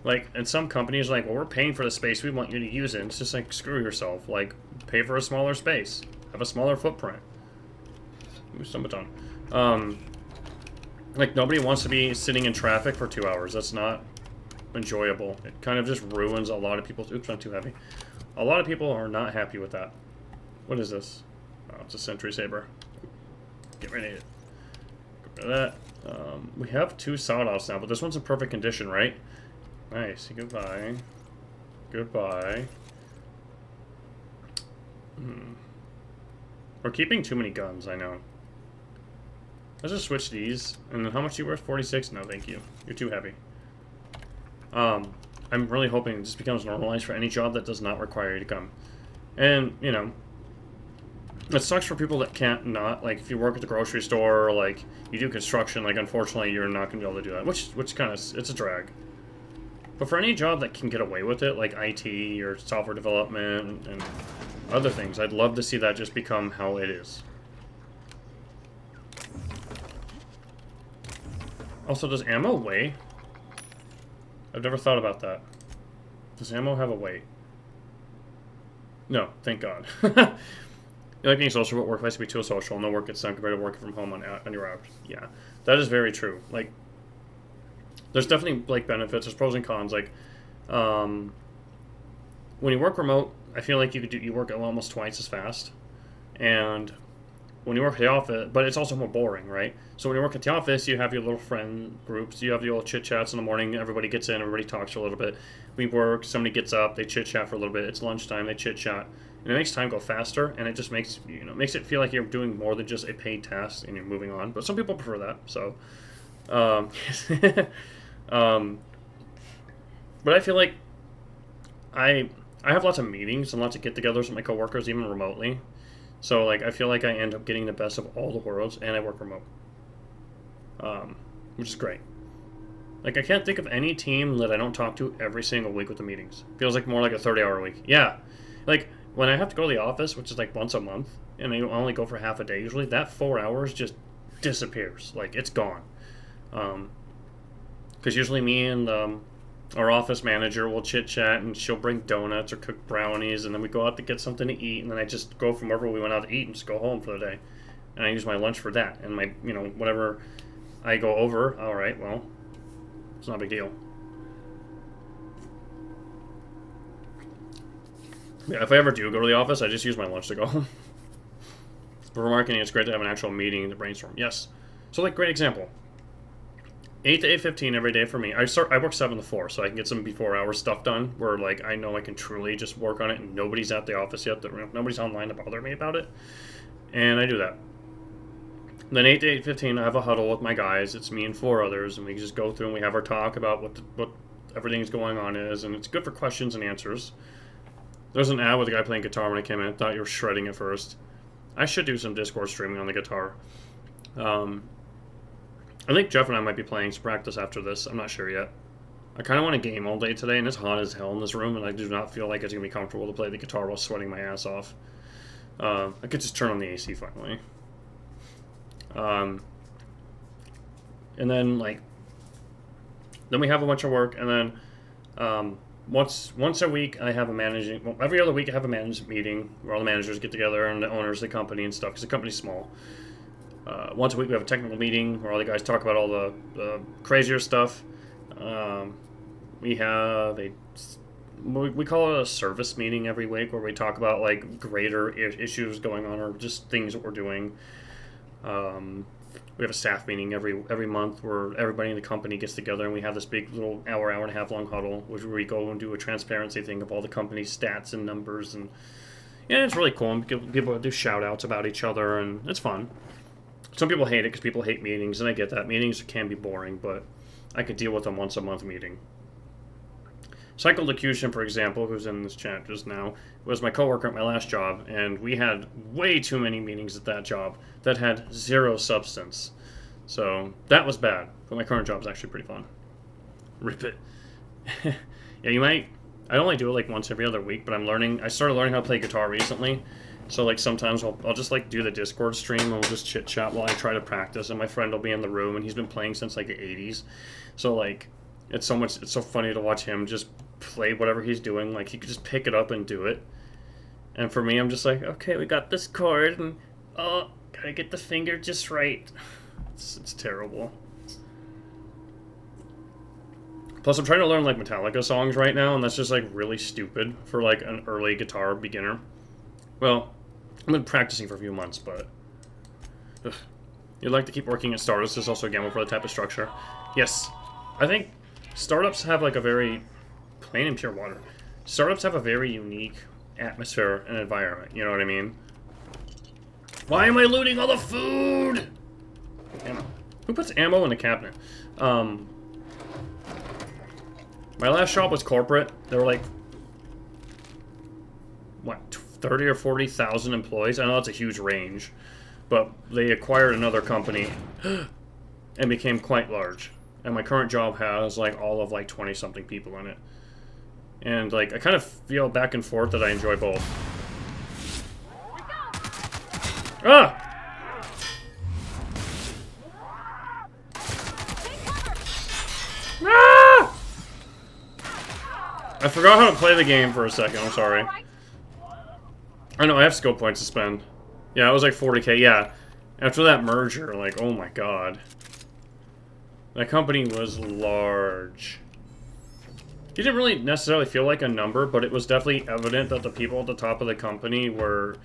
Like, and some companies are like, well, we're paying for the space, we want you to use it. And it's just like, screw yourself. Like, pay for a smaller space. Have a smaller footprint. Ooh, some baton. Like, nobody wants to be sitting in traffic for 2 hours. That's not enjoyable. It kind of just ruins a lot of people's... Oops, I'm too heavy. A lot of people are not happy with that. What is this? Oh, it's a Sentry Saber. Get rid of it. Get rid of that. We have 2 sawed-offs now, but this one's in perfect condition, right? Nice. Goodbye. Goodbye. We're keeping too many guns, I know. Let's just switch these. And then how much are you worth? 46? No, thank you. You're too heavy. I'm really hoping this becomes normalized for any job that does not require you to come. And, you know, it sucks for people that can't not, like, if you work at the grocery store or, like, you do construction, like, unfortunately, you're not going to be able to do that, which kind of, it's a drag. But for any job that can get away with it, like IT or software development and other things, I'd love to see that just become how it is. Also, does ammo weigh? I've never thought about that. Does ammo have a weight? No, thank God. You like being social, but workplace can be too social. No work gets done compared to working from home on your hours. Yeah, that is very true. Like, there's definitely, like, benefits. There's pros and cons. Like, when you work remote, I feel like you work almost twice as fast. And when you work at the office, but it's also more boring, right? So when you work at the office, you have your little friend groups. You have the old chit-chats in the morning. Everybody gets in. Everybody talks for a little bit. We work. Somebody gets up. They chit-chat for a little bit. It's lunchtime. They chit-chat. And it makes time go faster, and it just makes, you know, makes it feel like you're doing more than just a paid task and you're moving on. But some people prefer that, so. But I feel like I have lots of meetings and lots of get-togethers with my coworkers, even remotely. So, like, I feel like I end up getting the best of all the worlds, and I work remote. Which is great. Like, I can't think of any team that I don't talk to every single week with the meetings. Feels like more like a 30-hour week. Yeah. Like, when I have to go to the office, which is like once a month, and I only go for half a day usually, that 4 hours just disappears. Like, it's gone. Because usually me and our office manager will chit-chat, and she'll bring donuts or cook brownies, and then we go out to get something to eat, and then I just go from wherever we went out to eat and just go home for the day. And I use my lunch for that. And my, you know, whatever I go over, all right, well, it's not a big deal. Yeah, if I ever do go to the office, I just use my lunch to go home. But for marketing, it's great to have an actual meeting to brainstorm. Yes. So, like, great example. 8 to 8:15 every day for me. I work 7 to 4, so I can get some before hours stuff done, where, like, I know I can truly just work on it, and nobody's at the office yet. Nobody's online to bother me about it. And I do that. Then 8 to 8:15, I have a huddle with my guys. It's me and 4 others, and we just go through and we have our talk about what everything's going on is, and it's good for questions and answers. There's an ad with a guy playing guitar when I came in. I thought you were shredding at first. I should do some Discord streaming on the guitar. I think Jeff and I might be playing some practice after this. I'm not sure yet. I kind of want to game all day today, and it's hot as hell in this room, and I do not feel like it's going to be comfortable to play the guitar while sweating my ass off. I could just turn on the AC finally. And then, like, then we have a bunch of work, and then once a week I have every other week I have a management meeting where all the managers get together and the owners of the company and stuff, because the company's small. Once a week we have a technical meeting where all the guys talk about all the crazier stuff. We have we call it a service meeting every week, where we talk about, like, greater issues going on or just things that we're doing. We have a staff meeting every month where everybody in the company gets together, and we have this big little hour and a half long huddle, where we go and do a transparency thing of all the company's stats and numbers, and yeah, it's really cool. And people do shout outs about each other, and it's fun. Some people hate it because people hate meetings, and I get that. Meetings can be boring, but I could deal with a once a month meeting. Psycholocution, for example, who's in this chat just now, was my coworker at my last job, and we had way too many meetings at that job that had zero substance. So that was bad, but my current job is actually pretty fun. Rip it. Yeah, you might. I only do it like once every other week, but I started learning how to play guitar recently. So, like, sometimes I'll just, like, do the Discord stream, and we'll just chit-chat while I try to practice, and my friend will be in the room, and he's been playing since, like, the 80s. So, like, it's so funny to watch him just play whatever he's doing. Like, he could just pick it up and do it. And for me, I'm just like, okay, we got this chord, and, oh, gotta get the finger just right. It's terrible. Plus, I'm trying to learn, like, Metallica songs right now, and that's just, like, really stupid for, like, an early guitar beginner. Well, I've been practicing for a few months, but you'd like to keep working at startups. There's also a gamble for the type of structure. Yes, I think startups have, like, a very plain and pure water. Startups have a very unique atmosphere and environment. You know what I mean? Why am I looting all the food? Ammo. Who puts ammo in a cabinet? My last shop was corporate. There were, like, what, 30 or 40,000 employees. I know that's a huge range, but they acquired another company and became quite large. And my current job has, like, all of, like, 20-something people in it. And, like, I kind of feel back and forth that I enjoy both. Ah! Ah! I forgot how to play the game for a second. I'm sorry. I know, I have skill points to spend. Yeah, it was like 40k, yeah. After that merger, like, oh my god. That company was large. It didn't really necessarily feel like a number, but it was definitely evident that the people at the top of the company were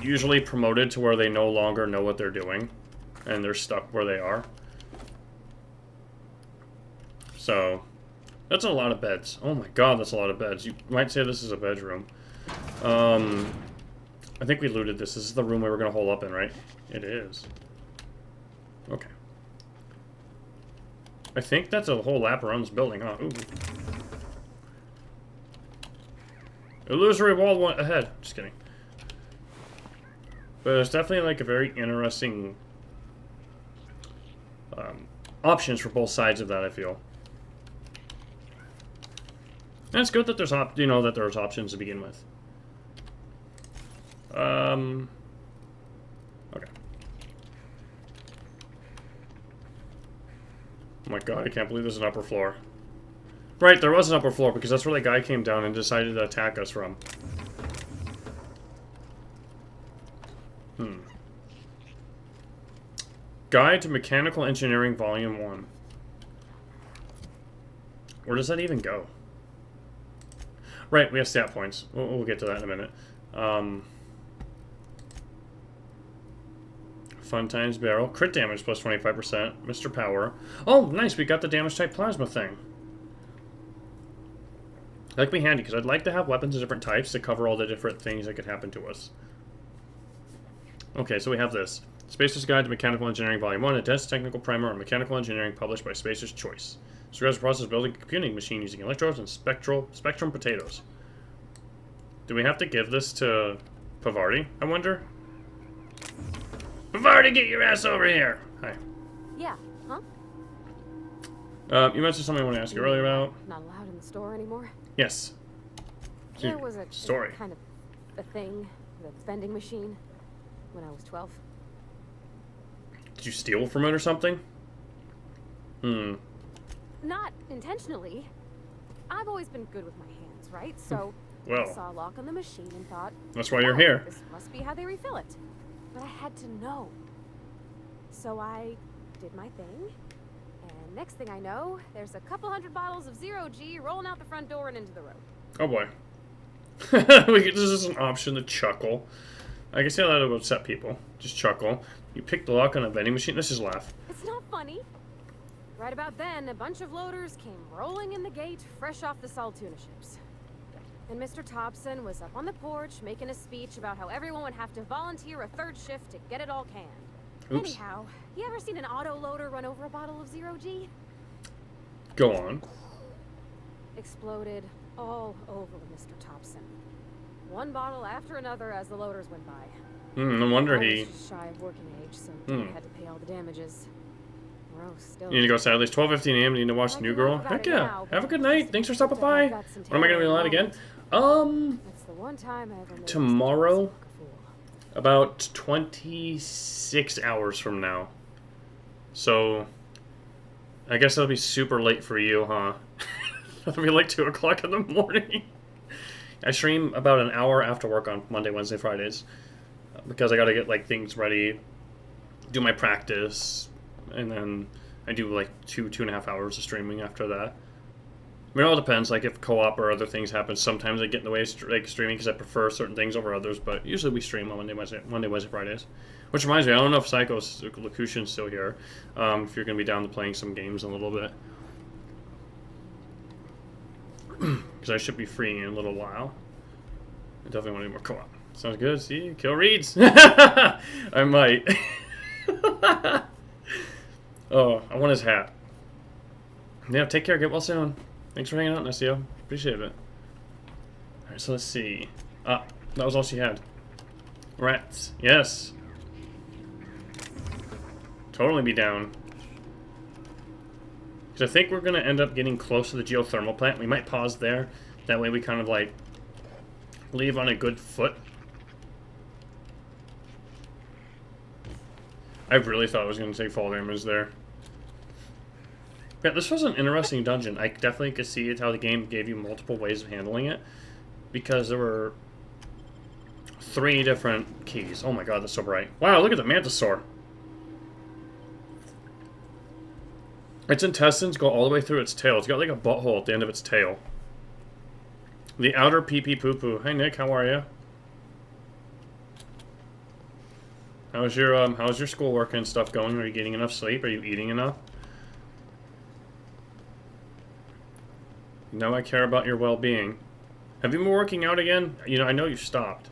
usually promoted to where they no longer know what they're doing. And they're stuck where they are. So, that's a lot of beds. Oh my god, that's a lot of beds. You might say this is a bedroom. I think we looted this. This is the room we were going to hole up in, right? It is. Okay. I think that's a whole lap around this building, huh? Ooh. Illusory wall one ahead. Just kidding. But it's definitely like a very interesting options for both sides of that, I feel. And it's good that there's that there's options to begin with. Okay. Oh my god, I can't believe there's an upper floor. Right, there was an upper floor because that's where the guy came down and decided to attack us from. Guide to Mechanical Engineering Volume 1. Where does that even go? Right, we have stat points. We'll get to that in a minute. Fun times barrel. Crit damage plus 25%. Mr. Power. Oh, nice. We got the damage type plasma thing. That'd be handy, because I'd like to have weapons of different types to cover all the different things that could happen to us. Okay, so we have this. Spacer's Guide to Mechanical Engineering Volume 1, a dense technical primer on mechanical engineering published by Spacer's Choice. Describes the process of building a computing machine using electrodes and spectrum potatoes. Do we have to give this to Pavardi, I wonder? Pavardi, get your ass over here! Hi. Yeah, huh? You mentioned something I want to ask you earlier about. Not allowed in the store anymore? Yes. There was a story. kind of a thing, the vending machine, when I was 12. Did you steal from it or something? Not intentionally. I've always been good with my hands, right? So well, I saw a lock on the machine and thought, that's why you're here. This must be how they refill it. But I had to know. So I did my thing, and next thing I know, there's a couple hundred bottles of 0G rolling out the front door and into the road. Oh boy. This is an option to chuckle. I can see how that would upset people. Just chuckle. You pick the lock on a vending machine. Let's just laugh. It's not funny. Right about then, a bunch of loaders came rolling in the gate, fresh off the Saltuna ships. And Mr. Thompson was up on the porch making a speech about how everyone would have to volunteer a third shift to get it all canned. Oops. Anyhow, you ever seen an auto loader run over a bottle of 0G? Go on. Exploded all over Mr. Thompson. One bottle after another as the loaders went by. No wonder he... I was just shy of working age, so Dad had to pay all the damages. Gross, still. You need to go Saturday. It's 12:15 a.m. You need to watch The New Girl. Heck yeah. Now, have a good night. Thanks for stopping by. When am I going to be allowed again? That's the one time I ever tomorrow, about 26 hours from now. So, I guess that'll be super late for you, huh? That'll be like 2 o'clock in the morning. I stream about an hour after work on Monday, Wednesday, Fridays. Because I gotta get like things ready, do my practice, and then I do like 2.5 hours of streaming after that. I mean, it all depends. Like if co-op or other things happen, sometimes I get in the way of streaming because I prefer certain things over others. But usually we stream on Monday, Wednesday, Fridays. Which reminds me, I don't know if Psycho's Locution's still here. If you're gonna be down to playing some games in a little bit, because I should be free in a little while. I definitely want to do more co-op. Sounds good. See, kill reads. I might. Oh, I want his hat. Yeah, take care. Get well soon. Thanks for hanging out, Nessio. Appreciate it. Alright, so let's see. Ah, that was all she had. Rats. Yes. Totally be down. Because I think we're going to end up getting close to the geothermal plant. We might pause there. That way we kind of like leave on a good foot. I really thought I was going to say fall damage there. Yeah, this was an interesting dungeon. I definitely could see it how the game gave you multiple ways of handling it. Because there were 3 different keys. Oh my god, that's so bright. Wow, look at the Mantisaur. Its intestines go all the way through its tail. It's got like a butthole at the end of its tail. The outer pee-pee poo-poo. Hey Nick, how are you? How's your schoolwork and stuff going? Are you getting enough sleep? Are you eating enough? You know I care about your well-being. Have you been working out again? You know, I know you stopped.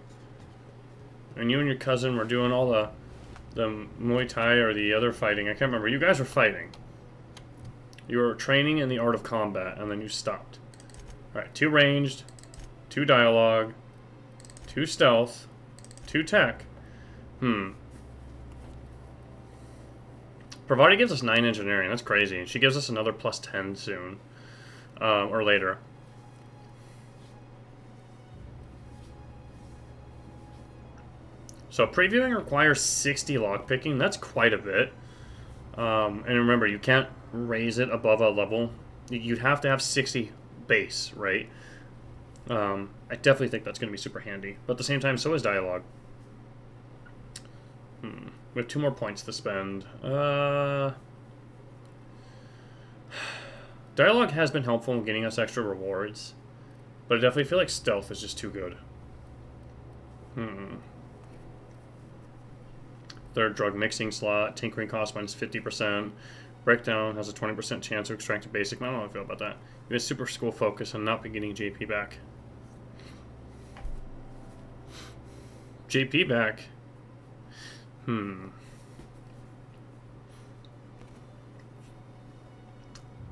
And you and your cousin were doing all the Muay Thai or the other fighting. I can't remember. You guys were fighting. You were training in the art of combat, and then you stopped. Alright, 2 ranged, 2 dialogue, 2 stealth, 2 tech. Parvati gives us 9 engineering. That's crazy. She gives us another plus 10 soon. Or later. So previewing requires 60 lockpicking. That's quite a bit. And remember, you can't raise it above a level. You'd have to have 60 base, right? I definitely think that's going to be super handy. But at the same time, so is dialogue. We have 2 more points to spend. Dialogue has been helpful in getting us extra rewards. But I definitely feel like stealth is just too good. Third drug mixing slot. Tinkering cost minus 50%. Breakdown has a 20% chance of extracting basic. I don't know how I feel about that. We have super school focus on not be getting JP back. JP back?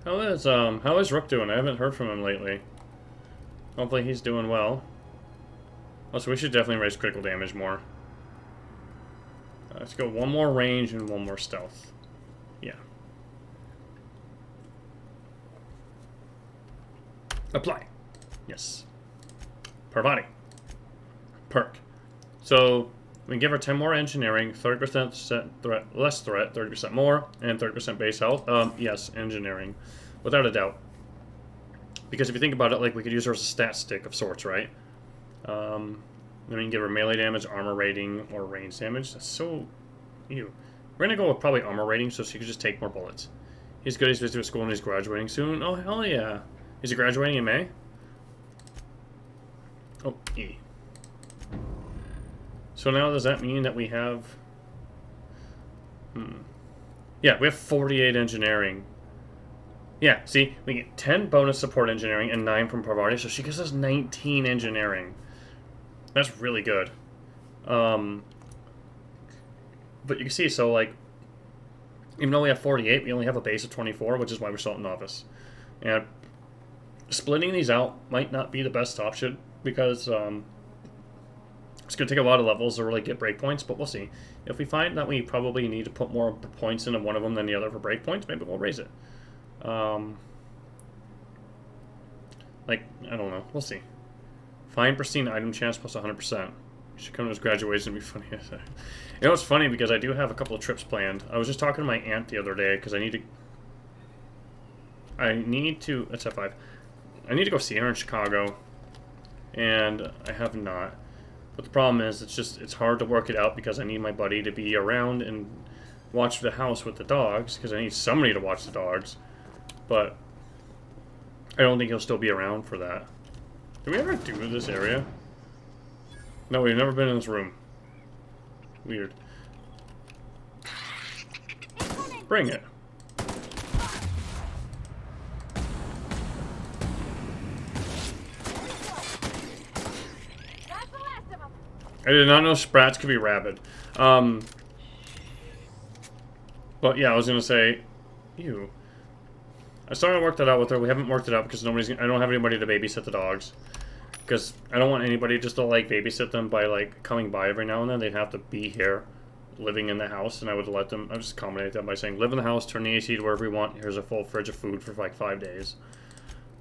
How is Rook doing? I haven't heard from him lately. Hopefully he's doing well. Also, we should definitely raise critical damage more. Let's go 1 more range and 1 more stealth. Yeah. Apply. Yes. Parvati. Perk. So we can give her 10 more engineering, 30% threat, less threat, 30% more, and 30% base health. Yes, engineering, without a doubt. Because if you think about it, like we could use her as a stat stick of sorts, right? Then we can give her melee damage, armor rating, or range damage. That's so... Ew. We're gonna go with probably armor rating so she could just take more bullets. He's good, he's visiting school, and he's graduating soon. Oh, hell yeah. Is he graduating in May? Oh, E. So now does that mean that we have... Yeah, we have 48 engineering. Yeah, see, we get 10 bonus support engineering and 9 from Parvati, so she gives us 19 engineering. That's really good. But you can see, so like, even though we have 48, we only have a base of 24, which is why we're still at Novice. And splitting these out might not be the best option, because it's going to take a lot of levels to really get breakpoints, but we'll see. If we find that we probably need to put more points into one of them than the other for breakpoints, maybe we'll raise it. Like, I don't know. We'll see. Find pristine item chance plus 100%. Should come to his graduation and be funny. You know, it's funny because I do have a couple of trips planned. I was just talking to my aunt the other day because I need to... That's F5. I need to go see her in Chicago. And I have not. But the problem is, it's hard to work it out because I need my buddy to be around and watch the house with the dogs because I need somebody to watch the dogs. But I don't think he'll still be around for that. Did we ever do this area? No, we've never been in this room. Weird. Bring it. I did not know sprats could be rabid. But yeah, I was gonna say, ew. I started to work that out with her. We haven't worked it out because I don't have anybody to babysit the dogs. Because I don't want anybody just to like babysit them by like coming by every now and then. They'd have to be here, living in the house, and I would let them. I would just accommodate them by saying, live in the house, turn the AC to wherever you want. Here's a full fridge of food for like 5 days.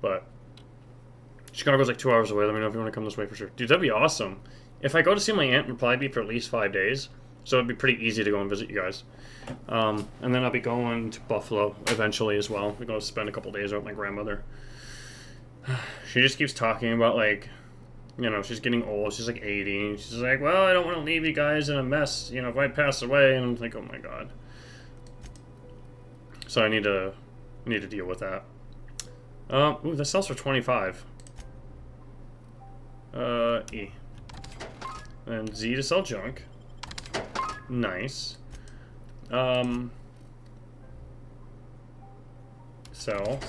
But Chicago's like 2 hours away. Let me know if you want to come this way for sure. Dude, that'd be awesome. If I go to see my aunt, it would probably be for at least 5 days. So it'd be pretty easy to go and visit you guys. And then I'll be going to Buffalo eventually as well. We're going to spend a couple days out with my grandmother. She just keeps talking about, like, you know, she's getting old. She's like 80. She's like, well, I don't want to leave you guys in a mess, you know, if I pass away. And I'm like, oh my god. So I need to deal with that. Ooh, that sells for 25. E. And Z to sell junk. Nice. Sell.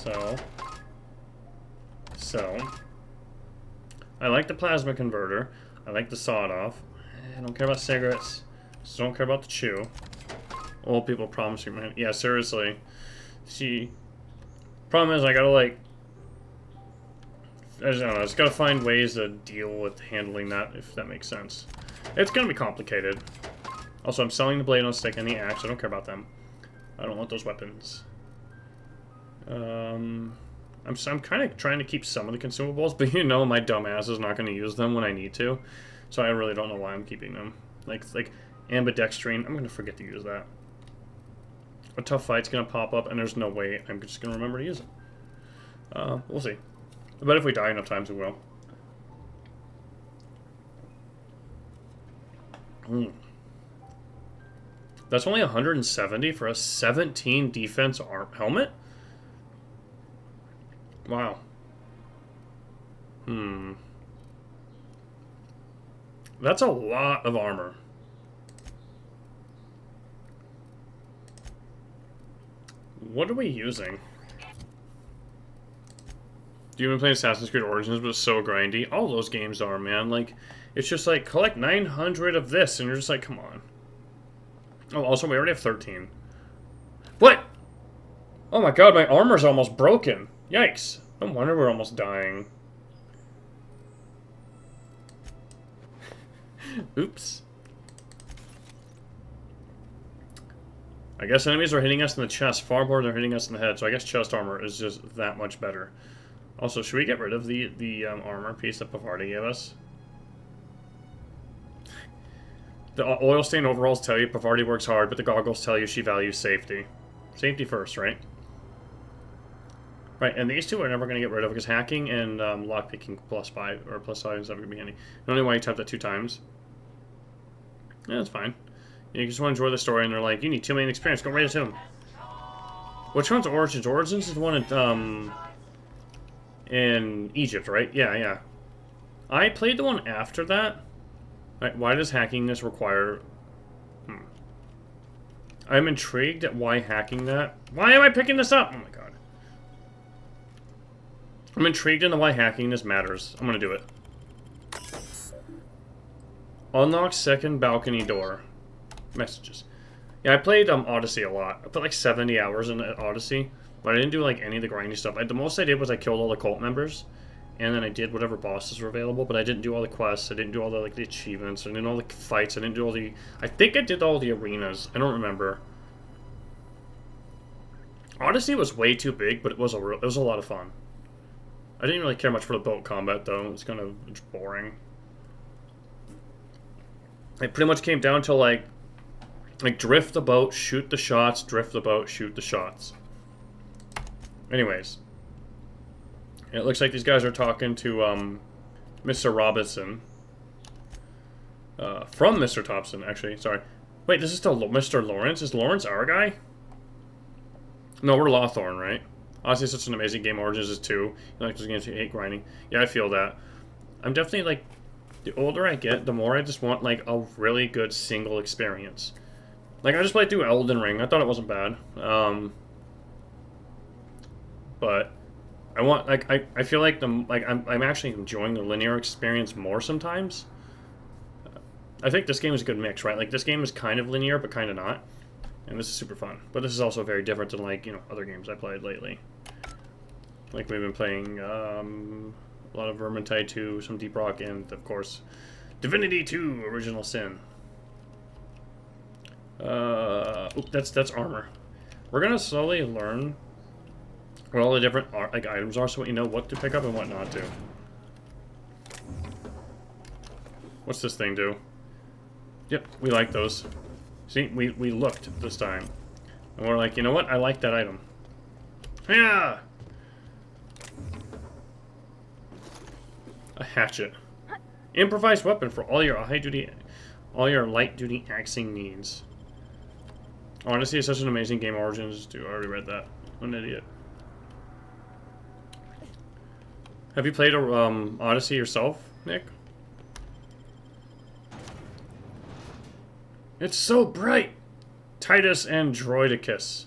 I like the plasma converter. I like the sawed-off. I don't care about cigarettes. Just don't care about the chew. Old people promise you, man. Yeah, seriously. Problem is, I gotta, like... I don't know, I just gotta find ways to deal with handling that, if that makes sense. It's gonna be complicated. Also, I'm selling the blade on stick and the axe. I don't care about them. I don't want those weapons. I'm kind of trying to keep some of the consumables, but you know my dumb ass is not going to use them when I need to. So I really don't know why I'm keeping them. Like ambidextrine, I'm going to forget to use that. A tough fight's going to pop up, and there's no way I'm just going to remember to use it. We'll see. But if we die enough times, we will. That's only 170 for a 17 defense helmet? Wow. That's a lot of armor. What are we using? Do you even play Assassin's Creed Origins, but it's so grindy? All those games are, man. Like, it's just like, collect 900 of this, and you're just like, come on. Oh, also, we already have 13. What? Oh my god, my armor's almost broken. Yikes. No wonder we're almost dying. Oops. I guess enemies are hitting us in the chest far more than they're hitting us in the head, so I guess chest armor is just that much better. Also, should we get rid of the armor piece that Pavardi gave us? The oil stain overalls tell you Pavardi works hard, but the goggles tell you she values safety. Safety first, right? Right, and these two are never going to get rid of because hacking and lockpicking +5 or +5 is never going to be handy. The only way you type that 2 times. Yeah, that's fine. You just want to enjoy the story, and they're like, you need 2 million experience, go right to him. Which one's Origins? Origins is the one in Egypt, right? Yeah. I played the one after that. Right, why does hacking this require... I'm intrigued at why hacking that... Why am I picking this up? Oh my god. I'm intrigued into why hacking this matters. I'm gonna do it. Unlock second balcony door. Messages. Yeah, I played Odyssey a lot. I put like 70 hours in Odyssey, but I didn't do like any of the grindy stuff. The most I did was I killed all the cult members, and then I did whatever bosses were available, but I didn't do all the quests. I didn't do all the like the achievements. I didn't do all the fights. I didn't do all the... I think I did all the arenas. I don't remember. Odyssey was way too big, but it was a lot of fun. I didn't really care much for the boat combat, though. It was kind of boring. It pretty much came down to, like drift the boat, shoot the shots, drift the boat, shoot the shots. Anyways. It looks like these guys are talking to, Mr. Robinson. From Mr. Thompson, actually. Sorry. Wait, this is still Mr. Lawrence? Is Lawrence our guy? No, we're Lawthorne, right? Honestly, it's such an amazing game. Origins is 2. You like those games, you hate grinding. Yeah, I feel that. I'm definitely, like, the older I get, the more I just want, like, a really good single experience. Like, I just played through Elden Ring. I thought it wasn't bad. But I want, like, I feel like I'm actually enjoying the linear experience more sometimes. I think this game is a good mix, right? Like, this game is kind of linear, but kind of not. And this is super fun. But this is also very different than, like, you know, other games I played lately. Like, we've been playing a lot of Vermintide 2, some Deep Rock, and, of course, Divinity 2, Original Sin. That's armor. We're gonna slowly learn what all the different items are, so we know what to pick up and what not to. What's this thing do? Yep, we like those. See, we looked this time. And we're like, you know what? I like that item. Yeah! A hatchet. Improvised weapon for all your light-duty axing needs. Honestly, it's such an amazing game. Origins, dude, I already read that. I'm an idiot. Have you played Odyssey yourself, Nick? It's so bright! Titus Androidicus.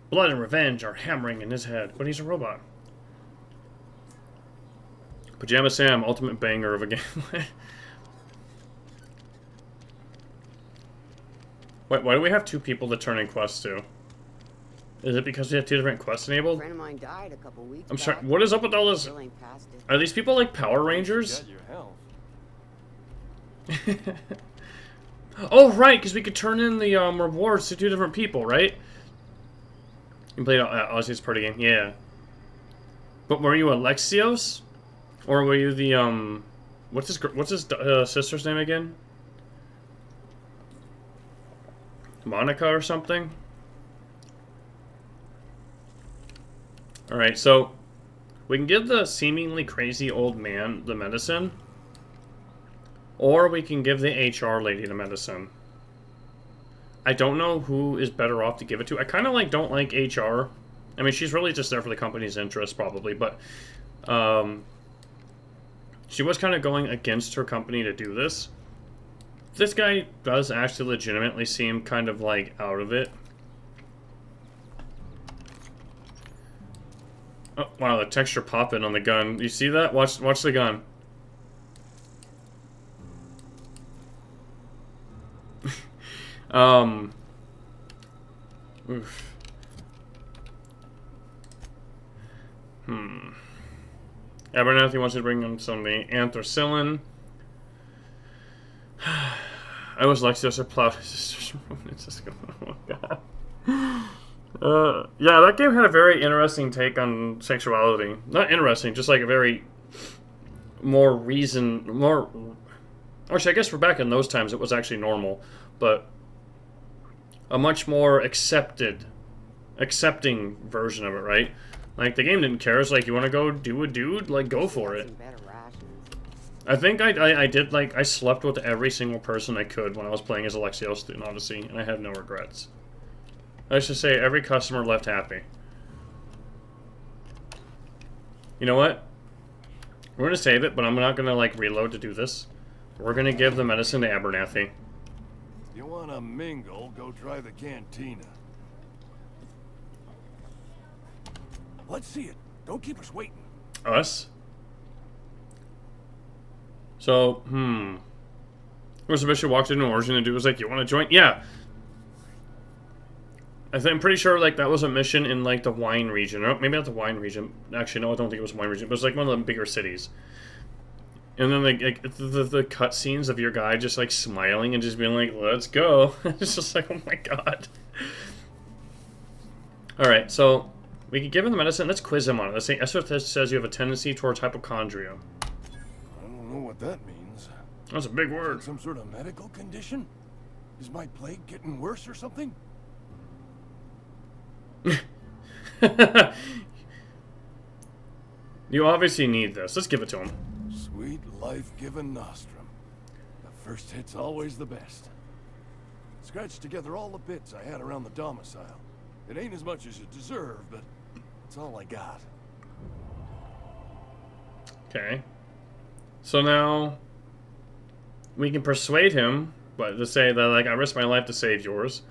Blood and revenge are hammering in his head, but he's a robot. Pajama Sam, ultimate banger of a gameplay. Wait, why do we have 2 people to turn in quests to? Is it because we have 2 different quests A enabled? friend of mine died a couple weeks I'm back. sorry, what is up with all this? Still ain't past it. Are these people like Power Rangers? Oh, right, because we could turn in the rewards to 2 different people, right? You played Ozzy's party game, yeah. But were you Alexios? Or were you the, what's his sister's name again? Monica or something? Alright, so we can give the seemingly crazy old man the medicine, or we can give the HR lady the medicine. I don't know who is better off to give it to. I kind of don't like HR. I mean, she's really just there for the company's interest, probably, but she was kind of going against her company to do this. This guy does actually legitimately seem kind of out of it. Oh, wow, the texture popping on the gun. You see that? Watch the gun. Oof. Abernathy wants to bring in some of the anthracillin. I was Lexios or Plow. Oh, God. Yeah, that game had a very interesting take on sexuality. Not interesting, just a very actually, I guess for back in those times it was actually normal, but a much more accepting version of it, right? The game didn't care. It's you want to go do a dude? Go for it. I think I did, I slept with every single person I could when I was playing as Alexios in Odyssey, and I have no regrets. I should say every customer left happy. You know what? We're gonna save it, but I'm not gonna reload to do this. We're gonna give the medicine to Abernathy. You wanna mingle, go try the cantina. Let's see it. Don't keep us waiting. Us? So, Where's the bishop walked into Origin and dude was you wanna join? Yeah. I'm pretty sure that was a mission in the wine region. Or maybe not the wine region. Actually, no, I don't think it was wine region. But it was one of the bigger cities. And then the cutscenes of your guy just smiling and just being let's go. It's just oh my god. Alright, so we can give him the medicine. Let's quiz him on it. Let's say Esther says you have a tendency towards hypochondria. I don't know what that means. That's a big word. Some sort of medical condition? Is my plague getting worse or something? You obviously need this. Let's give it to him. Sweet life-giving nostrum. The first hit's always the best. Scratched together all the bits I had around the domicile. It ain't as much as you deserve, but it's all I got. Okay. So now we can persuade him, but to say that I risked my life to save yours.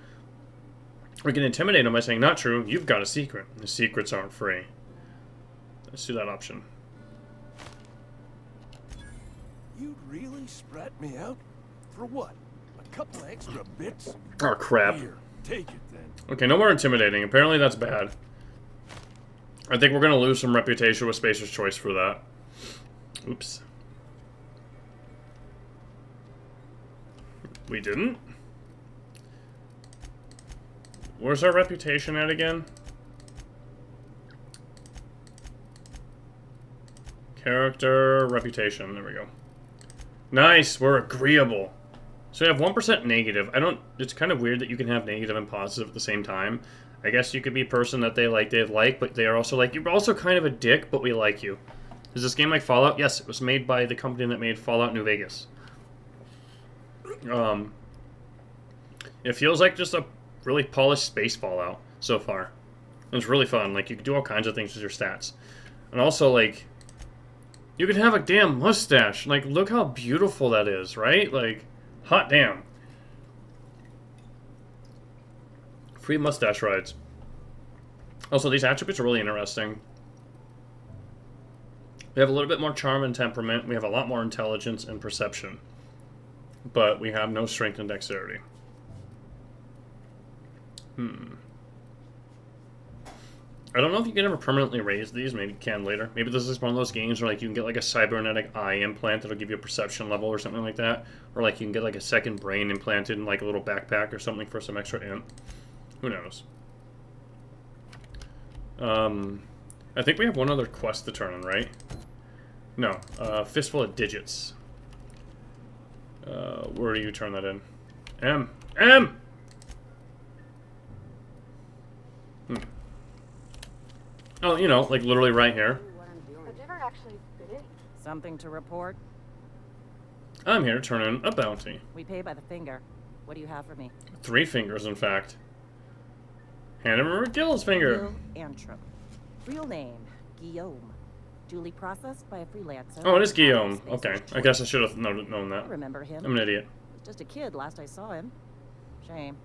We can intimidate him by saying, not true, you've got a secret. The secrets aren't free. Let's do that option. You'd really sprat me out? For what? A couple extra bits? Oh, crap. Here, take it then. Okay, no more intimidating. Apparently that's bad. I think we're going to lose some reputation with Spacer's Choice for that. Oops. We didn't? Where's our reputation at again? Character, reputation. There we go. Nice, we're agreeable. So we have 1% negative. It's kind of weird that you can have negative and positive at the same time. I guess you could be a person that they like, but they are also you're also kind of a dick, but we like you. Is this game like Fallout? Yes, it was made by the company that made Fallout New Vegas. It feels like just a really polished space Fallout so far. It's really fun. You can do all kinds of things with your stats. And also, you can have a damn mustache. Look how beautiful that is, right? Hot damn. Free mustache rides. Also, these attributes are really interesting. We have a little bit more charm and temperament. We have a lot more intelligence and perception. But we have no strength and dexterity. I don't know if you can ever permanently raise these. Maybe you can later. Maybe this is one of those games where like you can get like a cybernetic eye implant that'll give you a perception level or something like that. Or like you can get like a second brain implanted in like a little backpack or something for some extra int. Who knows? I think we have one other quest to turn on, right? No. Fistful of Digits. Where do you turn that in? M! Oh, you know, like literally right here. I've never actually been in. Something to report? I'm here to turn in a bounty. We pay by the finger. What do you have for me? 3 fingers, in fact. Hand him a McGill's finger. Real Antrim. Real name, Guillaume. Duly processed by a freelancer. Oh, it is Guillaume. Okay, I guess I should have known that. I remember him. I'm an idiot. He was just a kid last I saw him. Shame.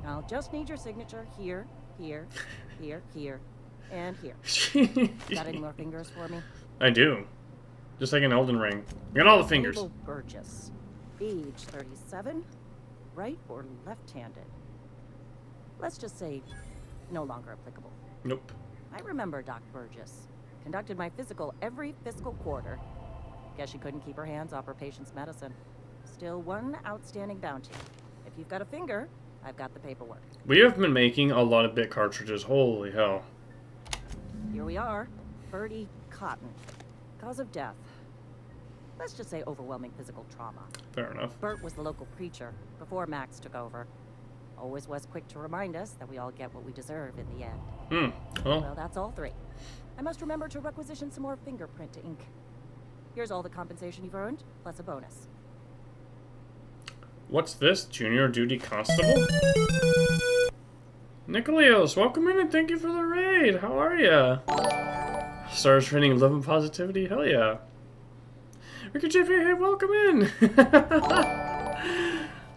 I'll just need your signature here, here, here, here, and here. Got any more fingers for me? I do. Just like an Elden Ring. You got all the fingers. Abel Burgess. Age 37. Right or left-handed? Let's just say no longer applicable. Nope. I remember Doc Burgess. Conducted my physical every fiscal quarter. Guess she couldn't keep her hands off her patient's medicine. Still one outstanding bounty. If you've got a finger, I've got the paperwork. We have been making a lot of bit cartridges. Holy hell. Here we are. Bertie Cotton. Cause of death. Let's just say overwhelming physical trauma. Fair enough. Bert was the local preacher before Max took over. Always was quick to remind us that we all get what we deserve in the end. Well, that's all 3. I must remember to requisition some more fingerprint ink. Here's all the compensation you've earned, plus a bonus. What's this? Junior Duty Constable? Nicholas, welcome in and thank you for the raid. How are ya? Stars training love and positivity? Hell yeah. Ricky JP, hey, welcome in.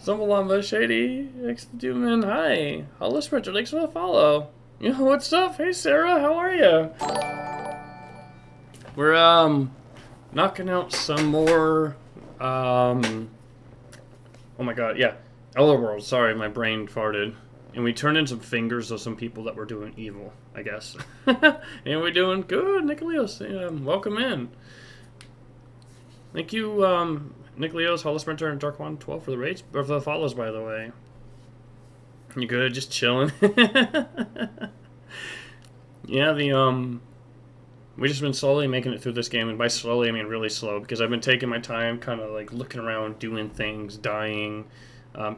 Zumbalamba Shady, X the Dooman, hi. Hello Spreader, thanks for the follow. Yo, what's up? Hey Sarah, how are ya? We're knocking out some more oh my god, yeah. Elder World, sorry, my brain farted. And we turned in some fingers of some people that were doing evil, I guess. And we're doing good, Nicholas. Welcome in. Thank you, Nicholas, Hollow Sprinter, and Dark112 for the raids, or for the follows, by the way. You good? Just chilling. Yeah, we just been slowly making it through this game, and by slowly I mean really slow, because I've been taking my time, kind of like looking around, doing things, dying,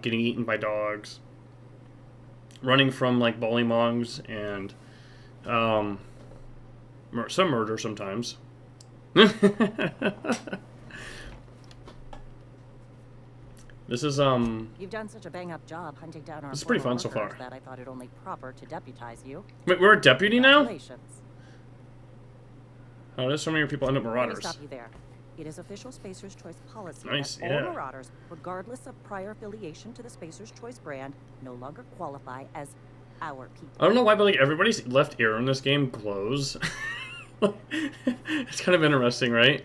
getting eaten by dogs, running from like bullymongs, and some murder sometimes. This is You've done such a bang-up job hunting down our. This is pretty fun so far. That I thought it only proper to deputize you. Wait, we're a deputy now? Congratulations. How does so many people end up Let me Marauders? stop you there. It is official Spacer's Choice policy Nice, that yeah. all Marauders, regardless of prior affiliation to the Spacer's Choice brand, no longer qualify as our people. I don't know why, but like everybody's left ear in this game glows. It's kind of interesting, right?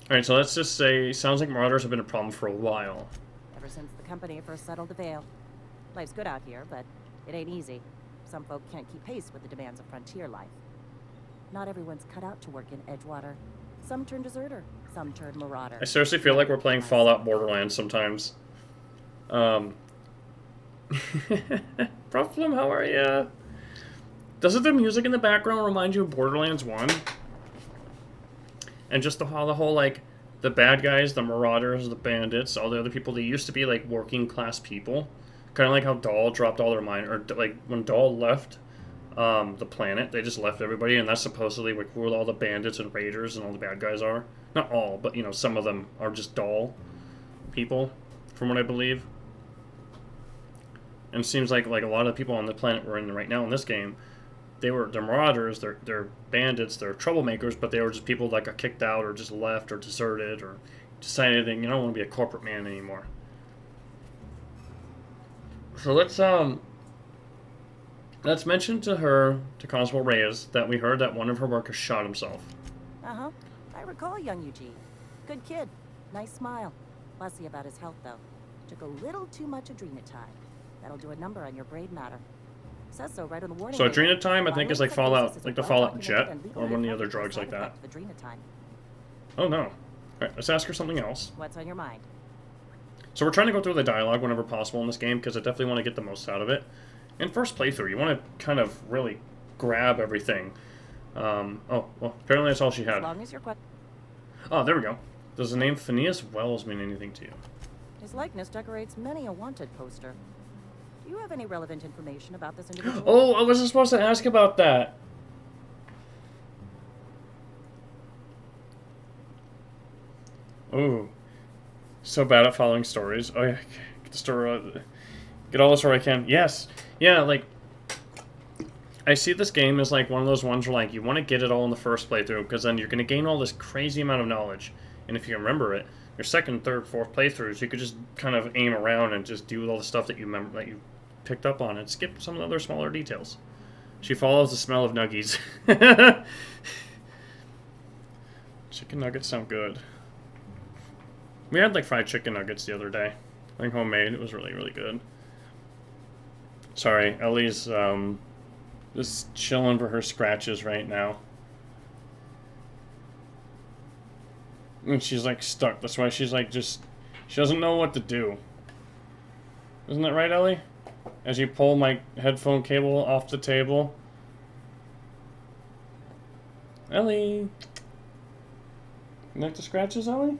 Alright, so let's just say, sounds like Marauders have been a problem for a while. Ever since the company first settled the Vale. Life's good out here, but it ain't easy. Some folk can't keep pace with the demands of frontier life. Not everyone's cut out to work in Edgewater. Some turn deserter, some turn marauder. I seriously feel like we're playing Fallout Borderlands sometimes. Problem, how are ya? Doesn't the music in the background remind you of Borderlands 1? And just the whole, like, the bad guys, the marauders, the bandits, all the other people, they used to be, like, working class people. Kind of like how Dahl dropped all their mind, or, like, when Dahl left the planet, they just left everybody, and that's supposedly, like, where all the bandits and raiders and all the bad guys are. Not all, but, you know, some of them are just Dahl people, from what I believe. And it seems like a lot of the people on the planet we're in right now in this game, they're marauders, they're bandits, they're troublemakers, but they were just people that got kicked out or just left or deserted or decided that, you don't want to be a corporate man anymore. So let's Let's mention to her, to Constable Reyes, that we heard that one of her workers shot himself. Uh-huh. I recall young Eugene. Good kid. Nice smile. Fussy about his health, though. Took a little too much adrenatime. That'll do a number on your brain matter. Says so right on the warning. So adrenatime, I think, is like Fallout, like the Fallout jet, or one of the other drugs like that. Oh no. Alright, let's ask her something else. What's on your mind? So we're trying to go through the dialogue whenever possible in this game, because I definitely want to get the most out of it. In first playthrough, you want to kind of really grab everything. Oh, well, apparently that's all she had. As long as you're oh, there we go. Does the name Phineas Wells mean anything to you? His likeness decorates many a wanted poster. Do you have any relevant information about this individual? Oh, I wasn't supposed to ask about that. Ooh. So bad at following stories. Oh yeah, get the story, get all the story I can. Yes. Yeah, like, I see this game as like one of those ones where like you want to get it all in the first playthrough, because then you're going to gain all this crazy amount of knowledge. And if you remember it, your second, third, fourth playthroughs, you could just kind of aim around and just do all the stuff that you remember, that you picked up on, and skip some of the other smaller details. She follows the smell of nuggies. Chicken nuggets sound good. We had like fried chicken nuggets the other day. Like homemade. It was really, really good. Sorry, Ellie's just chilling for her scratches right now. And she's like stuck. That's why she's like she doesn't know what to do. Isn't that right, Ellie? As you pull my headphone cable off the table. Ellie. You like the scratches, Ellie?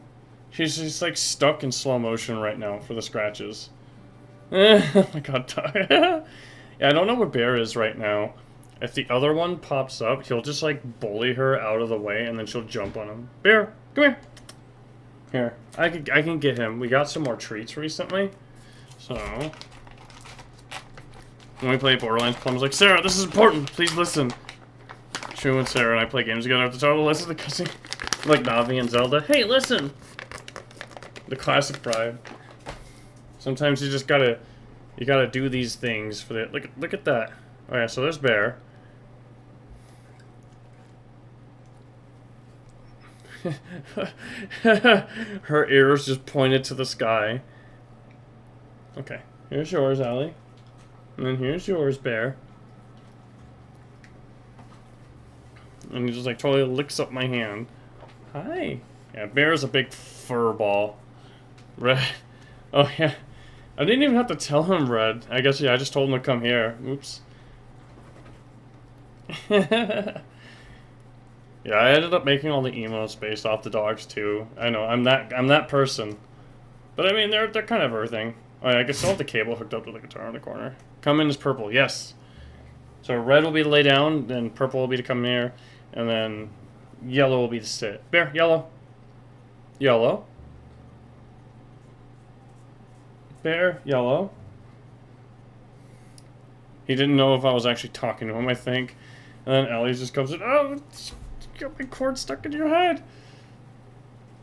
She's just like stuck in slow motion right now for the scratches. Oh my god. Yeah, I don't know what Bear is right now. If the other one pops up, he'll just like bully her out of the way and then she'll jump on him. Bear, come here. Here, I can get him. We got some more treats recently. So, when we play Borderlands, Plum's like, Sarah, this is important. Please listen. Shu and Sarah and I play games together at the total listen to cussing. Like Navi and Zelda. Hey, listen! The classic pride. Sometimes you gotta do these things for the, look at that. Oh yeah, so there's Bear. Her ears just pointed to the sky. Okay, here's yours, Allie. And then here's yours, Bear. And he just like totally licks up my hand. Hi. Yeah, Bear's a big fur ball. Red. Oh yeah. I didn't even have to tell him Red. I guess yeah, I just told him to come here. Oops. Yeah, I ended up making all the emotes based off the dogs too. I know, I'm that person. But I mean, they're kind of everything. Oh yeah, I can still have the cable hooked up to the guitar in the corner. Come in is purple, yes. So red will be to lay down, then purple will be to come near, and then yellow will be to sit. Bear, yellow. Yellow. Bear, yellow. He didn't know if I was actually talking to him, I think. And then Ellie just comes in, oh, you got my cord stuck in your head.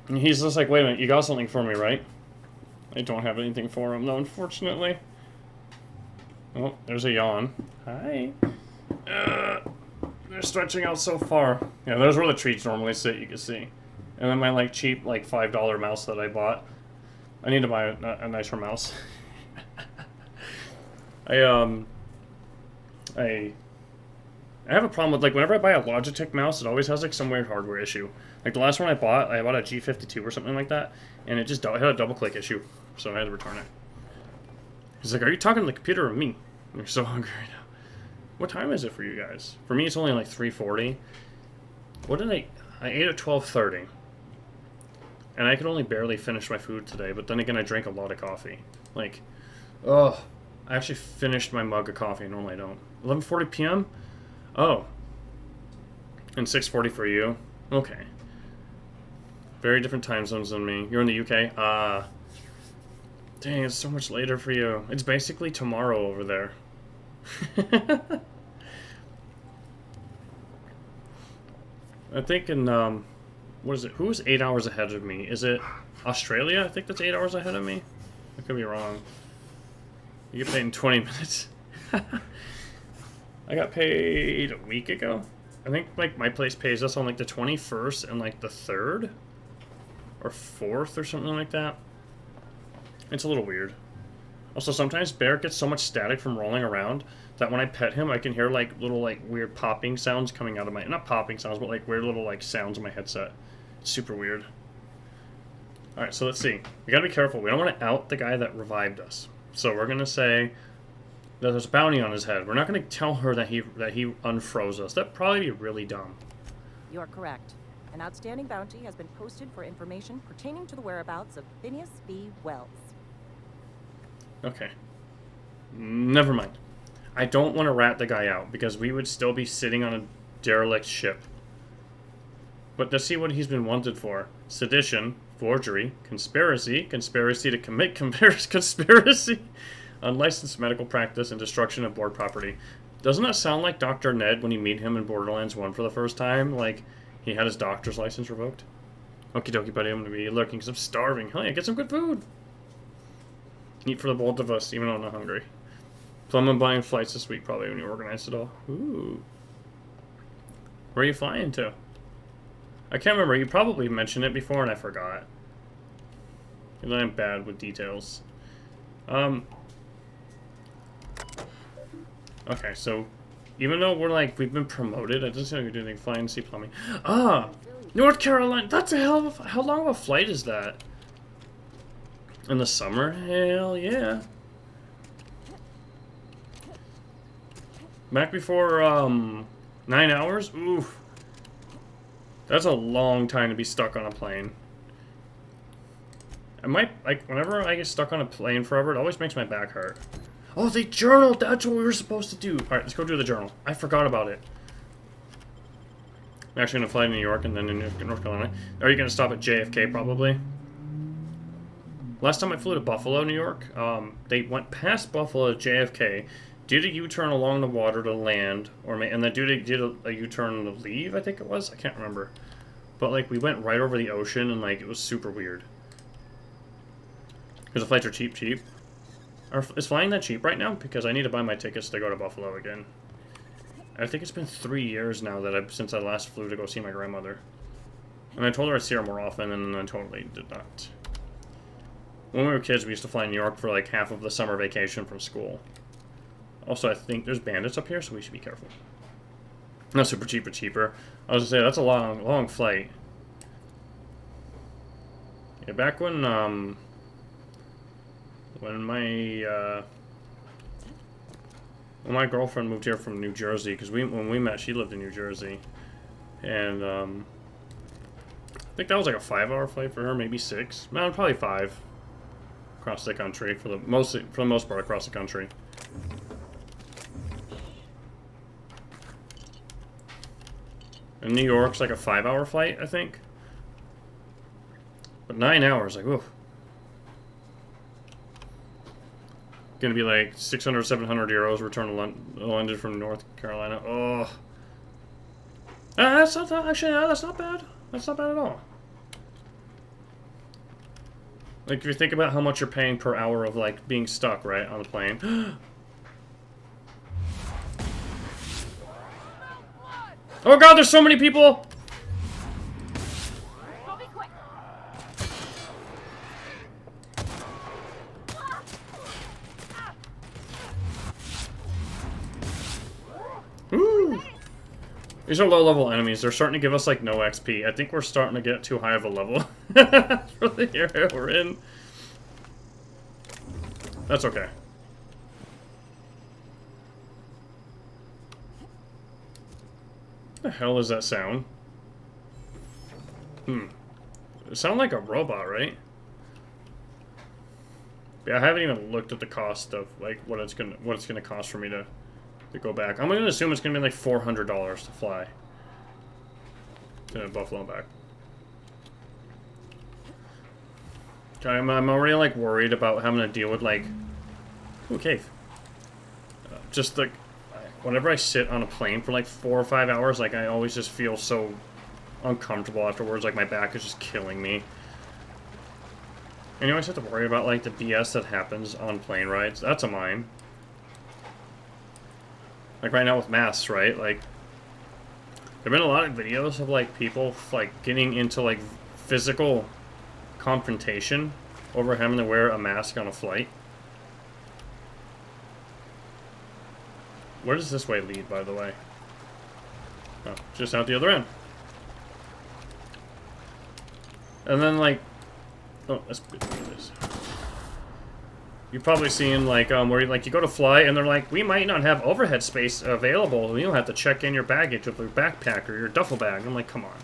And he's just like, wait a minute, you got something for me, right? I don't have anything for him, though, unfortunately. Oh, there's a yawn. Hi. They're stretching out so far. Yeah, there's where the treats normally sit, you can see. And then my, like, cheap, like, $5 mouse that I bought. I need to buy a nicer mouse. I have a problem with, like, whenever I buy a Logitech mouse, it always has, like, some weird hardware issue. Like, the last one I bought a G52 or something like that, and it had a double-click issue, so I had to return it. He's like, are you talking to the computer or me? I'm so hungry right now. What time is it for you guys? For me, it's only, like, 3:40. What did I ate at 12:30. And I could only barely finish my food today, but then again, I drank a lot of coffee. Like, oh, I actually finished my mug of coffee. Normally I don't. 11:40 p.m.? Oh. And 6:40 for you? Okay. Very different time zones than me. You're in the UK? Ah. Dang, it's so much later for you. It's basically tomorrow over there. I think in, what is it? Who's 8 hours ahead of me? Is it Australia? I think that's 8 hours ahead of me. I could be wrong. You get paid in 20 minutes. I got paid a week ago. I think like my place pays us on like the 21st and like the 3rd or 4th or something like that. It's a little weird. Also, sometimes Bear gets so much static from rolling around that when I pet him, I can hear like little like weird popping sounds coming out of my, not popping sounds, but like weird little like sounds in my headset. It's super weird. All right, so let's see. We gotta be careful. We don't want to out the guy that revived us. So we're gonna say that there's a bounty on his head. We're not gonna tell her that he unfroze us. That'd probably be really dumb. You're correct. An outstanding bounty has been posted for information pertaining to the whereabouts of Phineas B. Wells. Okay. Never mind. I don't want to rat the guy out, because we would still be sitting on a derelict ship. But let's see what he's been wanted for. Sedition, forgery, conspiracy to commit conspiracy, unlicensed medical practice, and destruction of board property. Doesn't that sound like Dr. Ned when you meet him in Borderlands 1 for the first time? Like, he had his doctor's license revoked? Okie dokie, buddy, I'm gonna be lurking because I'm starving. Hell yeah, get some good food! Eat for the both of us, even though I'm not hungry. So I'm buying flights this week, probably, when you organize it all. Ooh. Where are you flying to? I can't remember. You probably mentioned it before and I forgot. Because I'm bad with details. Okay, so even though we're like, we've been promoted, I just don't do anything. Flying sea plumbing. Ah! North Carolina! That's a hell of a, how long of a flight is that? In the summer? Hell yeah. Back before, 9 hours? Oof. That's a long time to be stuck on a plane. I might, like, whenever I get stuck on a plane forever, it always makes my back hurt. Oh, they journaled! That's what we were supposed to do! Alright, let's go do the journal. I forgot about it. I'm actually gonna fly to New York and then to North Carolina. Are you gonna stop at JFK, probably? Last time I flew to Buffalo, New York, they went past Buffalo to JFK, did a U-turn along the water to land, and then did a U-turn to leave, I think it was? I can't remember. But, like, we went right over the ocean, and, like, it was super weird. Because the flights are cheap. Is flying that cheap right now? Because I need to buy my tickets to go to Buffalo again. I think it's been 3 years now that since I last flew to go see my grandmother. And I told her I'd see her more often, and I totally did not. When we were kids, we used to fly in New York for, like, half of the summer vacation from school. Also, I think there's bandits up here, so we should be careful. Not super cheap, but cheaper. I was gonna say, that's a long flight. Yeah, back when my girlfriend moved here from New Jersey, because when we met, she lived in New Jersey. And, I think that was like a 5-hour flight for her, maybe 6. No, probably 5. Across the country, for the most part across the country. And New York's like a 5-hour flight, I think. But 9 hours, like, oof. Gonna be like 600, 700 euros return to London from North Carolina. Oh. That's not that, actually, no, that's not bad. That's not bad at all. Like, if you think about how much you're paying per hour of, like, being stuck, right, on the plane. Oh god, there's so many people! Ooh. These are low-level enemies. They're starting to give us, like, no XP. I think we're starting to get too high of a level for the area we're in. That's okay. What the hell is that sound? It sounds like a robot, right? Yeah, I haven't even looked at the cost of, like, what it's gonna cost for me to go back. I'm gonna assume it's gonna be like $400 to fly to Buffalo and back. I'm already like worried about having to deal with like, ooh, cave. Just like, whenever I sit on a plane for like 4 or 5 hours, like I always just feel so uncomfortable afterwards. Like my back is just killing me. And you always have to worry about like the BS that happens on plane rides. That's a mine. Like right now with masks, right? Like, there've been a lot of videos of like people like getting into like physical confrontation over having to wear a mask on a flight. Where does this way lead, by the way? Oh, just out the other end. And then like, oh, let's do this. You've probably seen like where you go to fly and they're like, we might not have overhead space available. You'll have to check in your baggage with your backpack or your duffel bag. I'm like, come on.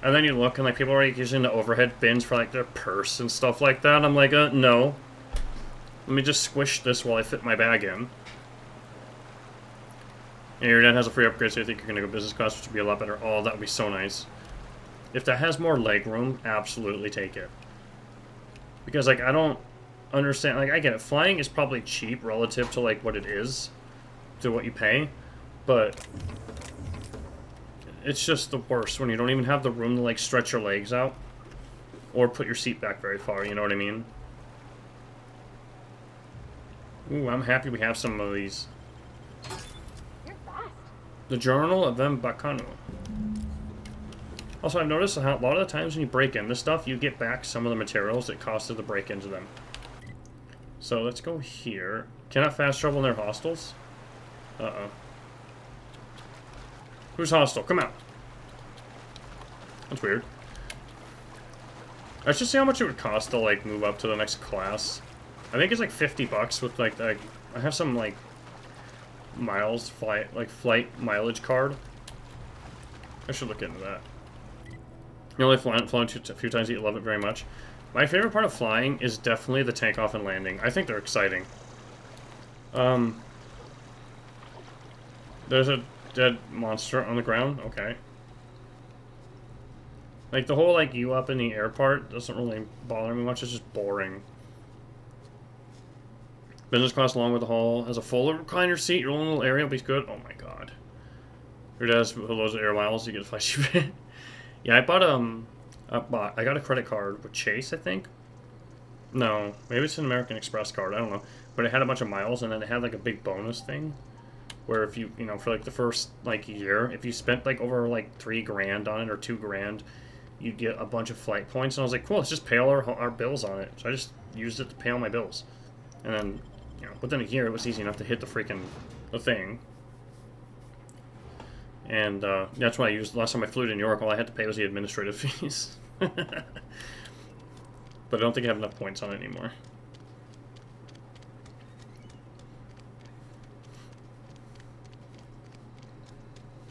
And then you look and like people are like, using the overhead bins for like their purse and stuff like that. I'm like, no. Let me just squish this while I fit my bag in. And your dad has a free upgrade, so you think you're gonna go business class, which would be a lot better. Oh, that would be so nice. If that has more leg room, absolutely take it. Because like I don't understand, like I get it, flying is probably cheap relative to like what it is, to what you pay, but it's just the worst when you don't even have the room to like stretch your legs out or put your seat back very far, you know what I mean? Ooh, I'm happy we have some of these. You're fast. The Journal of M. Bacano. Also, I've noticed how a lot of the times when you break into stuff, you get back some of the materials that costed to break into them. So let's go here. Cannot fast travel in their hostels? Uh-oh. Who's hostile? Come out. That's weird. I should see how much it would cost to, like, move up to the next class. I think it's like 50 bucks with, like, I have some, like, flight mileage card. I should look into that. You only flown a few times, you love it very much. My favorite part of flying is definitely the takeoff and landing. I think they're exciting. There's a dead monster on the ground? Okay. Like, the whole, like, you up in the air part doesn't really bother me much. It's just boring. Business class along with the hall has a full recliner seat. Your own little area will be good. Oh my god. Your dad has loads of air miles. You get to fly cheap. Yeah, I got a credit card with Chase, I think. No, maybe it's an American Express card. I don't know. But it had a bunch of miles, and then it had like a big bonus thing, where if you know, for like the first like year, if you spent like over like $3 grand on it or $2 grand, you'd get a bunch of flight points. And I was like, cool, let's just pay all our bills on it. So I just used it to pay all my bills, and then you know, within a year, it was easy enough to hit the thing. And that's what I used last time I flew to New York. All I had to pay was the administrative fees. But I don't think I have enough points on it anymore.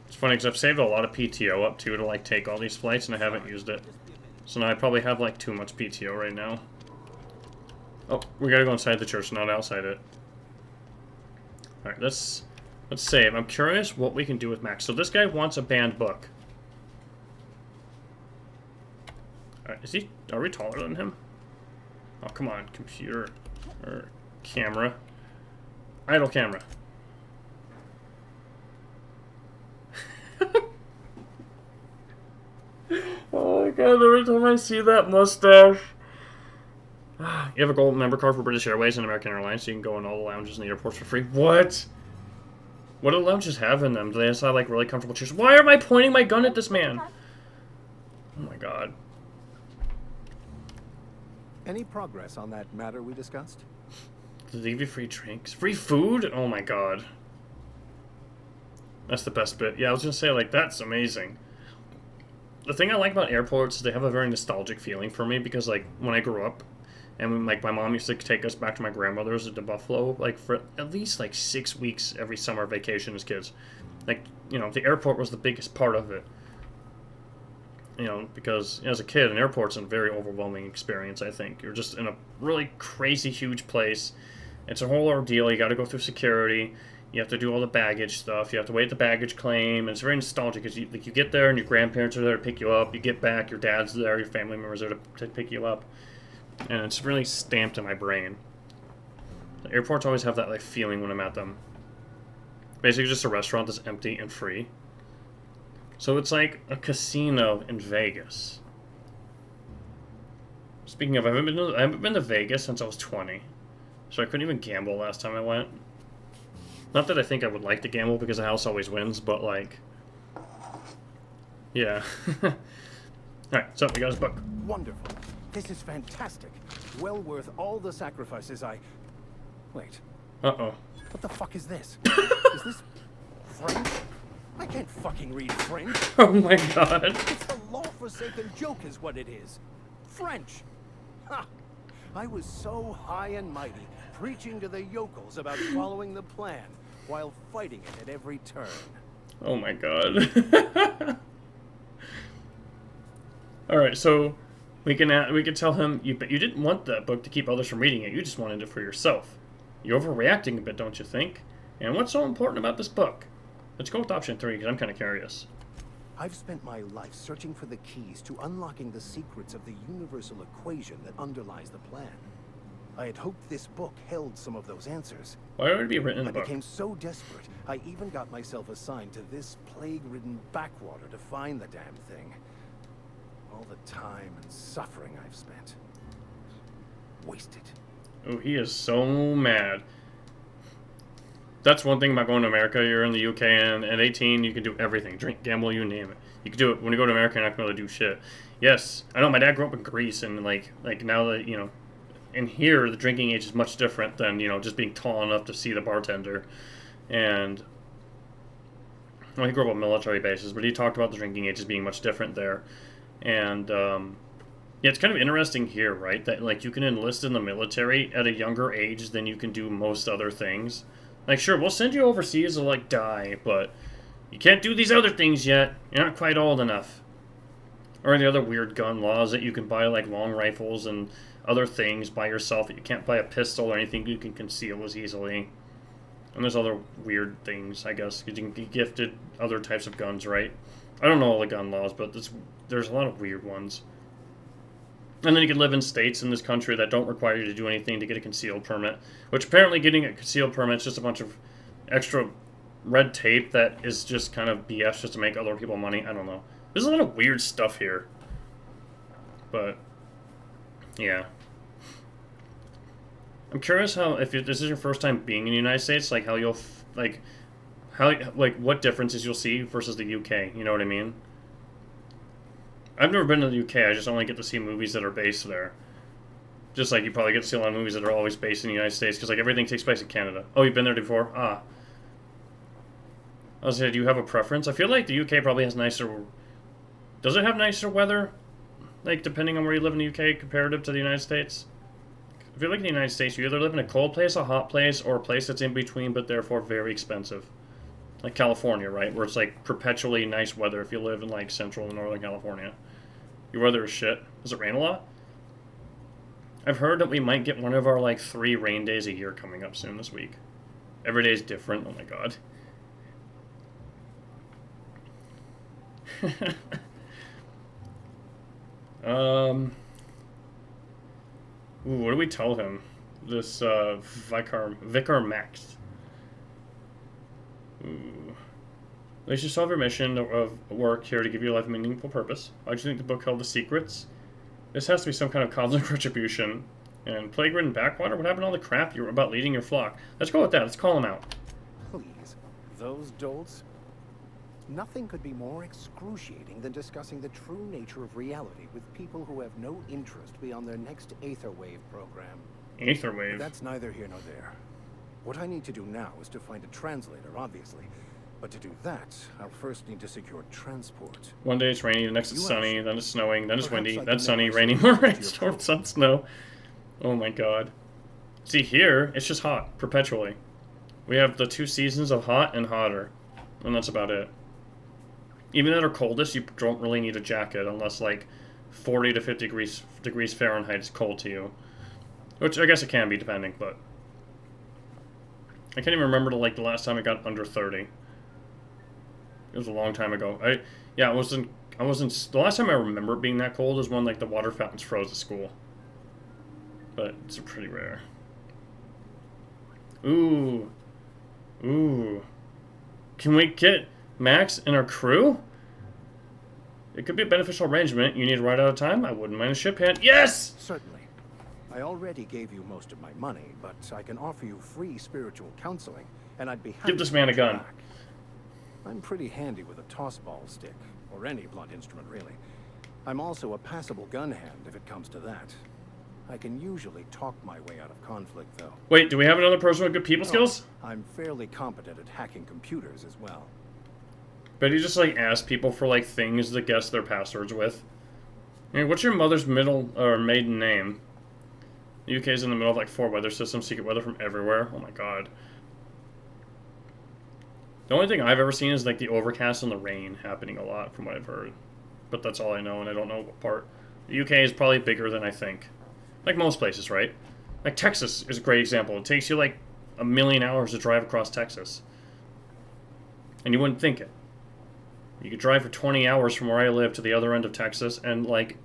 It's funny because I've saved a lot of PTO up too to like take all these flights, and I haven't used it. So now I probably have like too much PTO right now. Oh, we gotta go inside the church, not outside it. Alright, let's save. I'm curious what we can do with Max. So this guy wants a banned book. Alright, are we taller than him? Oh, come on, computer. Or camera. Idle camera. Oh my god, every time I see that mustache. You have a gold member card for British Airways and American Airlines, so you can go in all the lounges in the airports for free. What? What do lounges have in them? Do they just have, like, really comfortable chairs? Why am I pointing my gun at this man? Oh my god. Any progress on that matter we discussed? Did they give you free drinks? Free food? Oh my god. That's the best bit. Yeah, I was gonna say, like, that's amazing. The thing I like about airports is they have a very nostalgic feeling for me, because, like, when I grew up, and like my mom used to take us back to my grandmother's to Buffalo, like for at least like 6 weeks every summer vacation as kids. Like, you know, the airport was the biggest part of it. You know, because as a kid, an airport's a very overwhelming experience, I think. You're just in a really crazy, huge place. It's a whole ordeal. You got to go through security. You have to do all the baggage stuff. You have to wait the baggage claim. And it's very nostalgic because you get there and your grandparents are there to pick you up. You get back, your dad's there, your family members are there to pick you up. And it's really stamped in my brain. The airports always have that like feeling when I'm at them. Basically just a restaurant that's empty and free. So it's like a casino in Vegas. Speaking of, I haven't been to Vegas since I was 20. So I couldn't even gamble last time I went. Not that I think I would like to gamble because the house always wins, but like, yeah. Alright, so we got his book. Wonderful. This is fantastic. Well worth all the sacrifices I... Wait. Uh-oh. What the fuck is this? Is this French? I can't fucking read French. Oh my god. It's a law-forsaken joke is what it is. French. Ha! I was so high and mighty, preaching to the yokels about following the plan, while fighting it at every turn. Oh my god. Alright, so we can tell him you didn't want that book to keep others from reading it, you just wanted it for yourself. You're overreacting a bit, don't you think? And what's so important about this book? Let's go with option 3, because I'm kind of curious. I've spent my life searching for the keys to unlocking the secrets of the universal equation that underlies the plan. I had hoped this book held some of those answers. Why would it be written in the I book? became so desperate, I even got myself assigned to this plague-ridden backwater to find the damn thing. All the time and suffering I've spent. Wasted. Oh, he is so mad. That's one thing about going to America. You're in the UK, and at 18, you can do everything. Drink, gamble, you name it. You can do it. When you go to America, you're not going to do shit. Yes, I know my dad grew up in Greece, and like now that, you know, in here, the drinking age is much different than, you know, just being tall enough to see the bartender. And, well, he grew up on military bases, but he talked about the drinking age as being much different there. And, yeah, it's kind of interesting here, right? That, like, you can enlist in the military at a younger age than you can do most other things. Like, sure, we'll send you overseas to, like, die, but you can't do these other things yet. You're not quite old enough. Or the other weird gun laws that you can buy, like, long rifles and other things by yourself. That you can't buy a pistol or anything you can conceal as easily. And there's other weird things, I guess. You can get gifted other types of guns, right? I don't know all the gun laws, but there's a lot of weird ones. And then you can live in states in this country that don't require you to do anything to get a concealed permit. Which apparently getting a concealed permit is just a bunch of extra red tape that is just kind of BS just to make other people money. I don't know. There's a lot of weird stuff here. But, yeah. I'm curious how, if this is your first time being in the United States, like how you'll, what differences you'll see versus the UK. You know what I mean? I've never been to the UK, I just only get to see movies that are based there. Just like you probably get to see a lot of movies that are always based in the United States, because like everything takes place in Canada. Oh, you've been there before? Ah. I was saying, do you have a preference? I feel like the UK probably has nicer... Does it have nicer weather? Like, depending on where you live in the UK, comparative to the United States? I feel like in the United States, you either live in a cold place, a hot place, or a place that's in between, but therefore very expensive. Like California, right? Where it's like perpetually nice weather if you live in like central and northern California. Your weather is shit. Does it rain a lot? I've heard that we might get one of our like 3 rain days a year coming up soon this week. Every day is different. Oh my god. Ooh, what do we tell him? This Vicar Max. Ooh. At least you solve your mission of work here to give your life a meaningful purpose. Why do you think the book held the secrets? This has to be some kind of cosmic retribution. And plague-ridden backwater? What happened to all the crap you were about leading your flock? Let's go with that. Let's call him out. Please. Those dolts? Nothing could be more excruciating than discussing the true nature of reality with people who have no interest beyond their next Aetherwave program. Aetherwave? That's neither here nor there. What I need to do now is to find a translator, obviously. But to do that, I'll first need to secure transport. One day it's rainy, the next it's sunny, then it's snowing, then it's windy, then it's sunny, rainy, more rainstorm, sun, snow. Oh my god. See, here, it's just hot, perpetually. We have the 2 seasons of hot and hotter. And that's about it. Even at our coldest, you don't really need a jacket unless, like, 40 to 50 degrees Fahrenheit is cold to you. Which, I guess it can be, depending, but... I can't even remember the last time it got under 30. It was a long time ago. The last time I remember it being that cold is when, like, the water fountains froze at school. But it's pretty rare. Ooh. Ooh. Can we get Max and our crew? It could be a beneficial arrangement. You need to ride out of time? I wouldn't mind a ship hand. Yes! Certainly. I already gave you most of my money, but I can offer you free spiritual counseling and I'd be happy Give this man a gun. back. I'm pretty handy with a toss ball stick, or any blunt instrument, really. I'm also a passable gun hand if it comes to that. I can usually talk my way out of conflict, though. Wait, do we have another person with good people skills? I'm fairly competent at hacking computers as well. But you just, like, ask people for, like, things to guess their passwords with. I mean, what's your mother's middle, or maiden name? The UK's in the middle of, like, 4 weather systems, secret weather from everywhere. Oh my god. The only thing I've ever seen is, like, the overcast and the rain happening a lot, from what I've heard. But that's all I know, and I don't know what part. The UK is probably bigger than I think. Like most places, right? Like, Texas is a great example. It takes you, like, 1,000,000 hours to drive across Texas. And you wouldn't think it. You could drive for 20 hours from where I live to the other end of Texas, and, like,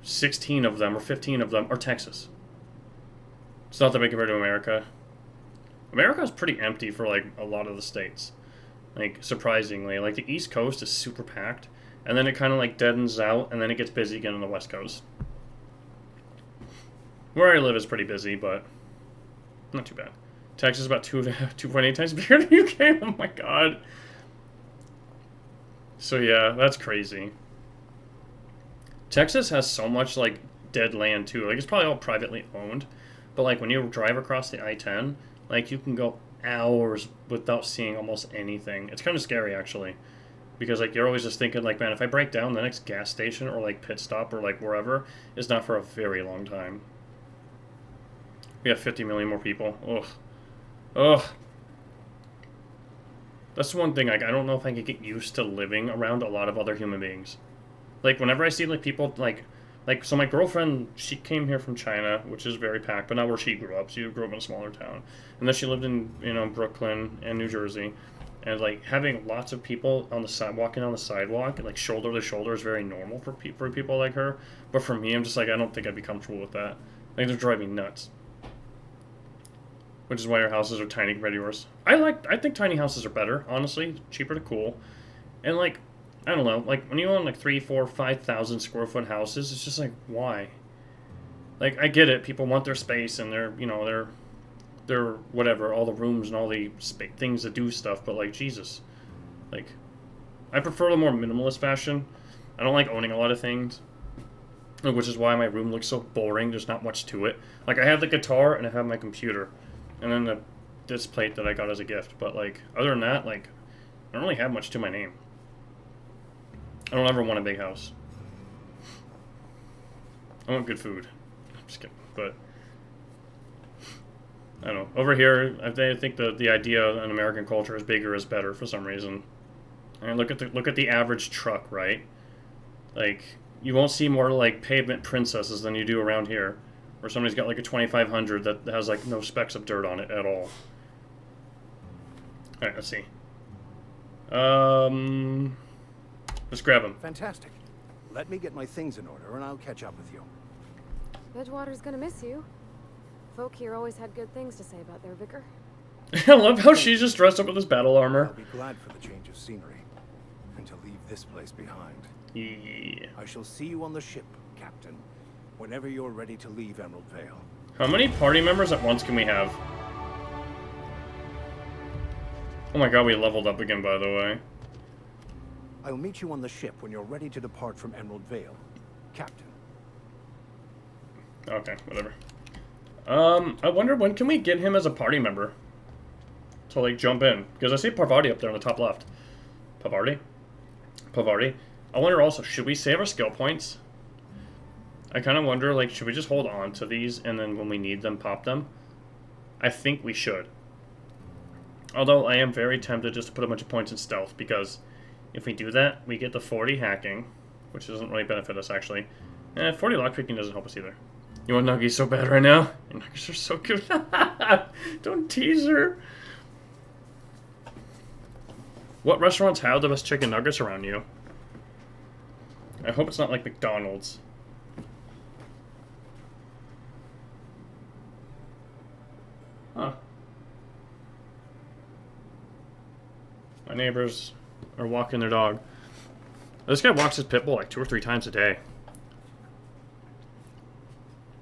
16 of them or 15 of them are Texas. It's not that big compared to America. America is pretty empty for, like, a lot of the states. Like, surprisingly. Like, the East Coast is super packed, and then it kind of, like, deadens out, and then it gets busy again on the West Coast. Where I live is pretty busy, but not too bad. Texas is about 2.8 times bigger than the UK. Oh my god. So yeah, that's crazy. Texas has so much, like, dead land, too. Like, it's probably all privately owned. But, like, when you drive across the I-10, like, you can go hours without seeing almost anything. It's kind of scary, actually. Because, like, you're always just thinking, like, man, if I break down, the next gas station or, like, pit stop or, like, wherever is not for a very long time. We have 50 million more people. Ugh. Ugh. That's one thing, like, I don't know if I could get used to living around a lot of other human beings. Like, whenever I see, like, people, like, so my girlfriend, she came here from China, which is very packed, but not where she grew up. She grew up in a smaller town. And then she lived in, you know, Brooklyn and New Jersey. And, like, having lots of people on the side, walking on the sidewalk, like, shoulder to shoulder is very normal for people like her. But for me, I'm just like, I don't think I'd be comfortable with that. Like, they're driving me nuts. Which is why our houses are tiny compared to yours. I think tiny houses are better, honestly. Cheaper to cool. And, like, I don't know, like, when you own, like, 3, 4, 5,000 square foot houses, it's just like, why? Like, I get it, people want their space and their, you know, their whatever, all the rooms and all the things to do stuff, but, like, Jesus. Like, I prefer the more minimalist fashion. I don't like owning a lot of things, which is why my room looks so boring. There's not much to it. Like, I have the guitar and I have my computer, and then this plate that I got as a gift, but, like, other than that, like, I don't really have much to my name. I don't ever want a big house. I want good food. I'm just kidding, but I don't know. Over here, I think the idea in American culture is bigger is better for some reason. I mean, look at the average truck, right? Like, you won't see more, like, pavement princesses than you do around here, where somebody's got, like, a 2500 that has, like, no specks of dirt on it at all. All right, let's see. Let's grab him. Fantastic. Let me get my things in order, and I'll catch up with you. Edgewater's gonna miss you. Folk here always had good things to say about their vicar. I love how she's just dressed up with this battle armor. I'll be glad for the change of scenery, and to leave this place behind. Yeah. I shall see you on the ship, Captain, whenever you're ready to leave Emerald Vale. How many party members at once can we have? Oh my god, we leveled up again, by the way. I'll meet you on the ship when you're ready to depart from Emerald Vale, Captain. Okay, whatever. I wonder when can we get him as a party member to, like, jump in, because I see Parvati up there on the top left. Parvati. I wonder also, should we save our skill points? I kind of wonder, like, should we just hold on to these and then when we need them, pop them? I think we should. Although I am very tempted just to put a bunch of points in stealth, because if we do that, we get the 40 hacking, which doesn't really benefit us, actually. And 40 lockpicking doesn't help us either. You want nuggies so bad right now? Your nuggies are so good. Don't tease her. What restaurants have the best chicken nuggets around you? I hope it's not like McDonald's. Huh. My neighbors are walking their dog. This guy walks his pit bull like 2 or 3 times a day.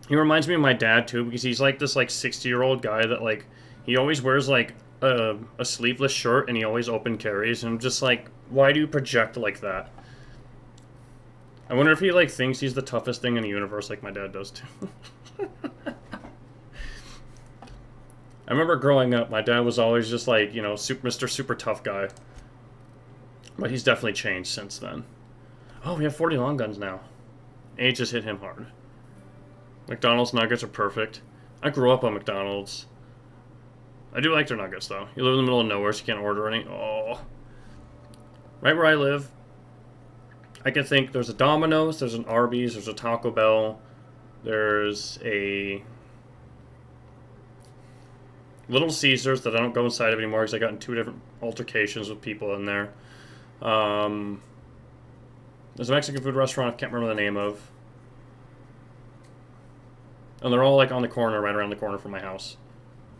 He reminds me of my dad too, because he's like this, like, 60-year-old guy that, like, He always wears like a sleeveless shirt, and he always open carries, and I'm just like, why do you project like that? I wonder if he like thinks he's the toughest thing in the universe, like my dad does too. I remember growing up, my dad was always just like, you know, Mr. Super Tough Guy. But he's definitely changed since then. Oh, we have 40 long guns now. Age has hit him hard. McDonald's nuggets are perfect. I grew up on McDonald's. I do like their nuggets, though. You live in the middle of nowhere, so you can't order any. Oh. Right where I live, I can think there's a Domino's, there's an Arby's, there's a Taco Bell, there's a Little Caesars that I don't go inside of anymore because I got in 2 different altercations with people in there. There's a Mexican food restaurant I can't remember the name of. And they're all like on the corner, right around the corner from my house.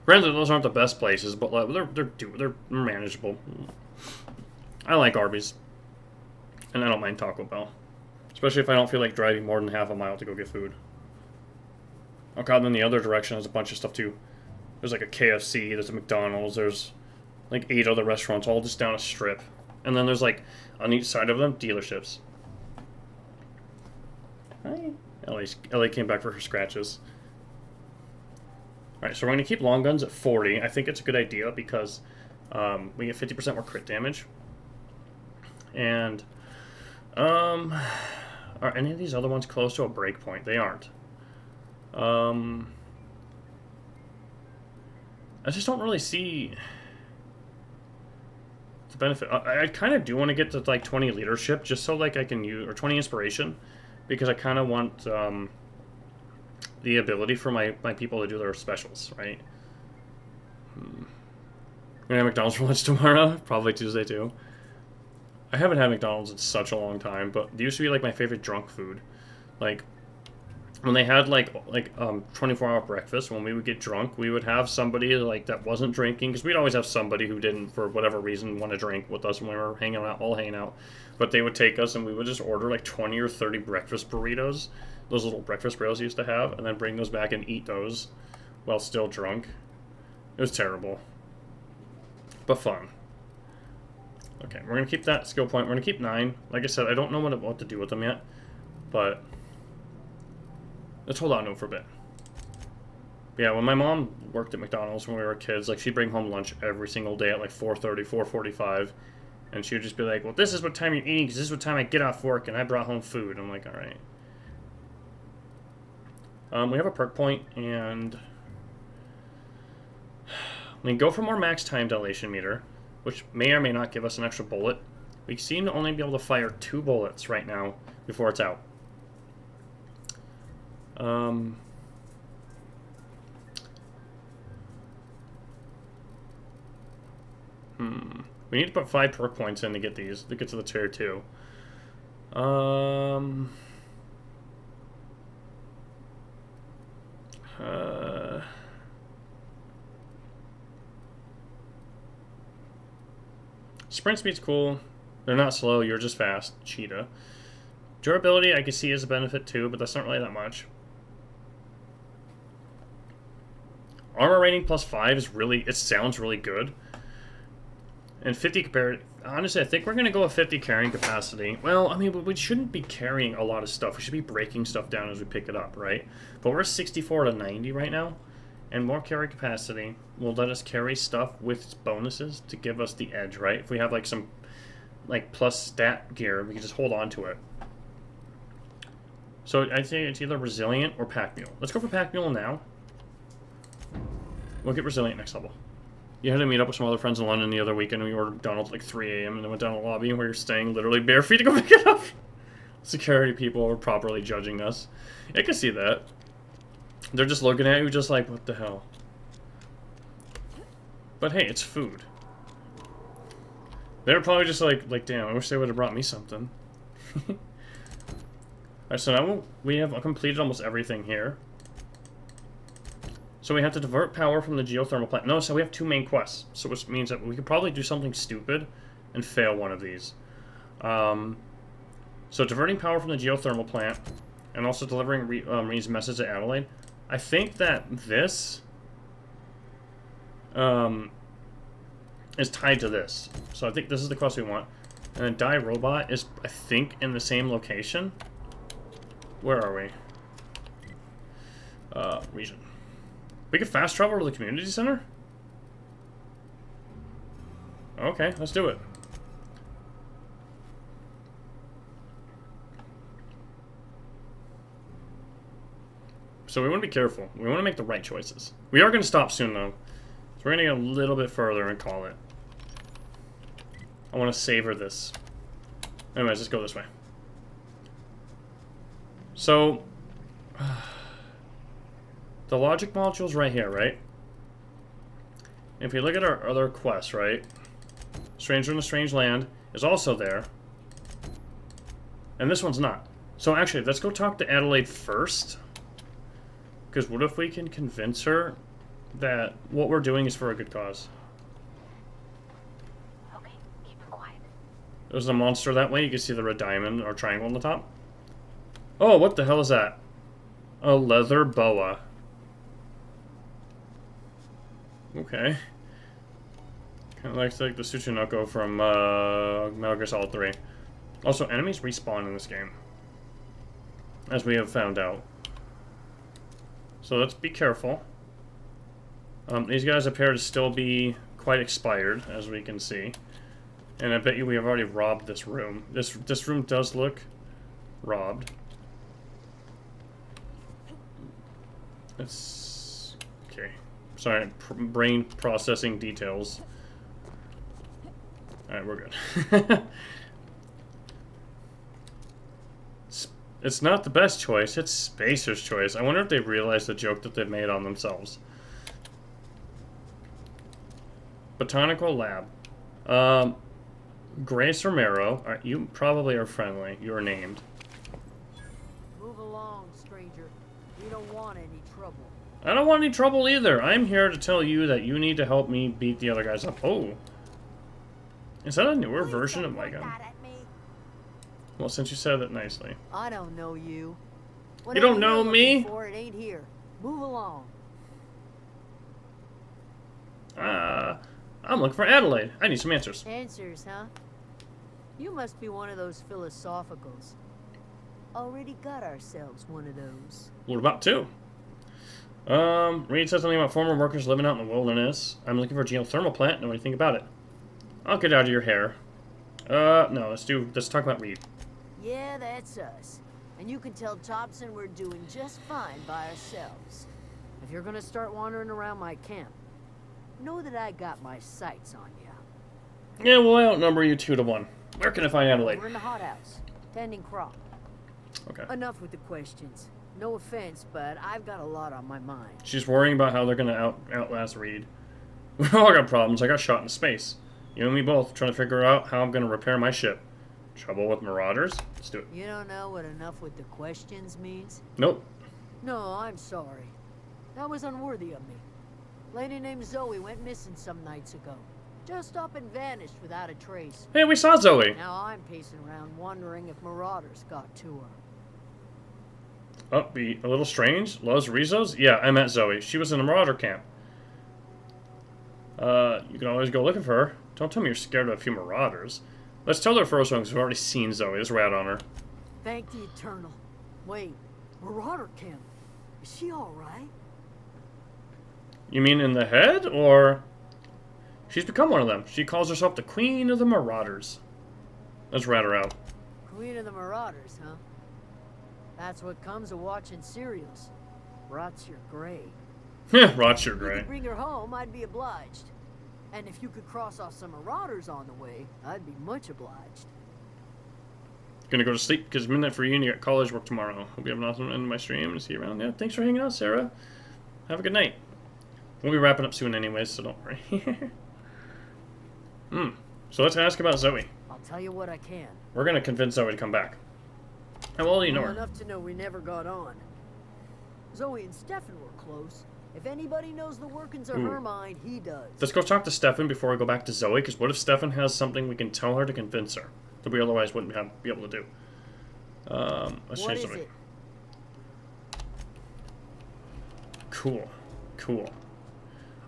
Granted, those aren't the best places, but like, they're manageable. I like Arby's. And I don't mind Taco Bell. Especially if I don't feel like driving more than half a mile to go get food. Oh god, and then the other direction has a bunch of stuff too. There's like a KFC, there's a McDonald's, there's like 8 other restaurants all just down a strip. And then there's like, on each side of them, dealerships. Hi. Ellie came back for her scratches. Alright, so we're going to keep long guns at 40. I think it's a good idea because we get 50% more crit damage. And, are any of these other ones close to a break point? They aren't. I just don't really see the benefit. I kind of do want to get to like 20 leadership just so like I can use, or 20 inspiration, because I kind of want the ability for my people to do their specials, right? I'm gonna have McDonald's for lunch tomorrow, probably Tuesday too. I haven't had McDonald's in such a long time, but it used to be like my favorite drunk food. Like when they had like 24-hour breakfast, when we would get drunk, we would have somebody like that wasn't drinking, because we'd always have somebody who didn't, for whatever reason, want to drink with us when we were all hanging out. But they would take us and we would just order like 20 or 30 breakfast burritos, those little breakfast burritos we used to have, and then bring those back and eat those while still drunk. It was terrible, but fun. Okay, we're going to keep that skill point. We're going to keep 9. Like I said, I don't know what to do with them yet, but let's hold on to it for a bit. But yeah, when my mom worked at McDonald's when we were kids, like she'd bring home lunch every single day at like 4:30, 4:45, and she would just be like, well, this is what time you're eating, because this is what time I get off work, and I brought home food. I'm like, all right. We have a perk point, and we can go for more max time dilation meter, which may or may not give us an extra bullet. We seem to only be able to fire 2 bullets right now before it's out. We need to put 5 perk points in to get these, to get to the tier 2. Sprint speed's cool. They're not slow, you're just fast. Cheetah. Durability I can see as a benefit too, but that's not really that much. Armor rating plus 5 is really, it sounds really good. And 50 compared, honestly, I think we're going to go with 50 carrying capacity. Well, I mean, we shouldn't be carrying a lot of stuff. We should be breaking stuff down as we pick it up, right? But we're 64 to 90 right now. And more carry capacity will let us carry stuff with bonuses to give us the edge, right? If we have like some like plus stat gear, we can just hold on to it. So I'd say it's either Resilient or Pack Mule. Let's go for Pack Mule now. We'll get Resilient next level. You had to meet up with some other friends in London the other weekend, and we ordered McDonald's at like 3 a.m. and then went down to the lobby where you're staying literally bare feet to go pick it up. Security people were properly judging us. I can see that. They're just looking at you just like, what the hell? But hey, it's food. They were probably just like, damn, I wish they would have brought me something. Alright, so now we have completed almost everything here. So we have to divert power from the geothermal plant. No, so we have 2 main quests. So which means that we could probably do something stupid and fail one of these. So diverting power from the geothermal plant and also delivering Reed's message to Adelaide. I think that this... is tied to this. So I think this is the quest we want. And then Die Robot is, I think, in the same location. Where are we? Region. We can fast travel to the community center? Okay, let's do it. So we want to be careful. We want to make the right choices. We are going to stop soon, though. So we're going to get a little bit further and call it. I want to savor this. Anyways, let's go this way. So, the logic module's right here, right? If you look at our other quests, right? Stranger in a Strange Land is also there. And this one's not. So actually, let's go talk to Adelaide first. Because what if we can convince her that what we're doing is for a good cause? Okay, keep it quiet. There's a monster that way. You can see the red diamond or triangle on the top. Oh, what the hell is that? A leather boa. Okay. Kind of like the Tsuchinoko from Metal Gear Solid 3. Also, enemies respawn in this game, as we have found out. So let's be careful. These guys appear to still be quite expired, as we can see. And I bet you we have already robbed this room. This room does look robbed. It's... okay. Sorry, brain processing details. Alright, we're good. It's not the best choice, it's Spacer's choice. I wonder if they realize the joke that they've made on themselves. Botanical Lab. Grace Romero. You probably are friendly. You are named. Move along, stranger. We don't want any trouble. I don't want any trouble either. I'm here to tell you that you need to help me beat the other guys up. Oh. Is that a newer version of my gun? Well, since you said that nicely. I don't know you. You don't know me? It ain't here. Move along. I'm looking for Adelaide. I need some answers. Answers, huh? You must be one of those philosophicals. Already got ourselves one of those. What about two? Reed said something about former workers living out in the wilderness. I'm looking for a geothermal plant. Know anything about it? I'll get out of your hair. No, let's talk about Reed. Yeah, that's us. And you can tell Thompson we're doing just fine by ourselves. If you're gonna start wandering around my camp, know that I got my sights on you. Yeah, well, I outnumber you 2-1. Where can I find Adelaide? We're in the hothouse, tending crop. Okay. Enough with the questions. No offense, but I've got a lot on my mind. She's worrying about how they're gonna outlast Reed. We all got problems. I got shot in space. You and me both, trying to figure out how I'm gonna repair my ship. Trouble with marauders? Let's do it. You don't know what enough with the questions means? Nope. No, I'm sorry. That was unworthy of me. Lady named Zoe went missing some nights ago. Just up and vanished without a trace. Hey, we saw Zoe. Now I'm pacing around wondering if marauders got to her. Oh, be a little strange. Los Rizos? Yeah, I met Zoe. She was in a marauder camp. You can always go looking for her. Don't tell me you're scared of a few marauders. Let's tell her first one because we've already seen Zoe. Let's rat on her. Thank the Eternal. Wait, Marauder Camp. Is she alright? You mean in the head, or... She's become one of them. She calls herself the Queen of the Marauders. Let's rat her out. Queen of the Marauders, huh? That's what comes of watching serials. Rots your gray. Rots your gray. If you could bring her home, I'd be obliged. And if you could cross off some marauders on the way, I'd be much obliged. Gonna go to sleep because it's midnight for you and you got college work tomorrow. Hope you have an awesome end of my stream and see you around. Yeah, thanks for hanging out, Sarah. Have a good night. We'll be wrapping up soon anyways, so don't worry. So let's ask about Zoe. I'll tell you what I can. We're gonna convince Zoe to come back. How well do you know her? Enough to know we never got on. Zoe and Stefan were close. If anybody knows the workings of her mind, he does. Let's go talk to Stefan before we go back to Zoe, because what if Stefan has something we can tell her to convince her that we otherwise wouldn't be able to do? Let's change something. Cool.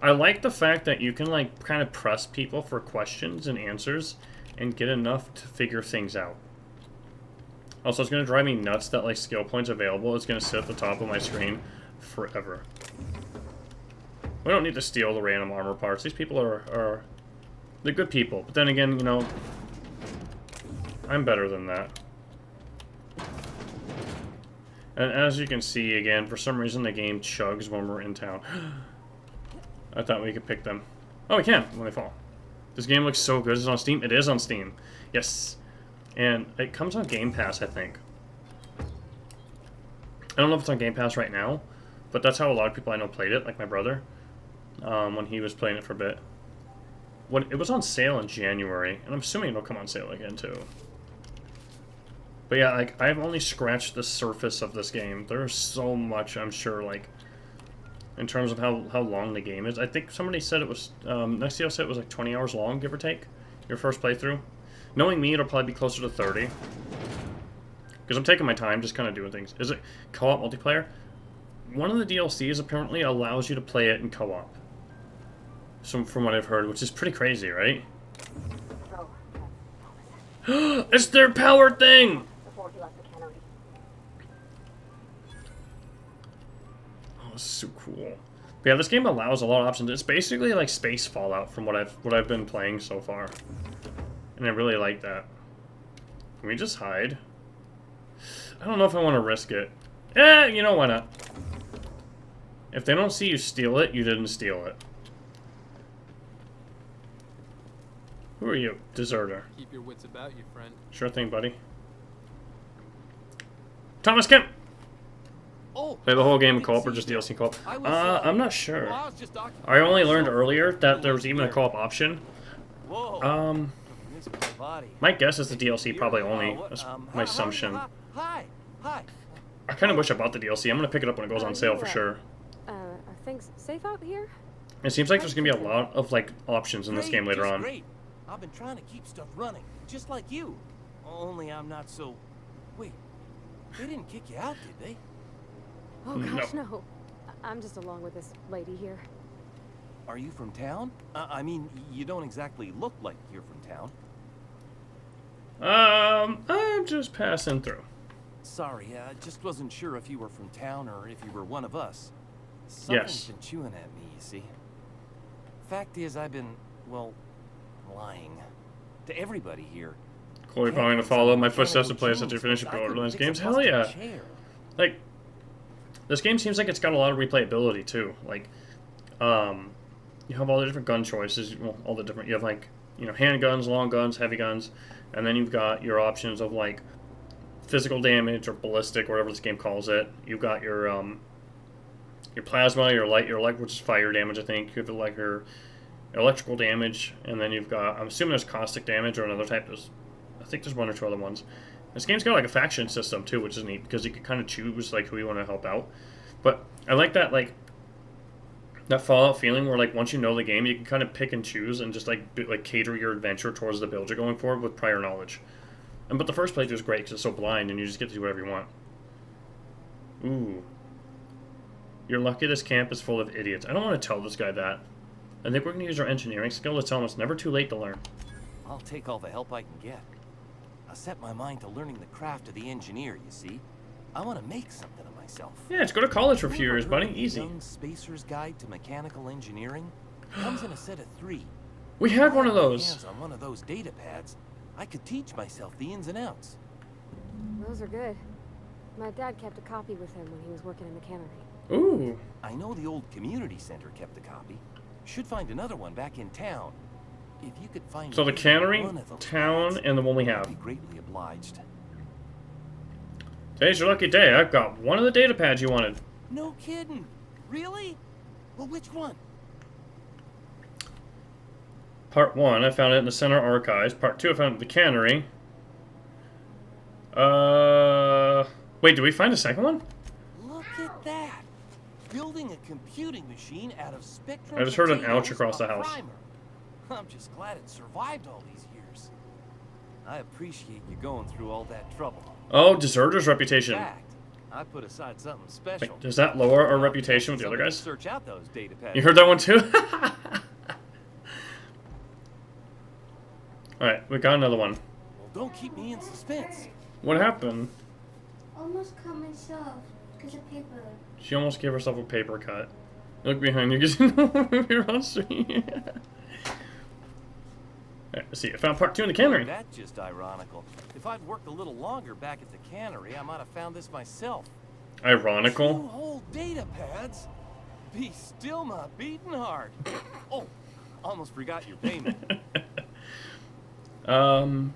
I like the fact that you can, like, kind of press people for questions and answers and get enough to figure things out. Also, it's going to drive me nuts that, like, skill points available is going to sit at the top of my screen forever. We don't need to steal the random armor parts. These people are they're good people. But then again, you know, I'm better than that. And as you can see, again, for some reason the game chugs when we're in town. I thought we could pick them. Oh, we can when they fall. This game looks so good. Is it on Steam? It is on Steam. Yes. And it comes on Game Pass, I think. I don't know if it's on Game Pass right now, but that's how a lot of people I know played it, like my brother, when he was playing it for a bit. It was on sale in January, and I'm assuming it'll come on sale again, too. But yeah, like, I've only scratched the surface of this game. There's so much, I'm sure, like, in terms of how long the game is. I think somebody said it was, Nextio said it was like 20 hours long, give or take, your first playthrough. Knowing me, it'll probably be closer to 30. Because I'm taking my time, just kind of doing things. Is it co-op multiplayer? One of the DLCs apparently allows you to play it in co-op. From what I've heard, which is pretty crazy, right? It's their power thing! Oh, it's so cool. But yeah, this game allows a lot of options. It's basically like space Fallout from what I've been playing so far. And I really like that. Can we just hide? I don't know if I want to risk it. You know, why not? If they don't see you steal it, you didn't steal it. Who are you, deserter? Keep your wits about you, friend. Sure thing, buddy. Thomas Kemp! Oh, play the whole game in co-op or just DLC co-op? I'm not sure. I only learned earlier that there was even a co-op option. My guess is the DLC probably only. That's my assumption. Hi. I kind of wish I bought the DLC. I'm going to pick it up when it goes on sale for sure. Are things safe out here? It seems like there's going to be a lot of, like, options in this game later on. Great. I've been trying to keep stuff running, just like you. Only I'm not so... Wait, they didn't kick you out, did they? Oh gosh, no. I'm just along with this lady here. Are you from town? I mean, you don't exactly look like you're from town. I'm just passing through. Sorry, I just wasn't sure if you were from town or if you were one of us. Something's been chewing at me, you see. Fact is, I've been, well, lying to everybody here. Cool, you're probably gonna follow my footsteps and play such a finish of Borderlands games. Hell yeah! Like, this game seems like it's got a lot of replayability too. Like, you have all the different gun choices. Well, all the different. You have like, you know, handguns, long guns, heavy guns, and then you've got your options of like physical damage or ballistic, or whatever this game calls it. You've got your plasma, your light, which is fire damage. I think you have like your electrical damage, and then you've got, I'm assuming there's caustic damage or another type. I think there's one or two other ones. This game's got like a faction system too, which is neat because you can kind of choose like who you want to help out. But I like that, like that Fallout feeling where like once you know the game, you can kind of pick and choose and just like cater your adventure towards the build you're going for with prior knowledge. But the first playthrough is great because it's so blind and you just get to do whatever you want. Ooh. You're lucky this camp is full of idiots. I don't want to tell this guy that. I think we're going to use our engineering skill to tell him it's never too late to learn. I'll take all the help I can get. I set my mind to learning the craft of the engineer, you see. I want to make something of myself. Yeah, just go to college for a few years, buddy. Easy. Young Spacer's Guide to Mechanical Engineering comes in a set of 3. We had one of those. Hands on one of those data pads, I could teach myself the ins and outs. Those are good. My dad kept a copy with him when he was working in the cannery. Ooh. I know the old community center kept a copy. Should find another one back in town. If you could find so the cannery, town, and the one we have. I'd be greatly obliged. Today's your lucky day. I've got one of the data pads you wanted. No kidding. Really? Well, which one? Part 1, I found it in the center archives. Part 2, I found it in the cannery. Wait, did we find a second one? Look at that. Building a computing machine out of spectrum. I just heard an ouch across the house. Primer. I'm just glad it survived all these years. I appreciate you going through all that trouble. Oh, deserter's reputation. In fact, I put aside something special. Wait, does that lower our reputation with the other guys? Search out those data pads. You heard that one too? Alright, we got another one. Well, don't keep me in suspense. What happened? Almost cut myself because of paper. She almost gave herself a paper cut. Look behind you because you know you're on stream. Alright, let's see. I found part 2 in the cannery. That's just ironical. If I'd worked a little longer back at the cannery, I might have found this myself. Ironical? 2 whole data pads? Be still my beating heart. Oh, almost forgot your payment. I'll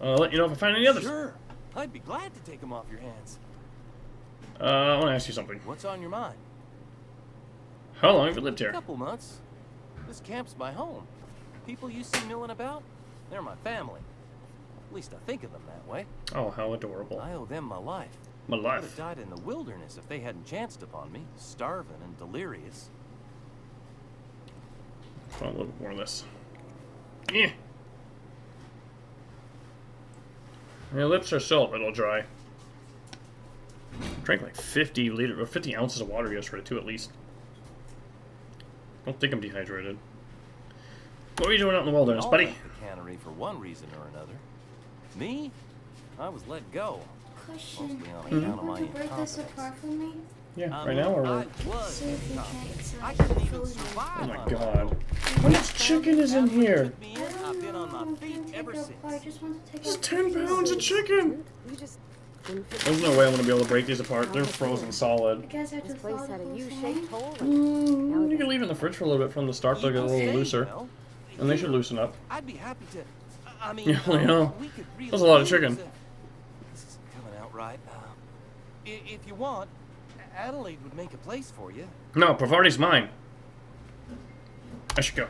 let you know if I find any others. Sure. I'd be glad to take them off your hands. I want to ask you something. What's on your mind? How long have you lived here? A couple months. This camp's my home. People you see milling about, they're my family. At least I think of them that way. Oh, how adorable. I owe them my life. My I would life. have died in the wilderness if they hadn't chanced upon me, starving and delirious. Oh, a little bit more of this. Yeah. My lips are still a little dry. Drank like 50 ounces of water yesterday too, at least. Don't think I'm dehydrated. What are you doing out in the wilderness, buddy? The cannery for one reason or another. Me? I was let go. Question. Mostly on Are you account of my going to break this incompetence. apart for me? Yeah, right now or I what? was See if you incompetent. can't I couldn't even Oh survive my on god. How much chicken is in here? me in. I've been on my feet ever since. I just want to take This is out 10 pounds of chicken! You just didn't fit. There's no way I'm gonna be able to break these apart. They're frozen You solid. guys have to This place follow had the a whole U-shaped thing? hole. You can leave it in the fridge for a little bit from the start. They'll get a little looser. Well, And they should loosen up. I'd be happy to. I mean, Yeah, we could really that's a lot of use chicken. This isn't coming out right. If you want, Adelaide would make a place for you. No, Pavardi's mine. I should go.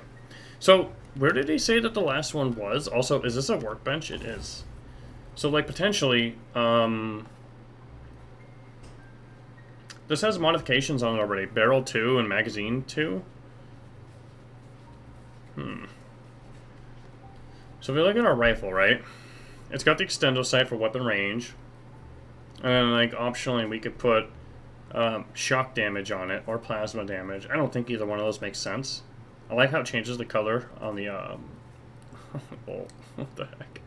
So, where did he say that the last one was? Also, is this a workbench? It is. So, like, potentially, this has modifications on it already. Barrel 2 and magazine 2. So if we look at our rifle, right? It's got the extendo sight for weapon range. And then, like, optionally, we could put shock damage on it or plasma damage. I don't think either one of those makes sense. I like how it changes the color on the bolt. What the heck?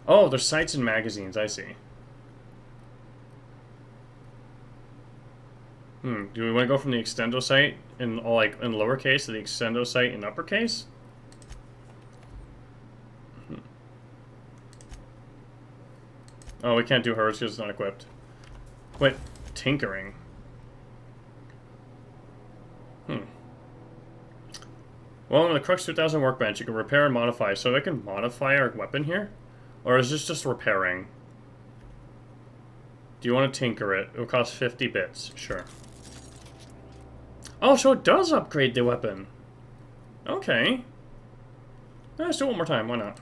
Oh, there's sights and magazines. I see. Do we want to go from the extendo sight in lowercase to the extendo sight in uppercase? Oh, we can't do hers because it's not equipped. Wait, tinkering. Well, in the Crux 2000 workbench, you can repair and modify. So I can modify our weapon here? Or is this just repairing? Do you want to tinker it? It will cost 50 bits. Sure. Oh, so it does upgrade the weapon. Okay. Let's do it one more time. Why not?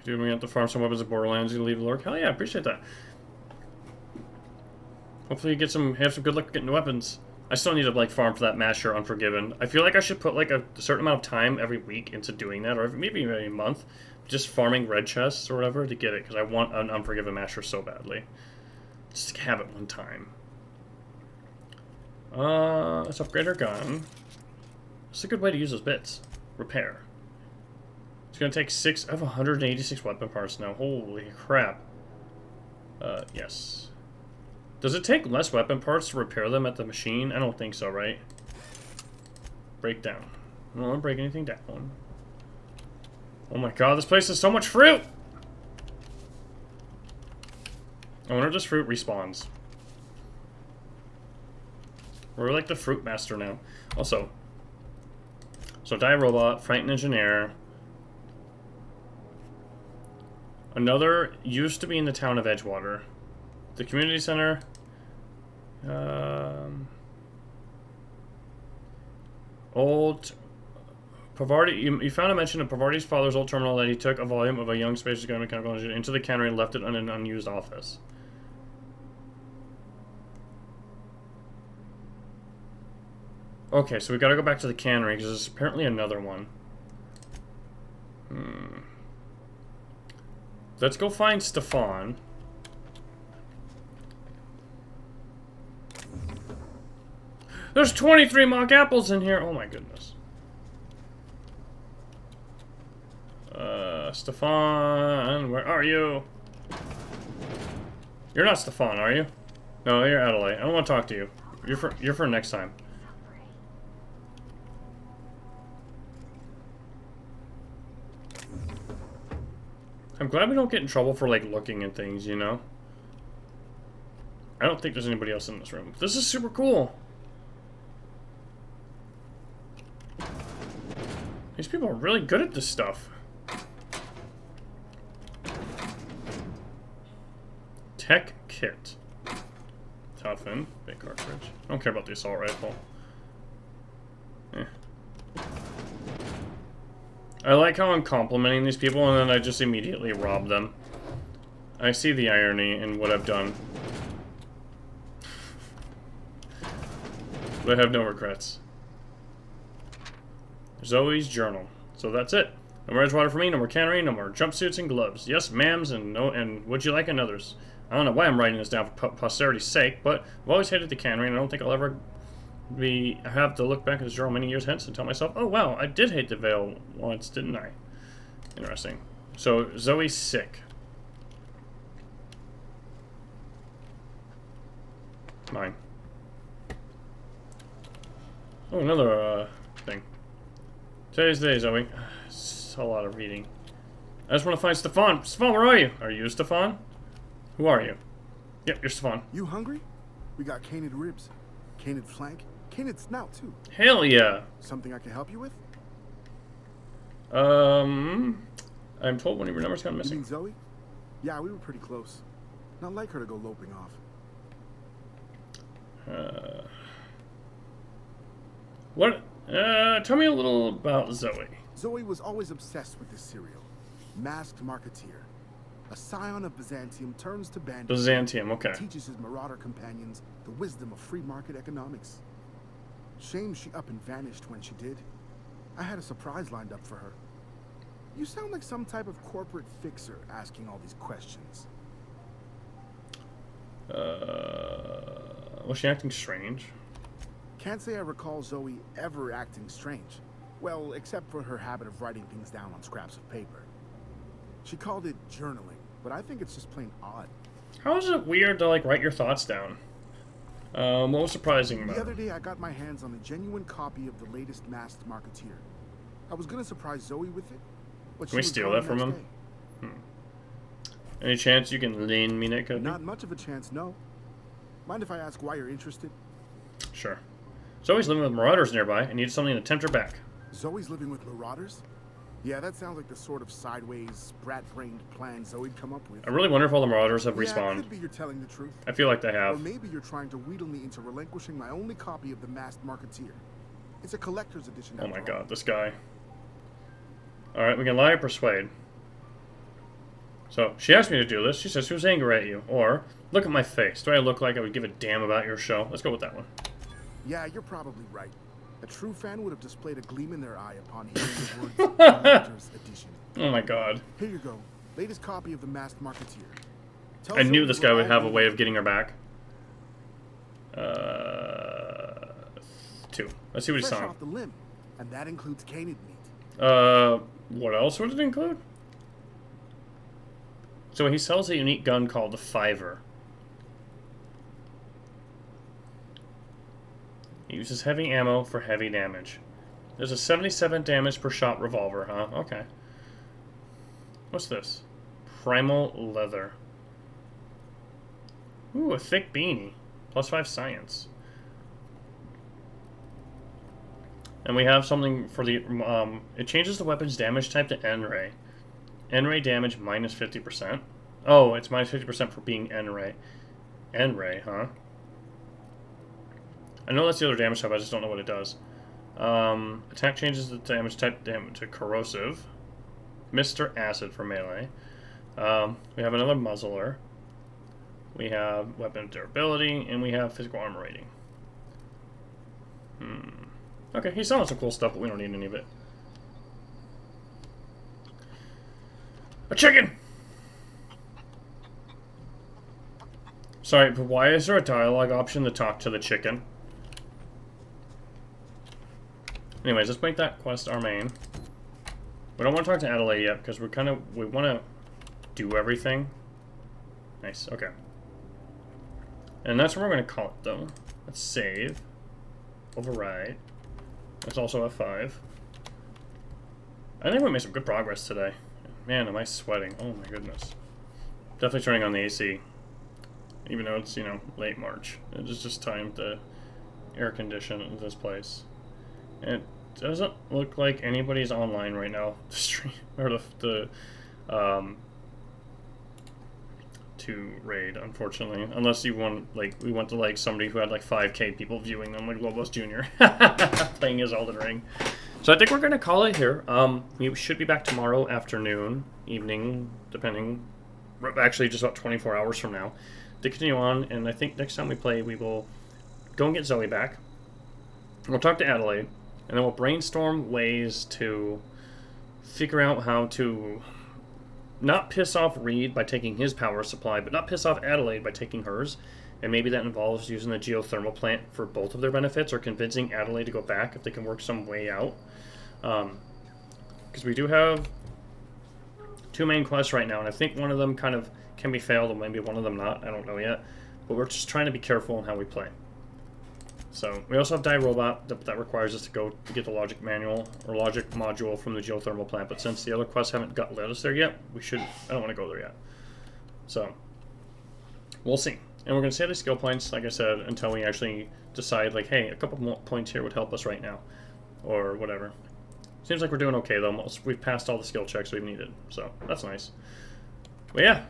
Do we have to farm some weapons at Borderlands? You leave the lurk? Hell yeah, I appreciate that. Hopefully you have some good luck getting weapons. I still need to like farm for that Masher Unforgiven. I feel like I should put like a certain amount of time every week into doing that, or maybe a month, just farming red chests or whatever to get it, because I want an Unforgiven Masher so badly. Just have it one time. Let's upgrade our gun. It's a good way to use those bits. Repair. It's gonna take 6. I have 186 weapon parts now. Holy crap. Yes. Does it take less weapon parts to repair them at the machine? I don't think so, right? Breakdown. I don't want to break anything down. Oh my god, this place has so much fruit! I wonder if this fruit respawns. We're like the fruit master now. Also, so die robot, frightened engineer. Another used to be in the town of Edgewater. The community center. Old Pavardi. You found a mention of Pavardi's father's old terminal that he took a volume of a young space gun mechanical engineer into the cannery and left it in an unused office. Okay, so we gotta go back to the cannery because there's apparently another one. Let's go find Stefan. There's 23 mock apples in here. Oh my goodness. Stefan, where are you? You're not Stefan, are you? No, you're Adelaide. I don't want to talk to you. You're for next time. I'm glad we don't get in trouble for, like, looking at things, you know? I don't think there's anybody else in this room. This is super cool. These people are really good at this stuff. Tech kit. Toughen. Big cartridge. I don't care about the assault rifle. I like how I'm complimenting these people and then I just immediately rob them. I see the irony in what I've done. But I have no regrets. Zoe's journal. So that's it. No more Edgewater for me, no more cannery, no more jumpsuits and gloves. Yes, ma'ams, and would you like another's? I don't know why I'm writing this down for posterity's sake, but I've always hated the cannery, and I don't think I'll ever have to look back at this journal many years hence and tell myself, oh wow, I did hate the veil once, didn't I? Interesting. So, Zoe's sick. Mine. Oh, another, thing. Today's the day, Zoe. It's a lot of reading. I just want to find Stefan. Stefan, where are you? Are you Stefan? Who are you? Yep, you're Stefan. You hungry? We got canid ribs, canid flank, canid snout too. Hell yeah. Something I can help you with? I'm told one of your numbers gone missing. You mean Zoe? Yeah, we were pretty close. Not like her to go loping off. What? Tell me a little about Zoe. Zoe was always obsessed with this cereal. Masked Marketeer. A scion of Byzantium turns to bandit. Byzantium, okay. Teaches his marauder companions the wisdom of free market economics. Shame she up and vanished when she did. I had a surprise lined up for her. You sound like some type of corporate fixer asking all these questions. Was she acting strange? Can't say I recall Zoe ever acting strange. Well, except for her habit of writing things down on scraps of paper. She called it journaling, but I think it's just plain odd. How is it weird to, like, write your thoughts down? What was surprising about it? The other day, I got my hands on a genuine copy of the latest Masked Marketeer. I was gonna surprise Zoe with it, but can we steal that from him? Any chance you can lend me that copy? Not much of a chance, no. Mind if I ask why you're interested? Sure. Zoe's living with marauders nearby and needs something to tempt her back. Zoe's living with marauders? Yeah, that sounds like the sort of sideways, brat-brained plan Zoe'd come up with. I really wonder if all the marauders have respawned. Could be you're telling the truth. I feel like they have. Or maybe you're trying to wheedle me into relinquishing my only copy of the Masked Marketeer. It's a collector's edition. Oh my god, this guy. Alright, we can lie or persuade. So, she asked me to do this. She says she was angry at you. Or, look at my face. Do I look like I would give a damn about your show? Let's go with that one. Yeah, you're probably right. A true fan would have displayed a gleam in their eye upon hearing the words Collector's Edition. Oh my god. Here you go. Latest copy of the Masked Marketeer. I knew this guy would have a way of getting her back. 2. Let's see what he's selling. Off the limb, and that includes canid meat. What else would it include? So he sells a unique gun called the Fiver. He uses heavy ammo for heavy damage. There's a 77 damage per shot revolver, huh? Okay. What's this? Primal leather. Ooh, a thick beanie. +5 science. And we have something for the, it changes the weapon's damage type to N-ray. N-ray damage -50%. Oh, it's -50% for being N-ray. N-ray, huh? I know that's the other damage type, I just don't know what it does. Attack changes the damage type to corrosive. Mr. Acid for melee. We have another muzzler. We have weapon durability, and we have physical armor rating. Okay, he's selling some cool stuff, but we don't need any of it. A chicken! Sorry, but why is there a dialogue option to talk to the chicken? Anyways, let's make that quest our main. We don't want to talk to Adelaide yet, because we want to do everything. Nice, okay. And that's what we're going to call it, though. Let's save. Override. That's also F5. I think we made some good progress today. Man, am I sweating. Oh my goodness. Definitely turning on the AC. Even though it's, you know, late March. It's just time to air condition this place. And it doesn't look like anybody's online right now to stream, or to raid, unfortunately. Unless you want, like, we went to, like, somebody who had, like, 5K people viewing them, like Lobos Jr. playing his Elden Ring. So I think we're going to call it here. We should be back tomorrow afternoon, evening, depending. Actually, just about 24 hours from now. To continue on, and I think next time we play, we will go and get Zoe back. We'll talk to Adelaide, and then we'll brainstorm ways to figure out how to not piss off Reed by taking his power supply, but not piss off Adelaide by taking hers. And maybe that involves using the geothermal plant for both of their benefits, or convincing Adelaide to go back if they can work some way out. Because we do have 2 main quests right now, and I think one of them kind of can be failed, and maybe one of them not. I don't know yet. But we're just trying to be careful in how we play. So, we also have Die Robot that requires us to go to get the logic manual, or logic module from the geothermal plant, but since the other quests haven't led us there yet, I don't want to go there yet. So, we'll see. And we're going to save the skill points, like I said, until we actually decide, like, hey, a couple more points here would help us right now. Or whatever. Seems like we're doing okay, though. We've passed all the skill checks we've needed, so that's nice. But yeah.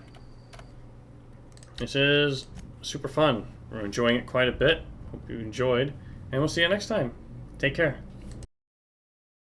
This is super fun. We're enjoying it quite a bit. Hope you enjoyed. And we'll see you next time. Take care.